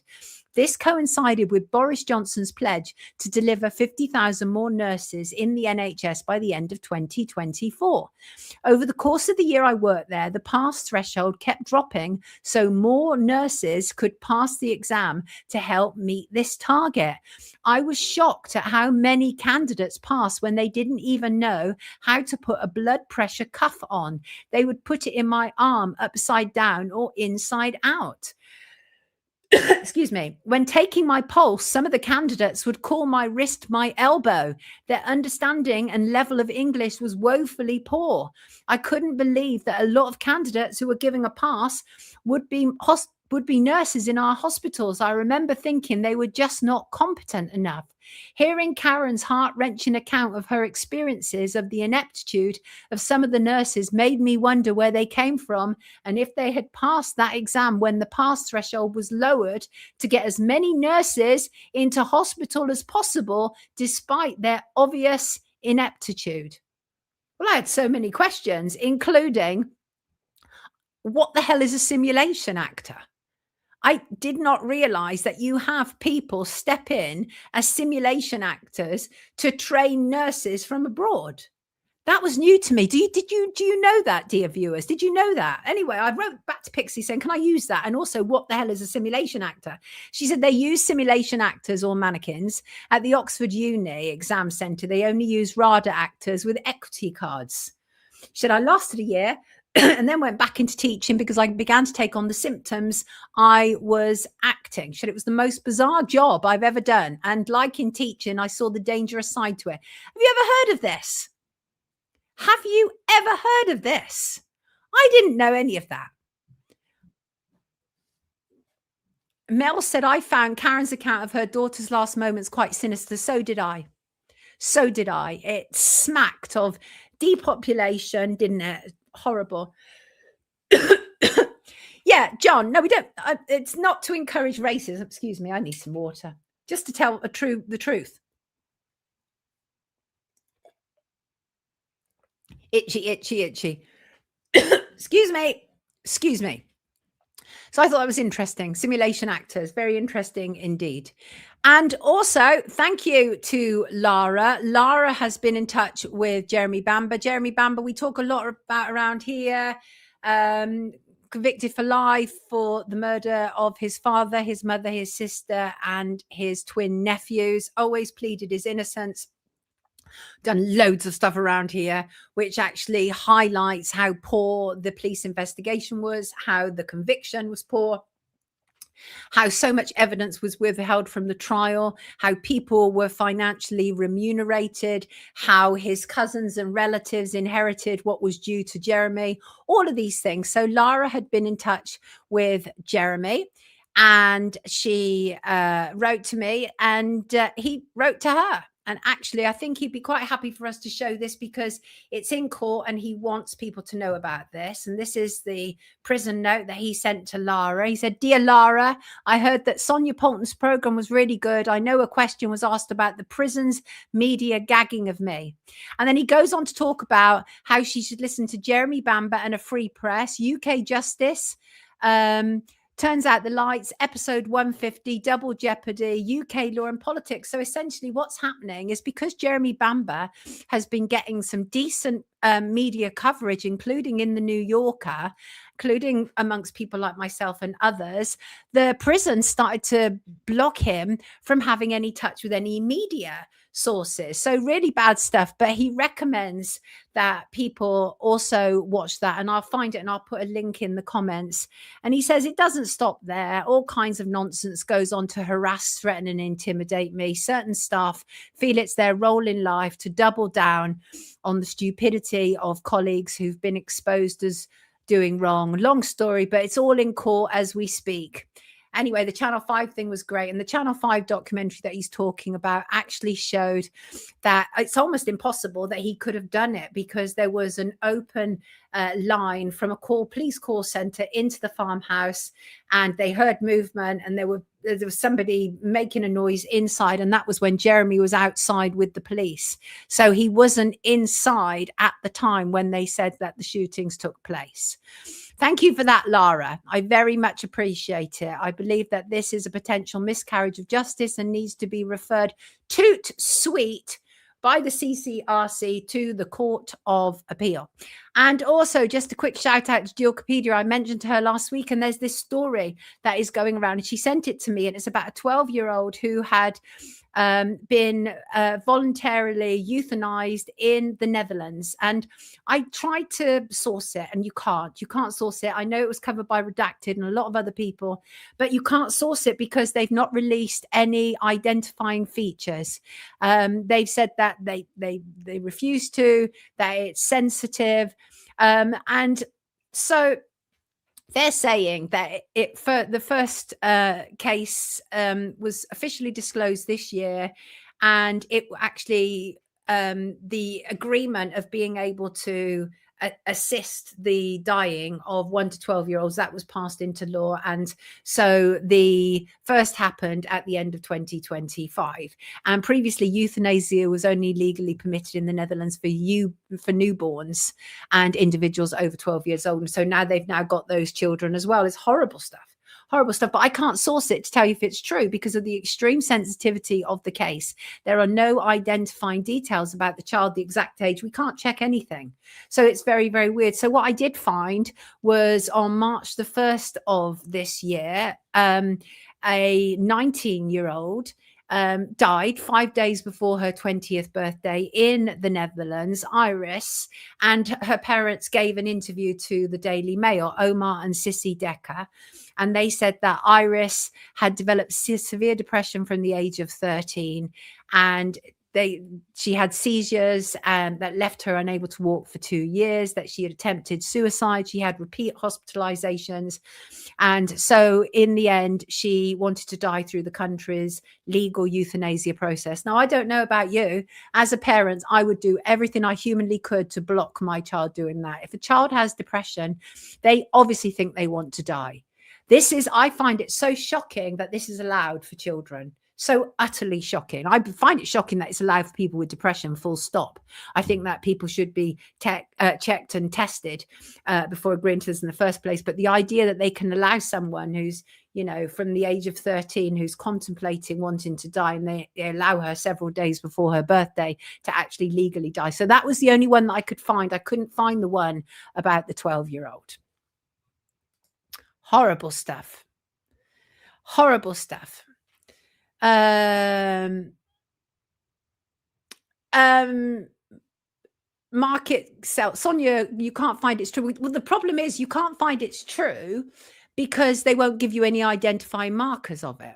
This coincided with Boris Johnson's pledge to deliver 50,000 more nurses in the NHS by the end of 2024. Over the course of the year I worked there, the pass threshold kept dropping so more nurses could pass the exam to help meet this target. I was shocked at how many candidates passed when they didn't even know how to put a blood pressure cuff on. They would put it in my arm upside down or inside out. Excuse me. When taking my pulse, some of the candidates would call my wrist my elbow. Their understanding and level of English was woefully poor. I couldn't believe that a lot of candidates who were giving a pass would be nurses in our hospitals. I remember thinking they were just not competent enough. Hearing Karen's heart-wrenching account of her experiences of the ineptitude of some of the nurses made me wonder where they came from and if they had passed that exam when the pass threshold was lowered to get as many nurses into hospital as possible despite their obvious ineptitude. Well, I had so many questions, including, what the hell is a simulation actor? I did not realize that you have people step in as simulation actors to train nurses from abroad. That was new to me. Do you know that, dear viewers? Did you know that? Anyway, I wrote back to Pixie saying, can I use that? And also, what the hell is a simulation actor? She said they use simulation actors or mannequins at the Oxford Uni exam centre. They only use RADA actors with equity cards. She said, I lasted a year and then went back into teaching because I began to take on the symptoms I was acting. She said it was the most bizarre job I've ever done. And like in teaching, I saw the dangerous side to it. Have you ever heard of this? Have you ever heard of this? I didn't know any of that. Mel said, I found Karen's account of her daughter's last moments quite sinister. So did I. So did I. It smacked of depopulation, didn't it? Horrible. Yeah, John, no, we don't. It's not to encourage racism. Excuse me, I need some water. Just to tell the truth. Itchy, itchy, itchy. Excuse me. So I thought that was interesting. Simulation actors, very interesting indeed. And also, thank you to Lara. Lara has been in touch with Jeremy Bamber. Jeremy Bamber, we talk a lot about around here. Convicted for life for the murder of his father, his mother, his sister, and his twin nephews. Always pleaded his innocence. Done loads of stuff around here, which actually highlights how poor the police investigation was, how the conviction was poor, how so much evidence was withheld from the trial, how people were financially remunerated, how his cousins and relatives inherited what was due to Jeremy, all of these things. So Lara had been in touch with Jeremy and she wrote to me and he wrote to her. And actually, I think he'd be quite happy for us to show this because it's in court and he wants people to know about this. And this is the prison note that he sent to Lara. He said, Dear Lara, I heard that Sonia Poulton's program was really good. I know a question was asked about the prison's media gagging of me. And then he goes on to talk about how she should listen to Jeremy Bamber and a free press, UK Justice, Turns Out the Lights, episode 150, Double Jeopardy, UK Law and Politics. So essentially what's happening is because Jeremy Bamber has been getting some decent media coverage, including in the New Yorker, including amongst people like myself and others, the prison started to block him from having any touch with any media sources. So really bad stuff, but he recommends that people also watch that, and I'll find it and I'll put a link in the comments. And he says it doesn't stop there. All kinds of nonsense goes on to harass, threaten and intimidate me. Certain staff feel it's their role in life to double down on the stupidity of colleagues who've been exposed as doing wrong. Long story, but it's all in court as we speak. Anyway, the Channel 5 thing was great. And the Channel 5 documentary that he's talking about actually showed that it's almost impossible that he could have done it because there was an open line from a police call center into the farmhouse, and they heard movement, and there was somebody making a noise inside, and that was when Jeremy was outside with the police. So he wasn't inside at the time when they said that the shootings took place. Thank you for that, Lara. I very much appreciate it. I believe that this is a potential miscarriage of justice and needs to be referred toot sweet by the CCRC to the Court of Appeal. And also, just a quick shout out to Geocopedia. I mentioned her last week, and there's this story that is going around, and she sent it to me, and it's about a 12-year-old who had been voluntarily euthanized in the Netherlands. And I tried to source it, and you can't source it. I know it was covered by Redacted and a lot of other people, but you can't source it because they've not released any identifying features. They've said that they refuse to, that it's sensitive, and so they're saying that it for the first case was officially disclosed this year, and it actually the agreement of being able to assist the dying of 1 to 12-year-olds, that was passed into law. And so the first happened at the end of 2025. And previously, euthanasia was only legally permitted in the Netherlands for newborns and individuals over 12 years old. And so now they've now got those children as well. It's horrible stuff. But I can't source it to tell you if it's true because of the extreme sensitivity of the case. There are no identifying details about the child, the exact age. We can't check anything. So it's very, very weird. So what I did find was on March the 1st of this year, a 19-year-old died 5 days before her 20th birthday in the Netherlands, Iris, and her parents gave an interview to the Daily Mail, Omar and Sissy Dekker, and they said that Iris had developed severe depression from the age of 13, and she had seizures that left her unable to walk for 2 years, that she had attempted suicide, she had repeat hospitalizations. And so in the end, she wanted to die through the country's legal euthanasia process. Now, I don't know about you. As a parent, I would do everything I humanly could to block my child doing that. If a child has depression, they obviously think they want to die. I find it so shocking that this is allowed for children. So utterly shocking. I find it shocking that it's allowed for people with depression, full stop. I think that people should be checked and tested before agreeing to this in the first place. But the idea that they can allow someone who's, from the age of 13, who's contemplating wanting to die, and they allow her several days before her birthday to actually legally die. So that was the only one that I could find. I couldn't find the one about the 12-year-old. Horrible stuff. Horrible stuff. Market sell. Sonia, you can't find it's true. Well, the problem is you can't find it's true because they won't give you any identifying markers of it.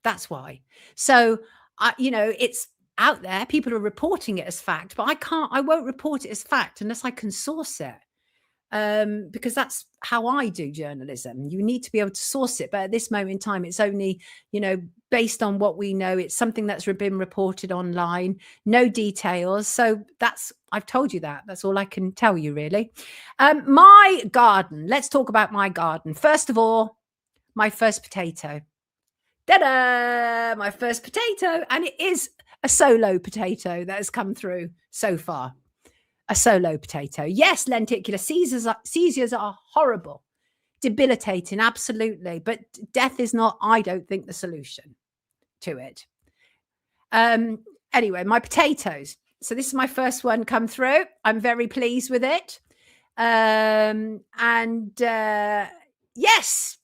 That's why. So, it's out there. People are reporting it as fact, but I won't report it as fact unless I can source it. Because that's how I do journalism. You need to be able to source it. But at this moment in time, it's only, based on what we know. It's something that's been reported online, no details. So I've told you that. That's all I can tell you, really. My garden. Let's talk about my garden. First of all, my first potato. Ta-da! My first potato. And it is a solo potato that has come through so far. A solo potato. Yes, lenticular seizures are horrible, debilitating, absolutely. But death is not, I don't think, the solution to it. Anyway, my potatoes. So this is my first one come through. I'm very pleased with it. Yes,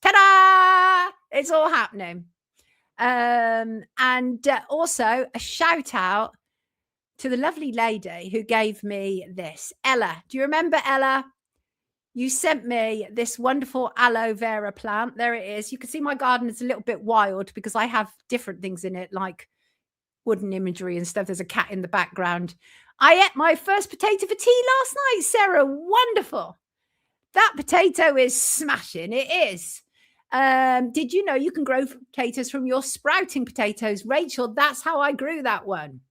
ta-da! It's all happening. Also a shout out to the lovely lady who gave me this, Ella. Do you remember Ella? You sent me this wonderful aloe vera plant. There it is. You can see my garden is a little bit wild because I have different things in it, like wooden imagery and stuff. There's a cat in the background. I ate my first potato for tea last night, Sarah. Wonderful. That potato is smashing. It is. Did you know you can grow potatoes from your sprouting potatoes? Rachel, that's how I grew that one.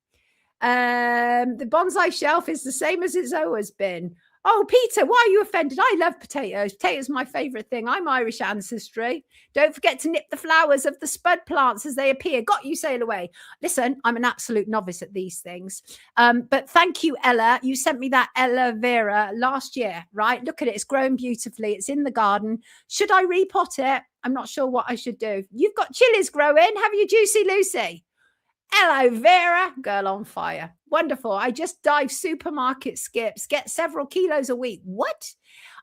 The bonsai shelf is the same as it's always been. Oh, Peter, why are you offended? I love potatoes. Potatoes are my favourite thing. I'm Irish ancestry. Don't forget to nip the flowers of the spud plants as they appear. Got you, sail away. Listen, I'm an absolute novice at these things. But thank you, Ella. You sent me that Aloe Vera last year, right? Look at it. It's grown beautifully. It's in the garden. Should I repot it? I'm not sure what I should do. You've got chilies growing. Have you, Juicy Lucy? Aloe Vera, girl on fire. Wonderful. I just dive supermarket skips, get several kilos a week. What?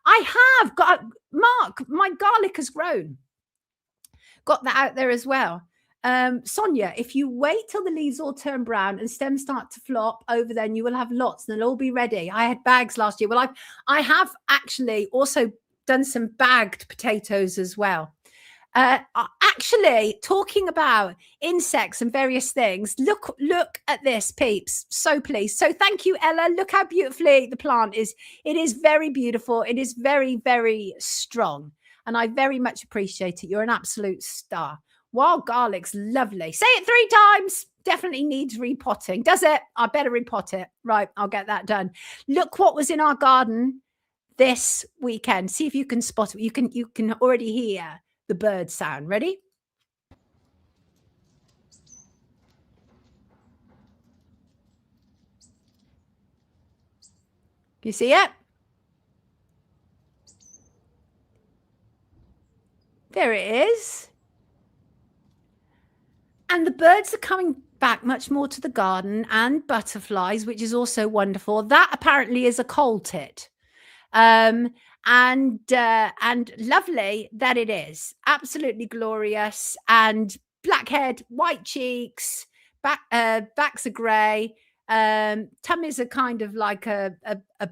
I have got, Mark, my garlic has grown. Got that out there as well. Sonia, if you wait till the leaves all turn brown and stems start to flop over, then you will have lots and they'll all be ready. I had bags last year. Well, I have actually also done some bagged potatoes as well. Actually, talking about insects and various things, look at this, peeps. So pleased. So thank you, Ella. Look how beautifully the plant is. It is very beautiful. It is very, very strong. And I very much appreciate it. You're an absolute star. Wild garlic's lovely. Say it 3 times. Definitely needs repotting. Does it? I better repot it. Right, I'll get that done. Look what was in our garden this weekend. See if you can spot it. You can already hear the bird sound. Ready? You see it? There it is. And the birds are coming back much more to the garden, and butterflies, which is also wonderful. That apparently is a coal tit. And lovely that it is. Absolutely glorious. And black head, white cheeks, backs are grey. Tummies are kind of like a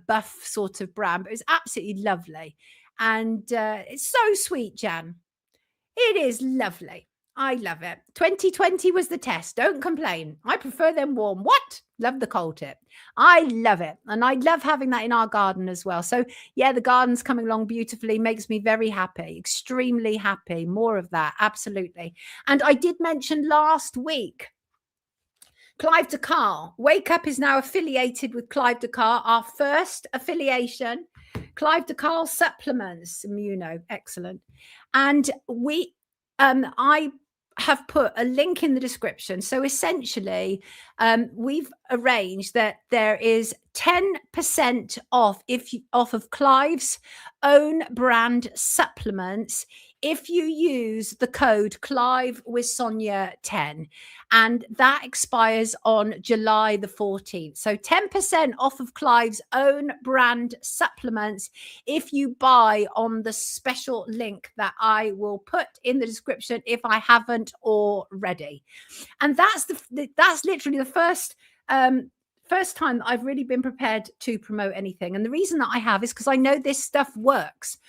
buff sort of brown, but it's absolutely lovely. And it's so sweet, Jan. It is lovely. I love it. 2020 was the test. Don't complain. I prefer them warm. What? Love the cold tip. I love it. And I love having that in our garden as well. So yeah, the garden's coming along beautifully. Makes me very happy. Extremely happy. More of that. Absolutely. And I did mention last week, Clive de Carl. Wake Up is now affiliated with Clive de Carl. Our first affiliation. Clive de Carl supplements. Immuno. Excellent. And I have put a link in the description. So essentially, we've arranged that there is 10% off off of Clive's own brand supplements if you use the code Clive with Sonia 10, and that expires on July the 14th. So 10% off of Clive's own brand supplements if you buy on the special link that I will put in the description if I haven't already. And that's literally the first time that I've really been prepared to promote anything. And the reason that I have is because I know this stuff works.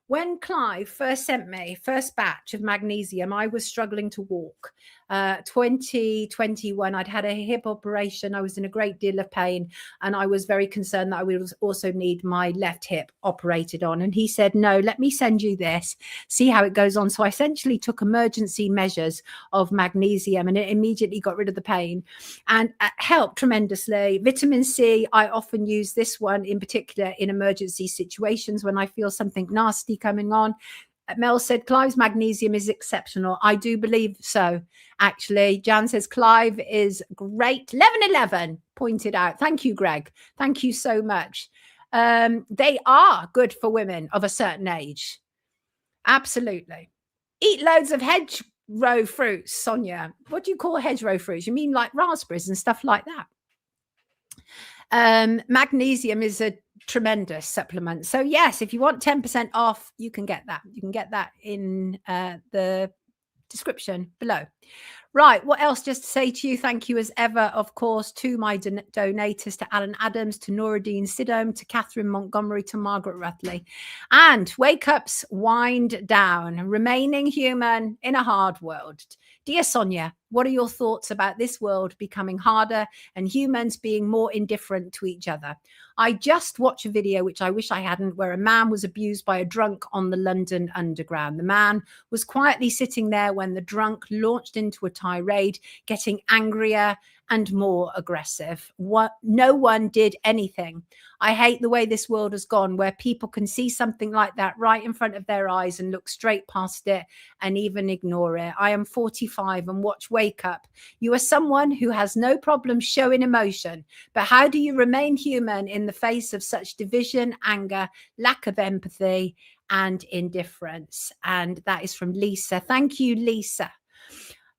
When Clive first sent me first batch of magnesium, I was struggling to walk. 2021, I'd had a hip operation. I was in a great deal of pain, and I was very concerned that I would also need my left hip operated on. And he said, no, let me send you this, see how it goes on. So I essentially took emergency measures of magnesium, and it immediately got rid of the pain and helped tremendously. Vitamin C, I often use this one in particular in emergency situations when I feel something nasty coming on. Mel said Clive's magnesium is exceptional. I do believe so, actually. Jan says Clive is great. 1111 pointed out. Thank you, Greg. Thank you so much. They are good for women of a certain age. Absolutely. Eat loads of hedgerow fruits, Sonia. What do you call hedgerow fruits? You mean like raspberries and stuff like that? Magnesium is a tremendous supplement. So yes, if you want 10% off, you can get that. You can get that in the description below. Right, what else just to say to you? Thank you as ever, of course, to my donators, to Alan Adams, to Noradine Sidom, to Catherine Montgomery, to Margaret Rutley. And Wake Up's wind down, remaining human in a hard world. Dear Sonia, What are your thoughts about this world becoming harder and humans being more indifferent to each other? I just watched a video, which I wish I hadn't, where a man was abused by a drunk on the London Underground. The man was quietly sitting there when the drunk launched into a tirade, getting angrier and more aggressive. No one did anything. I hate the way this world has gone, where people can see something like that right in front of their eyes and look straight past it and even ignore it. I am 45 and watch Wake Up. You are someone who has no problem showing emotion, but how do you remain human in the face of such division, anger, lack of empathy, and indifference? And that is from Lisa. Thank you, Lisa.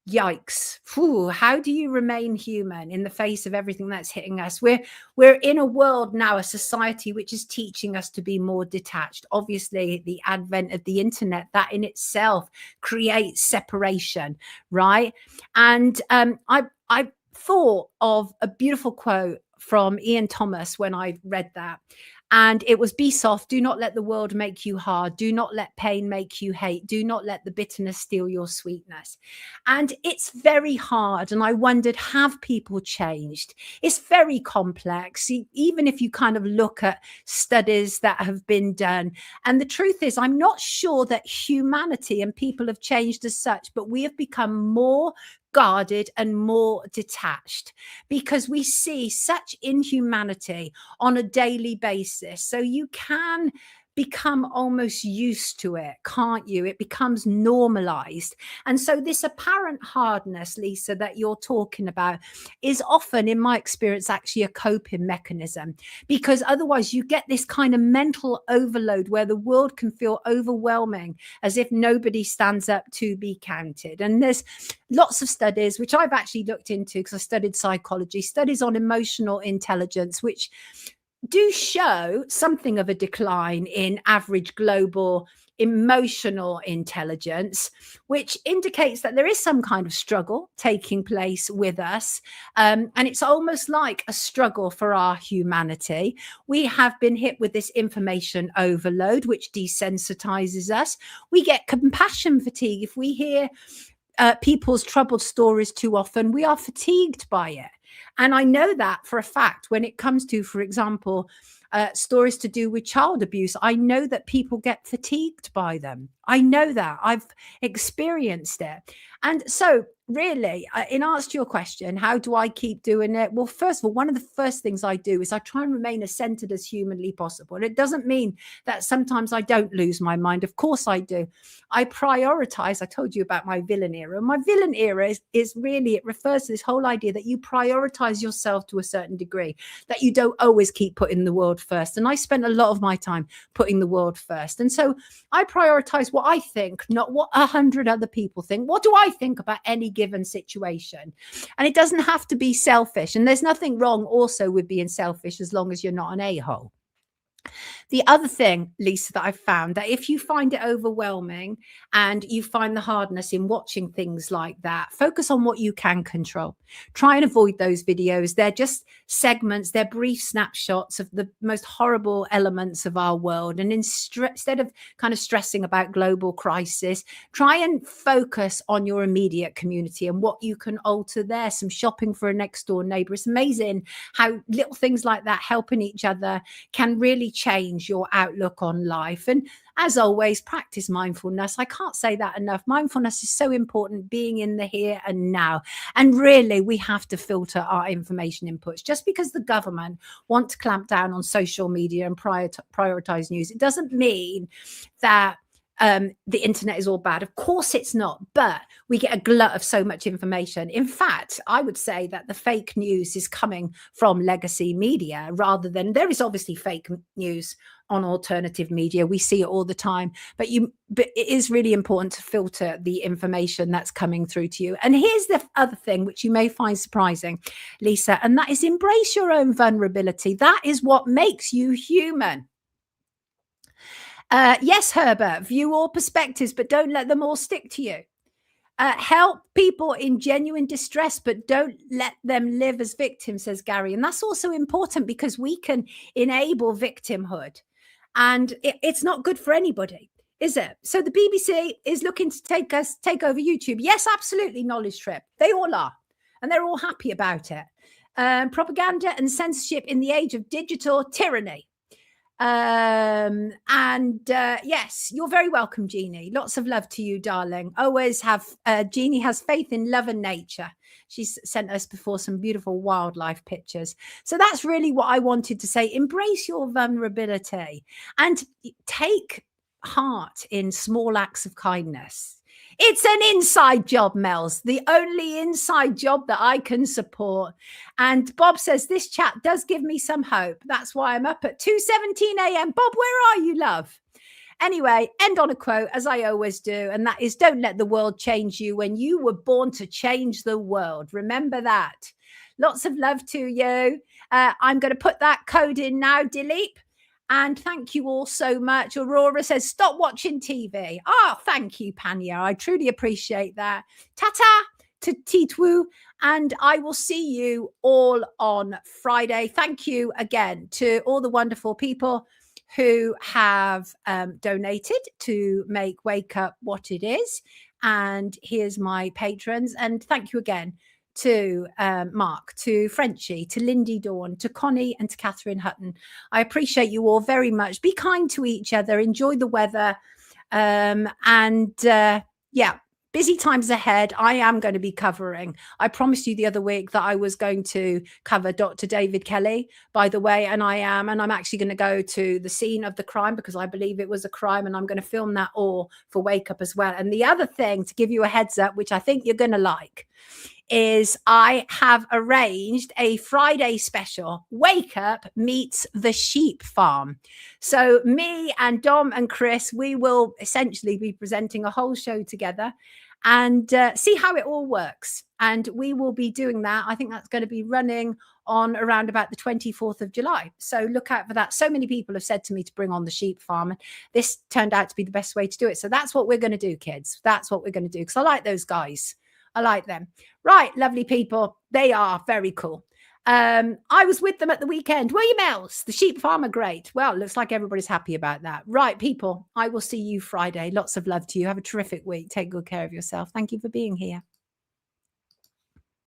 Yikes. Whew, how do you remain human in the face of everything that's hitting us? We're in a world now, a society which is teaching us to be more detached. Obviously, the advent of the internet, that in itself creates separation, right? And I thought of a beautiful quote from Ian Thomas when I read that. And it was, be soft. Do not let the world make you hard. Do not let pain make you hate. Do not let the bitterness steal your sweetness. And it's very hard. And I wondered, have people changed? It's very complex, even if you kind of look at studies that have been done. And the truth is, I'm not sure that humanity and people have changed as such, but we have become more guarded and more detached because we see such inhumanity on a daily basis. So you can become almost used to it, can't you? It becomes normalized. And so this apparent hardness, Lisa, that you're talking about is often, in my experience, actually a coping mechanism, because otherwise you get this kind of mental overload where the world can feel overwhelming, as if nobody stands up to be counted. And there's lots of studies, which I've actually looked into because I studied psychology, studies on emotional intelligence, which do show something of a decline in average global emotional intelligence, which indicates that there is some kind of struggle taking place with us. And it's almost like a struggle for our humanity. We have been hit with this information overload, which desensitizes us. We get compassion fatigue. If we hear people's troubled stories too often, we are fatigued by it. And I know that for a fact when it comes to, for example, stories to do with child abuse. I know that people get fatigued by them. I know that. I've experienced it. And so really, in answer to your question, how do I keep doing it? Well, first of all, one of the first things I do is I try and remain as centered as humanly possible. And it doesn't mean that sometimes I don't lose my mind. Of course I do. I prioritize. I told you about my villain era. My villain era is really, it refers to this whole idea that you prioritize yourself to a certain degree, that you don't always keep putting the world first. And I spent a lot of my time putting the world first. And so I prioritize what I think, not what 100 other people think. What do I think about any given situation? And it doesn't have to be selfish. And there's nothing wrong also with being selfish as long as you're not an a-hole. The other thing, Lisa, that I've found, that if you find it overwhelming and you find the hardness in watching things like that, focus on what you can control. Try and avoid those videos. They're just segments, they're brief snapshots of the most horrible elements of our world. And instead of kind of stressing about global crisis, try and focus on your immediate community and what you can alter there. Some shopping for a next door neighbor. It's amazing how little things like that, helping each other, can really change your outlook on life. And as always, practice mindfulness. I can't say that enough. Mindfulness is so important, being in the here and now. And really, we have to filter our information inputs. Just because the government want to clamp down on social media and prioritize news, it doesn't mean that the internet is all bad. Of course it's not, but we get a glut of so much information. In fact, I would say that the fake news is coming from legacy media rather than, there is obviously fake news on alternative media. We see it all the time, but it is really important to filter the information that's coming through to you. And here's the other thing, which you may find surprising, Lisa, and that is embrace your own vulnerability. That is what makes you human. Yes, Herbert, view all perspectives, but don't let them all stick to you. Help people in genuine distress, but don't let them live as victims, says Gary. And that's also important because we can enable victimhood. And it's not good for anybody. Is it? So the BBC is looking to take over YouTube. Yes, absolutely. Knowledge Trip. They all are. And they're all happy about it. Propaganda and censorship in the age of digital tyranny. Yes, you're very welcome, Jeannie. Lots of love to you, darling. Always have, Jeannie has faith in love and nature. She's sent us before some beautiful wildlife pictures. So that's really what I wanted to say. Embrace your vulnerability and take heart in small acts of kindness. It's an inside job, Mel's, the only inside job that I can support. And Bob says, this chat does give me some hope. That's why I'm up at 2:17 a.m. Bob, where are you, love? Anyway, end on a quote, as I always do, and that is, don't let the world change you when you were born to change the world. Remember that. Lots of love to you. I'm going to put that code in now, Dilip. And thank you all so much. Aurora says, stop watching TV. Oh, thank you, Panya. I truly appreciate that. Ta-ta to Titwu. And I will see you all on Friday. Thank you again to all the wonderful people who have donated to make Wake Up what it is. And here's my patrons. And thank you again to Mark, to Frenchie, to Lindy Dawn, to Connie, and to Catherine Hutton. I appreciate you all very much. Be kind to each other. Enjoy the weather. Yeah, busy times ahead. I am going to be covering. I promised you the other week that I was going to cover Dr. David Kelly, by the way, and I am. And I'm actually going to go to the scene of the crime because I believe it was a crime, and I'm going to film that all for Wake Up as well. And the other thing, to give you a heads up, which I think you're going to like, is I have arranged a Friday special, Wake Up meets the sheep farm. So me and Dom and Chris, we will essentially be presenting a whole show together and see how it all works. And we will be doing that. I think that's going to be running on around about the 24th of July. So look out for that. So many people have said to me to bring on the sheep farm, and this turned out to be the best way to do it. So that's what we're going to do, kids. That's what we're going to do, because I like those guys. I like them. Right, lovely people. They are very cool. I was with them at the weekend. William Ells, the sheep farmer, great. Well, looks like everybody's happy about that. Right, people, I will see you Friday. Lots of love to you. Have a terrific week. Take good care of yourself. Thank you for being here.